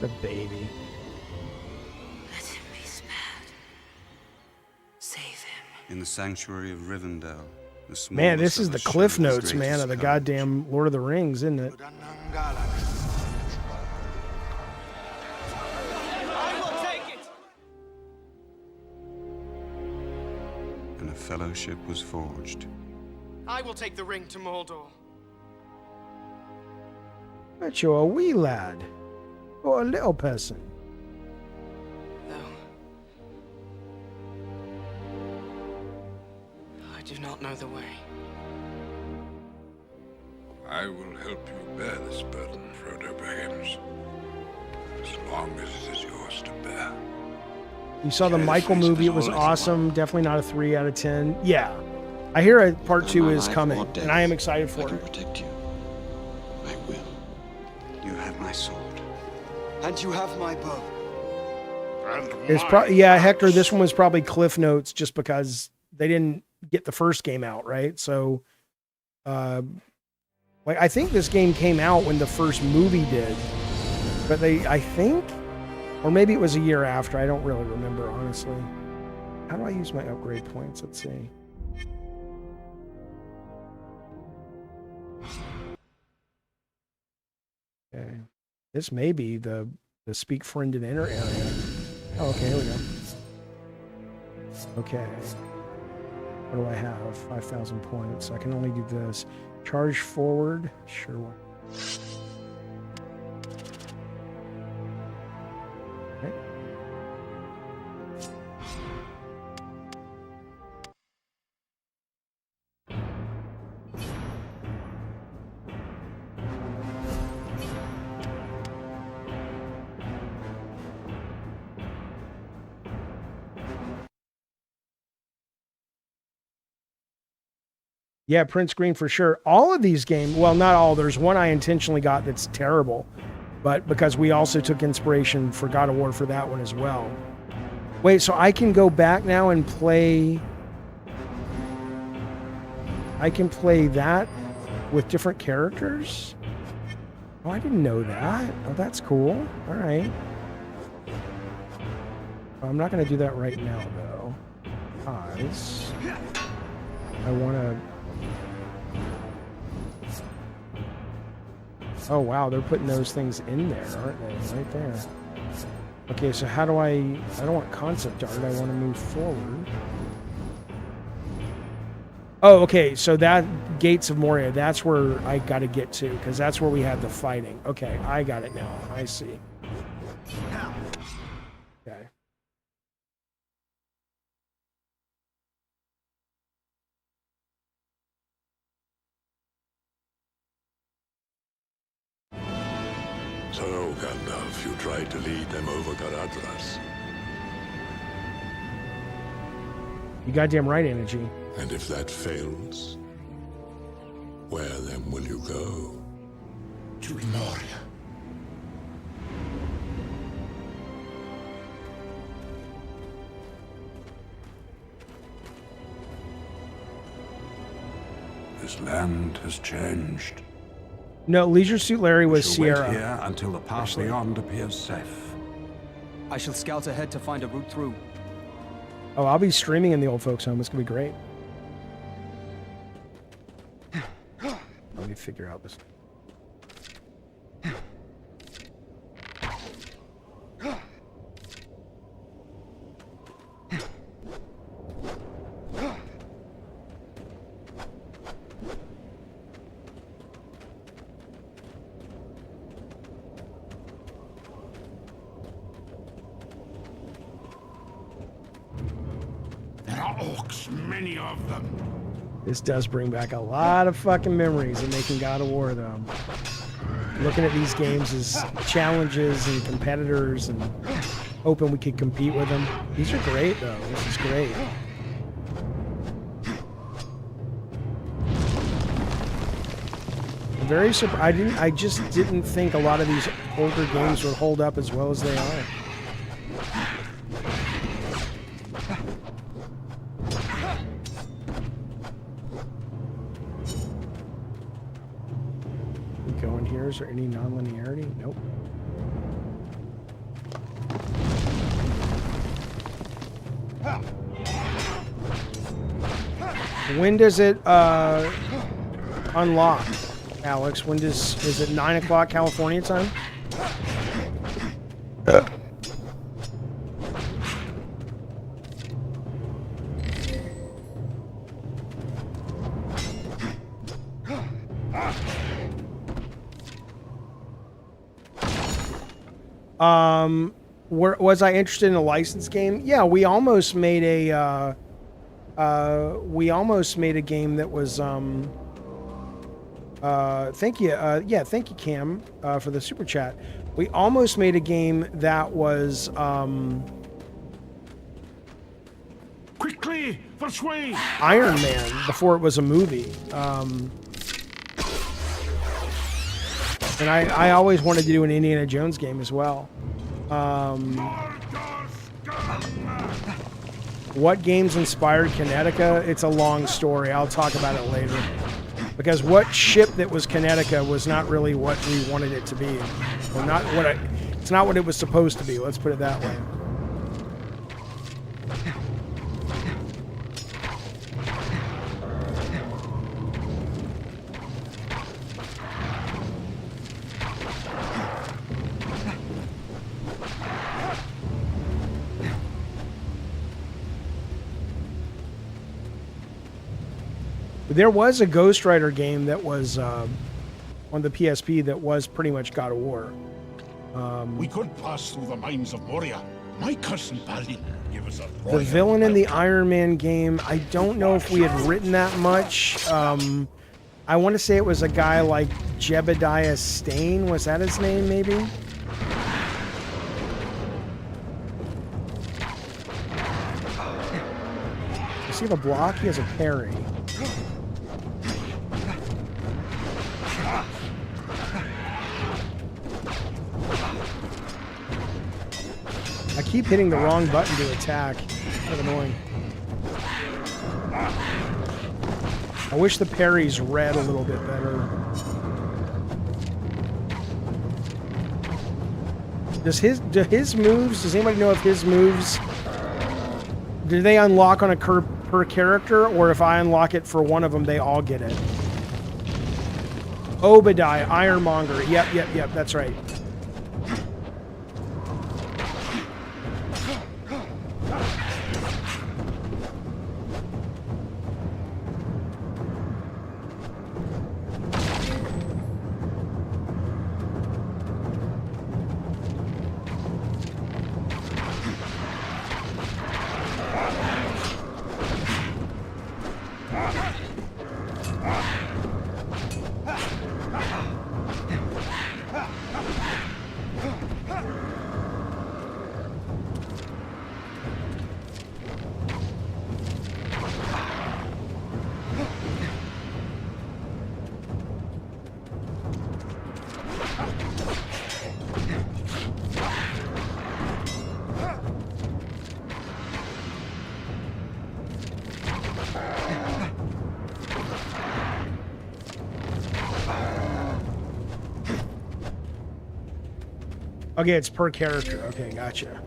The baby. Let him be spared. Save him. In the sanctuary of Rivendell, the Man, this smallest is of the us Cliff showed his Notes, man, greatest of the courage. goddamn Lord of the Rings, isn't it? I will take it! And a fellowship was forged. I will take the ring to Mordor. But you're a wee lad. Or a little person. No. I do not know the way. I will help you bear this burden, Frodo Baggins. As long as it is yours to bear. You saw the Michael movie. It was awesome. Definitely not a 3 out of 10. Yeah. I hear a part 2 is coming, and I am excited for it. Protect you. I will. You have my sword. And you have my bow. It's probably, yeah, Hector, this one was probably Cliff Notes just because they didn't get the first game out, right? So, like, I think this game came out when the first movie did, but I think, or maybe it was a year after. I don't really remember, honestly. How do I use my upgrade points? Let's see. Okay. This may be the speak friend and enter area. Oh, okay, here we go. Okay. What do I have? 5,000 points. I can only do this. Charge forward. Sure. Okay. Yeah, print screen for sure. All of these games, well, not all. There's one I intentionally got that's terrible, but because we also took inspiration for God of War for that one as well. Wait, so I can go back now and play... I can play that with different characters? Oh, I didn't know that. Oh, that's cool. All right. I'm not going to do that right now, though. Because I want to... Oh, wow, they're putting those things in there, aren't they? Right there. Okay, so how do I don't want concept art, I want to move forward. Oh, okay, so that Gates of Moria, that's where I got to get to, because that's where we had the fighting. Okay, I got it now. I see. Okay. So, Gandalf, you tried to lead them over Garadras. You goddamn right, Energy. And if that fails, where then will you go? To Moria. This land has changed. No, Leisure Suit Larry was Sierra. Wait here until the path beyond appears safe. I shall scout ahead to find a route through. Oh, I'll be streaming in the old folks' home. It's gonna be great. Let me figure out this. There are orcs, many of them. This does bring back a lot of fucking memories of making God of War, though. Looking at these games as challenges and competitors and hoping we could compete with them. These are great, though. This is great. I'm very surprised. I just didn't think a lot of these older games would hold up as well as they are. Is there any non-linearity? Nope. When does it unlock, Alex? Is it 9 o'clock California time? Was I interested in a licensed game? Yeah, we almost made a game that was thank you thank you Cam for the super chat. We almost made a game that was Quickly, persuade! Iron Man before it was a movie. And I always wanted to do an Indiana Jones game as well. What games inspired Kinetica? It's a long story. I'll talk about it later. Because what ship that was Kinetica was not really what we wanted it to be. Or not what it's not what it was supposed to be. Let's put it that way. There was a Ghost Rider game that was on the PSP that was pretty much God of War. We could pass through the mines of Moria. My cousin Balin gave us a The villain in the Iron Man game, I don't know if we had written that much. I want to say it was a guy like Jebediah Stane. Was that his name, maybe? Does he have a block? He has a parry. I keep hitting the wrong button to attack. Kind of annoying. I wish the parries read a little bit better. Do his moves, does anybody know if his moves, do they unlock on a per character, or if I unlock it for one of them, they all get it? Obadiah, Ironmonger. Yep, that's right. Okay, it's per character. Okay, gotcha.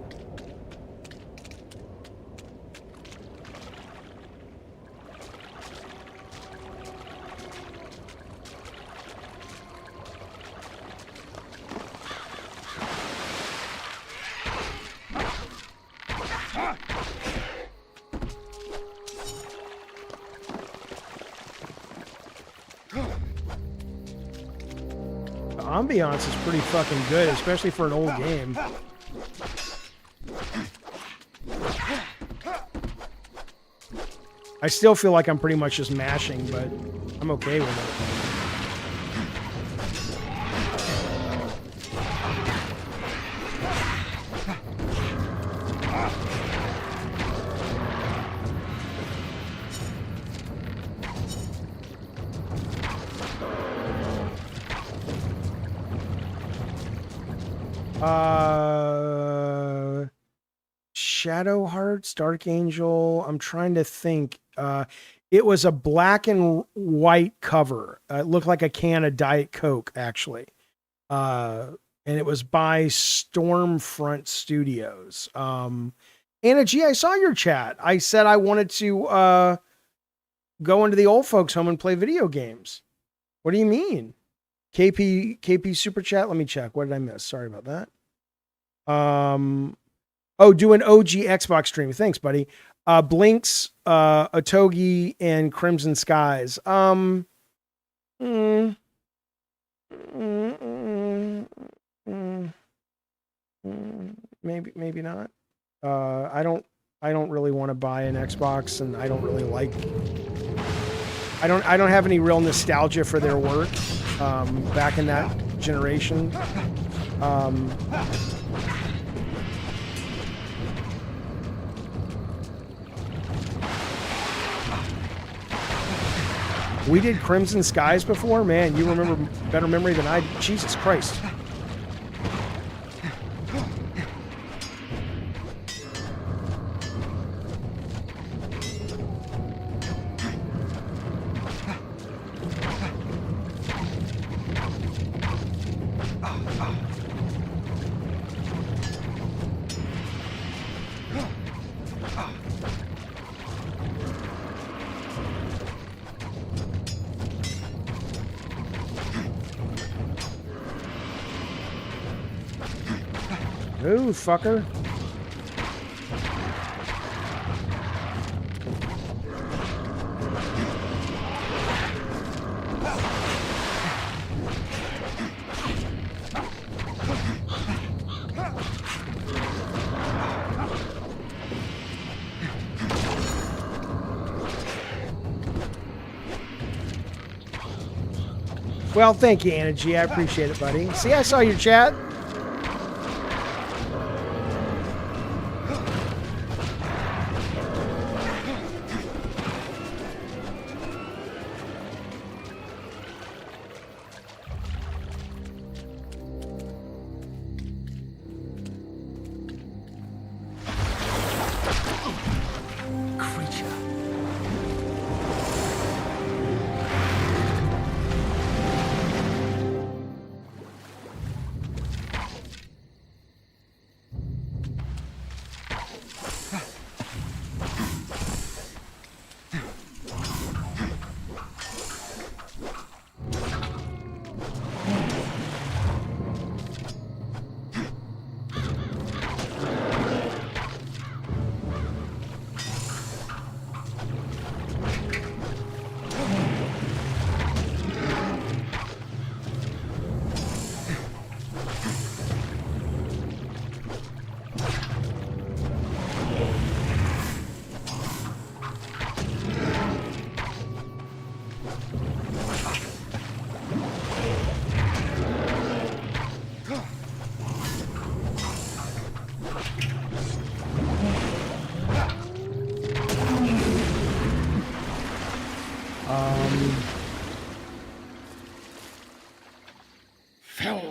Ambiance is pretty fucking good, especially for an old game. I still feel like I'm pretty much just mashing, but I'm okay with it. Shadow Hearts, Dark Angel. I'm trying to think. It was a black and white cover. It looked like a can of Diet Coke, actually. And it was by Stormfront Studios. Anna G, I saw your chat. I said I wanted to go into the old folks' home and play video games. What do you mean? KP Super Chat? Let me check. What did I miss? Sorry about that. Oh, do an OG Xbox stream. Thanks, buddy. Blinks, Otogi, and Crimson Skies. maybe not. I don't really want to buy an Xbox, and I don't really like. I don't have any real nostalgia for their work back in that generation. We did Crimson Skies before, man. You remember better memory than I. Jesus Christ. Ooh, fucker. Well, thank you, Anna G. I appreciate it, buddy. See, I saw your chat.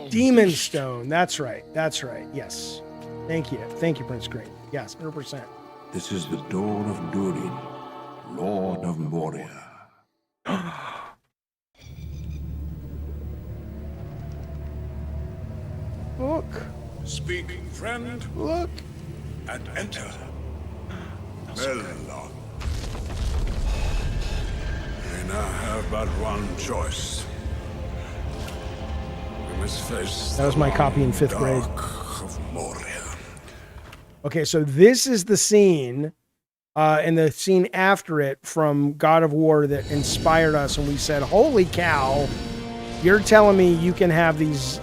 Demon Stone. That's right. That's right. Yes. Thank you. Thank you, Prince Green. Yes, 100%. This is the dawn of Durin, Lord of Moria. Look. Speak, friend. Look. And enter. Melon. We now have but one choice. We must face That was my copy in 5th grade. of Moria. Okay, so this is the scene, and the scene after it from God of War that inspired us, and we said, holy cow, you're telling me you can have these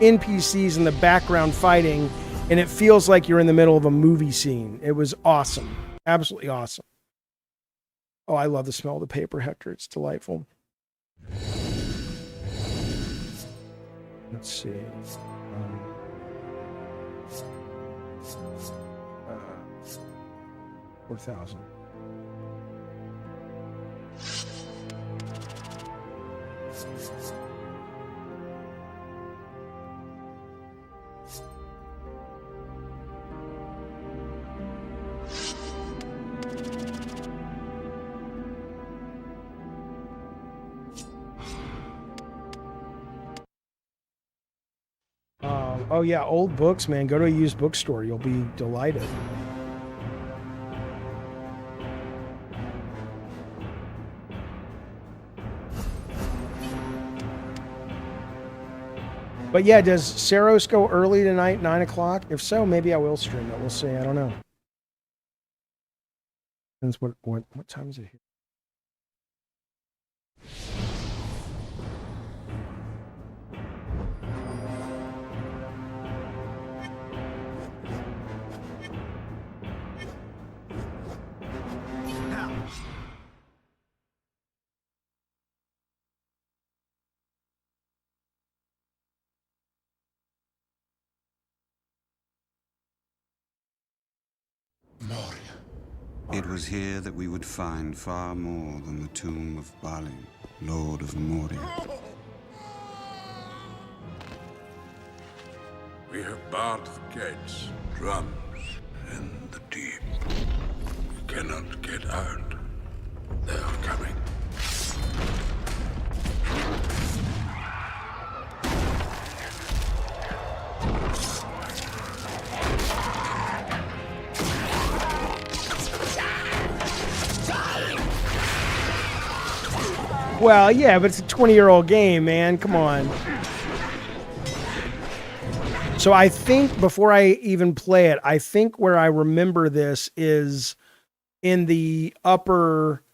NPCs in the background fighting, and it feels like you're in the middle of a movie scene. It was awesome. Absolutely awesome. Oh, I love the smell of the paper, Hector. It's delightful. Let's see. 4,000. Oh yeah, old books, man. Go to a used bookstore. You'll be delighted. But yeah, does Saros go early tonight, 9 o'clock? If so, maybe I will stream it. We'll see. I don't know. Depends what time is it here? It was here that we would find far more than the tomb of Balin, Lord of Moria. We have barred the gates, drums, in the deep. We cannot get out. They are coming. Well, yeah, but it's a 20-year-old game, man. Come on. So I think before I even play it, I think where I remember this is in the upper,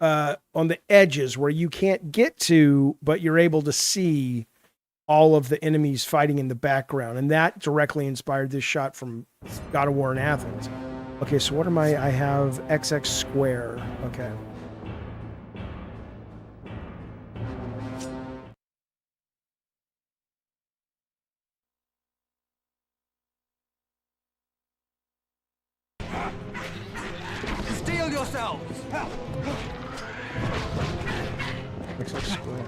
on the edges where you can't get to, but you're able to see all of the enemies fighting in the background. And that directly inspired this shot from God of War in Athens. Okay, so what am I have XX square. Okay. Steel yourselves! XX square.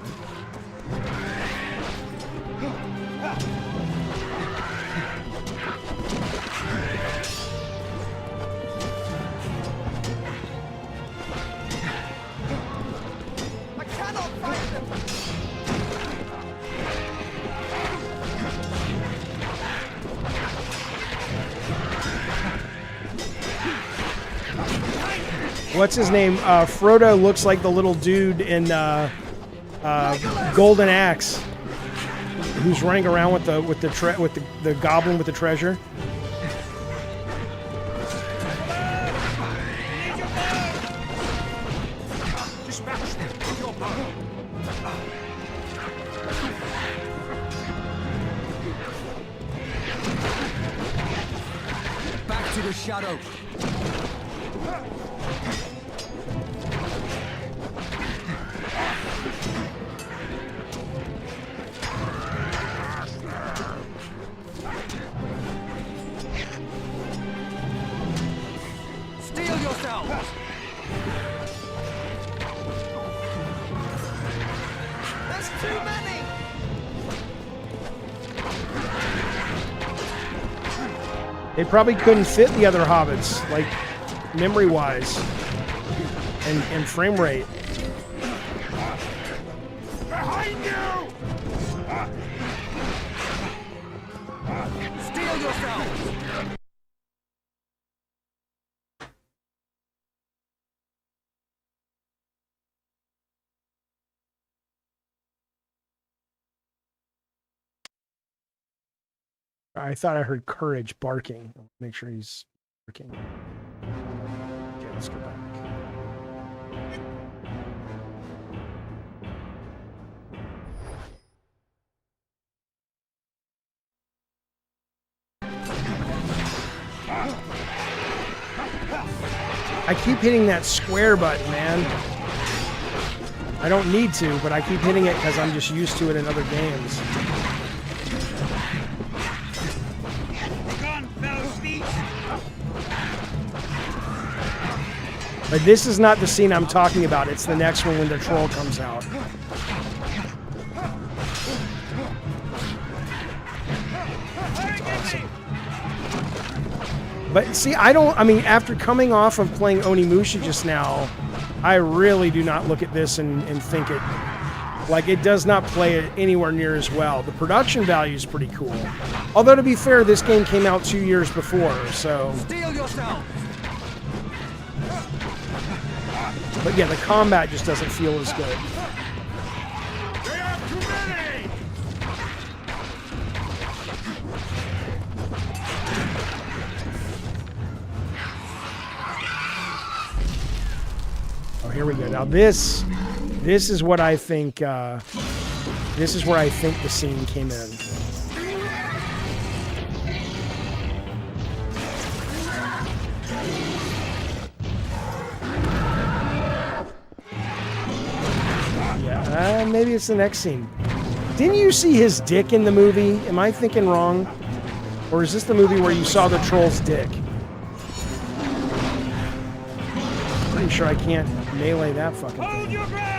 I cannot fight them! What's his name? Frodo looks like the little dude in Golden Axe, who's running around with the goblin with the treasure. Back to the shadow. Steel yourselves! There's too many! They probably couldn't fit the other hobbits, like memory-wise and frame rate. Behind you! Steel yourselves! I thought I heard Courage barking. Make sure he's barking. Okay, let's go back. I keep hitting that square button, man. I don't need to, but I keep hitting it because I'm just used to it in other games. But this is not the scene I'm talking about. It's the next one when the troll comes out. Awesome. But see, I mean, after coming off of playing Onimusha just now, I really do not look at this and think it, like, it does not play it anywhere near as well. The production value is pretty cool. Although, to be fair, this game came out 2 years before, so... Steel yourself! But yeah, the combat just doesn't feel as good. Oh, here we go. Now this is what I think. This is where I think the scene came in. Maybe it's the next scene. Didn't you see his dick in the movie? Am I thinking wrong? Or is this the movie where you saw the troll's dick? pretty sure I can't melee that fucking thing. Hold your ground!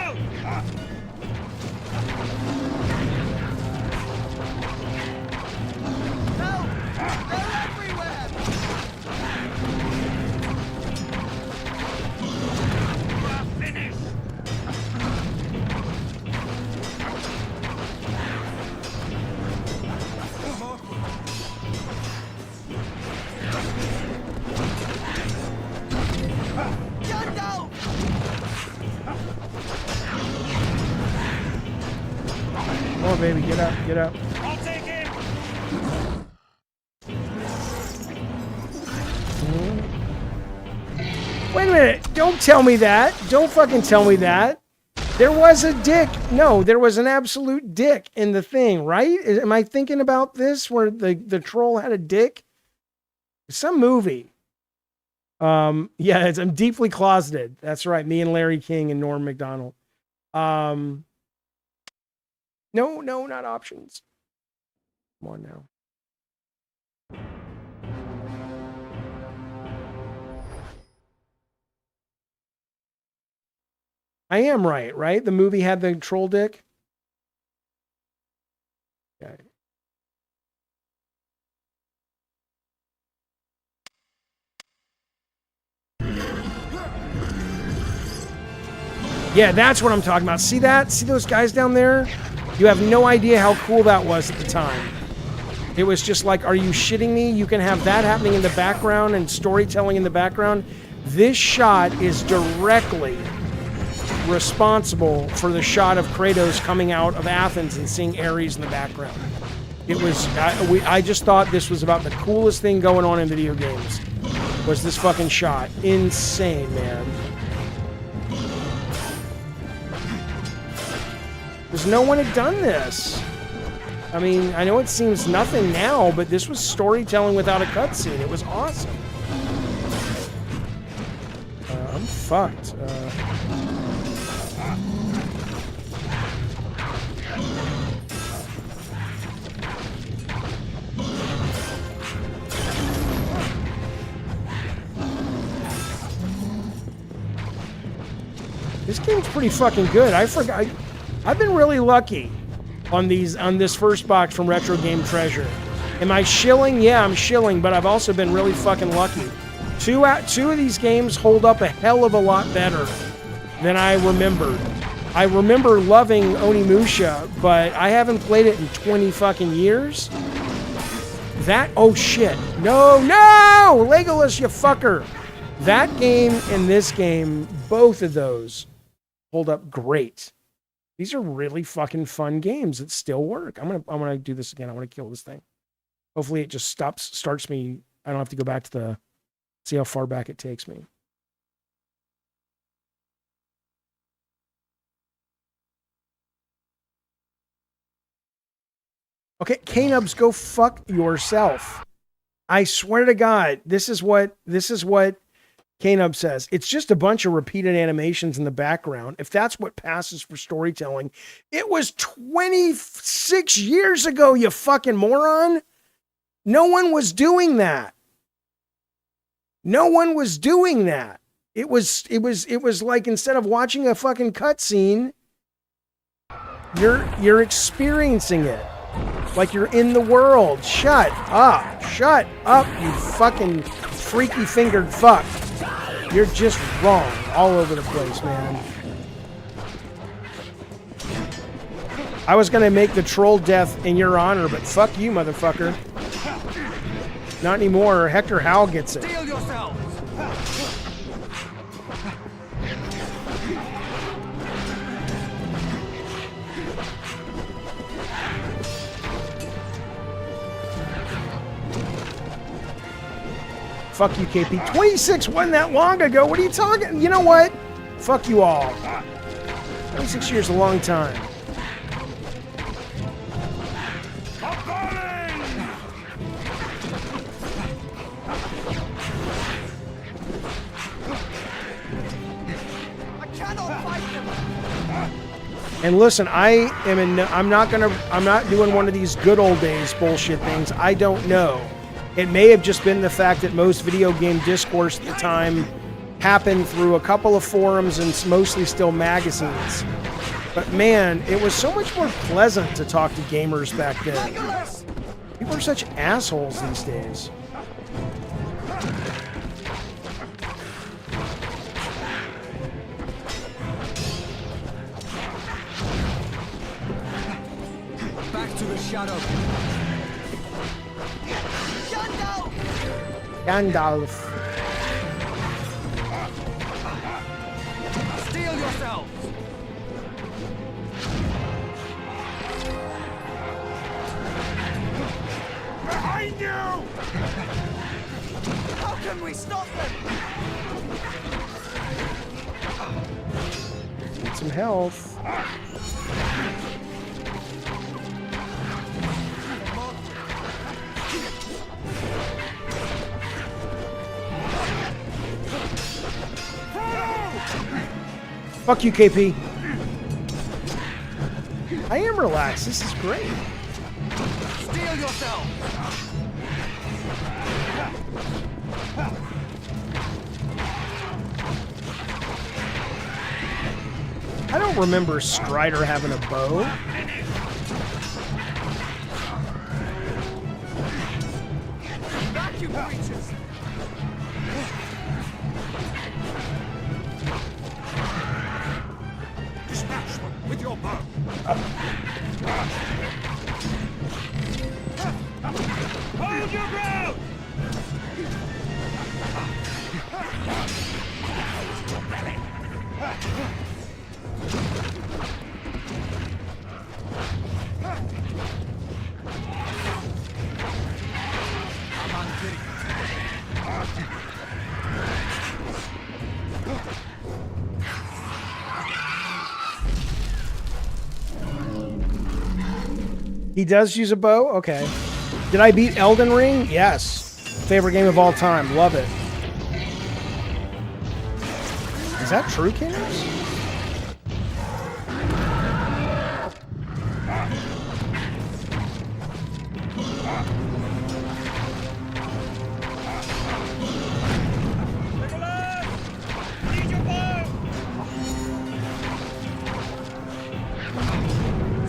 Come on, baby, get up, get up. I'll take him! Wait a minute, don't tell me that. Don't fucking tell me that. There was a dick. No, there was an absolute dick in the thing, right? Am I thinking about this where the troll had a dick? Some movie. Yeah, I'm deeply closeted. That's right. Me and Larry King and Norm Macdonald. No, not options. Come on now. I am right? The movie had the troll dick? Okay. Yeah, that's what I'm talking about. See that? See those guys down there? You have no idea how cool that was at the time. It was just like, are you shitting me? You can have that happening in the background and storytelling in the background. This shot is directly responsible for the shot of Kratos coming out of Athens and seeing Ares in the background. It was, I just thought this was about the coolest thing going on in video games, was this fucking shot. Insane, man. Because no one had done this. I mean, I know it seems nothing now, but this was storytelling without a cutscene. It was awesome. I'm fucked. This game's pretty fucking good. I forgot. I've been really lucky on this first box from Retro Game Treasure. Am I shilling? Yeah, I'm shilling, but I've also been really fucking lucky. Two of these games hold up a hell of a lot better than I remembered. I remember loving Onimusha, but I haven't played it in 20 fucking years. Oh shit. No! Legolas, you fucker! That game and this game, both of those, hold up great. These are really fucking fun games that still work. I'm gonna do this again. I want to kill this thing. Hopefully it just starts me. I don't have to go back to see how far back it takes me. Okay, K-Nubs, go fuck yourself. I swear to God, this is what K-Nub says. It's just a bunch of repeated animations in the background. If that's what passes for storytelling, it was 26 years ago, you fucking moron. No one was doing that. No one was doing that. It was like, instead of watching a fucking cutscene, you're experiencing it. Like you're in the world. Shut up, you fucking freaky fingered fuck. You're just wrong all over the place, man. I was gonna make the troll death in your honor, but fuck you, motherfucker. Not anymore. Hector Howell gets it. Steel yourself! Fuck you, KP. 26 wasn't that long ago. What are you talking? You know what? Fuck you all. 26 years is a long time. And listen, I'm not doing one of these good old days bullshit things. I don't know. It may have just been the fact that most video game discourse at the time happened through a couple of forums and mostly still magazines. But man, it was so much more pleasant to talk to gamers back then. People are such assholes these days. Back to the shadow. Gandalf. Steel yourselves! Behind you! How can we stop them? Need some health. Fuck you, KP. I am relaxed. This is great. Steel yourself! I don't remember Strider having a bow. Vacuum creatures! Dispatch them with your bow! Hold your ground! I'm on kitty. He does use a bow? Okay. Did I beat Elden Ring? Yes. Favorite game of all time. Love it. Is that true, Kingers?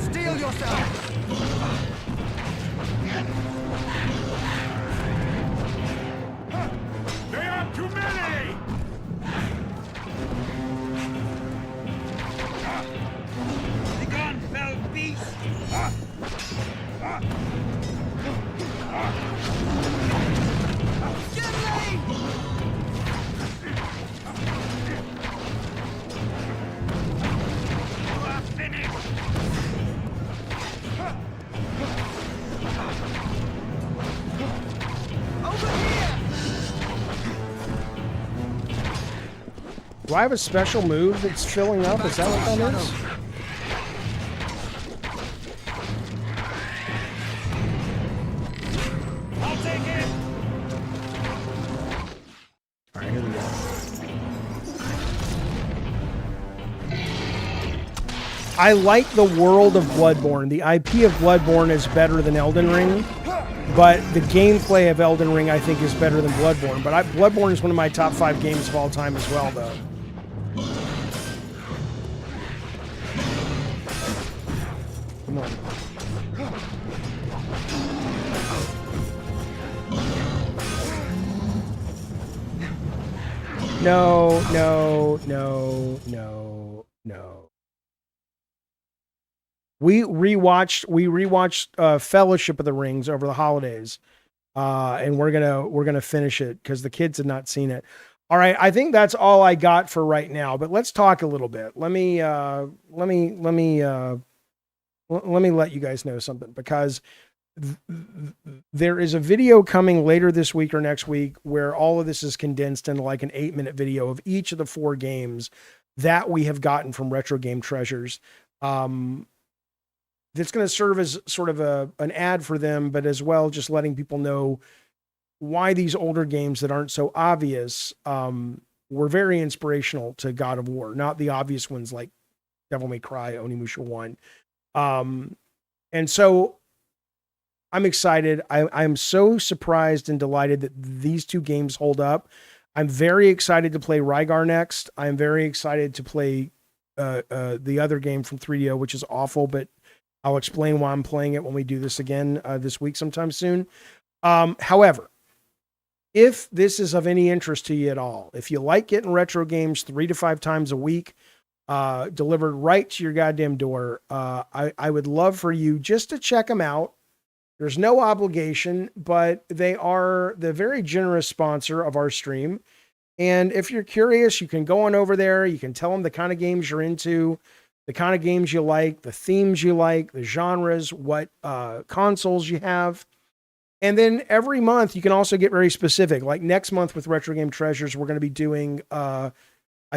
Steel yourself! They are too many! Begone, fell beast! Get ready! You are finished! Over here! Do I have a special move that's filling up? Is that what that is? I'll take it! Alright, here we go. I like the world of Bloodborne. The IP of Bloodborne is better than Elden Ring, but the gameplay of Elden Ring I think is better than Bloodborne. But Bloodborne is one of my top 5 games of all time as well, though. Come on. No, no, no, no, no. We rewatched Fellowship of the Rings over the holidays, and we're gonna finish it because the kids had not seen it. All right, I think that's all I got for right now. But let's talk a little bit. Let me let you guys know something, because there is a video coming later this week or next week where all of this is condensed into like an 8-minute video of each of the 4 games that we have gotten from Retro Game Treasures. That's going to serve as sort of an ad for them, but as well just letting people know why these older games that aren't so obvious were very inspirational to God of War, not the obvious ones like Devil May Cry, ONIMUSHA 1. And so I'm excited. I'm so surprised and delighted that these 2 games hold up. I'm very excited to play Rygar next. I'm very excited to play the other game from 3DO, which is awful, but I'll explain why I'm playing it when we do this again this week sometime soon. However, if this is of any interest to you at all, if you like getting retro games 3 to 5 times a week, delivered right to your goddamn door, I would love for you just to check them out. There's no obligation, but they are the very generous sponsor of our stream. And if you're curious, you can go on over there. You can tell them the kind of games you're into, the kind of games you like, the themes you like, the genres, what consoles you have. And then every month, you can also get very specific. Like next month with Retro Game Treasures, we're going to be doing, I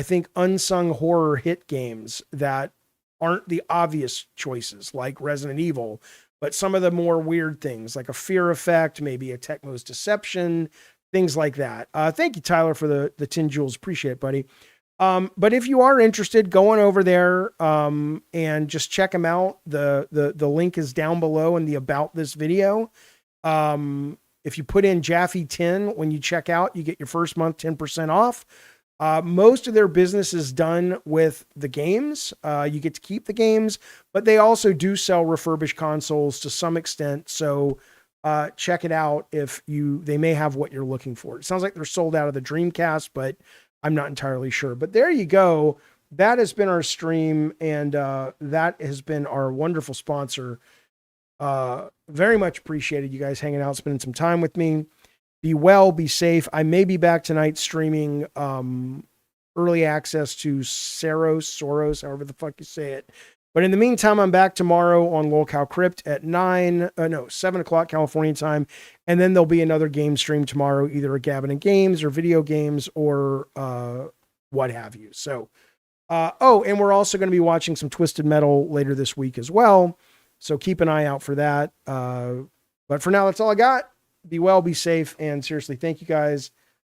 think, unsung horror hit games that aren't the obvious choices, like Resident Evil, but some of the more weird things, like a Fear Effect, maybe a Tecmo's Deception, things like that. Thank you, Tyler, for the 10 jewels. Appreciate it, buddy. But if you are interested, go on over there and just check them out. The link is down below in the about this video. If you put in Jaffe 10 when you check out, you get your first month 10% off. Most of their business is done with the games. You get to keep the games, but they also do sell refurbished consoles to some extent. So check it out they may have what you're looking for. It sounds like they're sold out of the Dreamcast, but I'm not entirely sure. But there you go. That has been our stream, and that has been our wonderful sponsor. Very much appreciated you guys hanging out, spending some time with me. Be well, be safe. I may be back tonight streaming early access to Soros, however the fuck you say it. But in the meantime, I'm back tomorrow on Lolcow Crypt at 7 o'clock California time. And then there'll be another game stream tomorrow, either a Gabbin and Games or video games or what have you. So, and we're also going to be watching some Twisted Metal later this week as well. So keep an eye out for that. But for now, that's all I got. Be well, be safe, and seriously, thank you guys.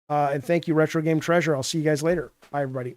And thank you, Retro Game Treasure. I'll see you guys later. Bye, everybody.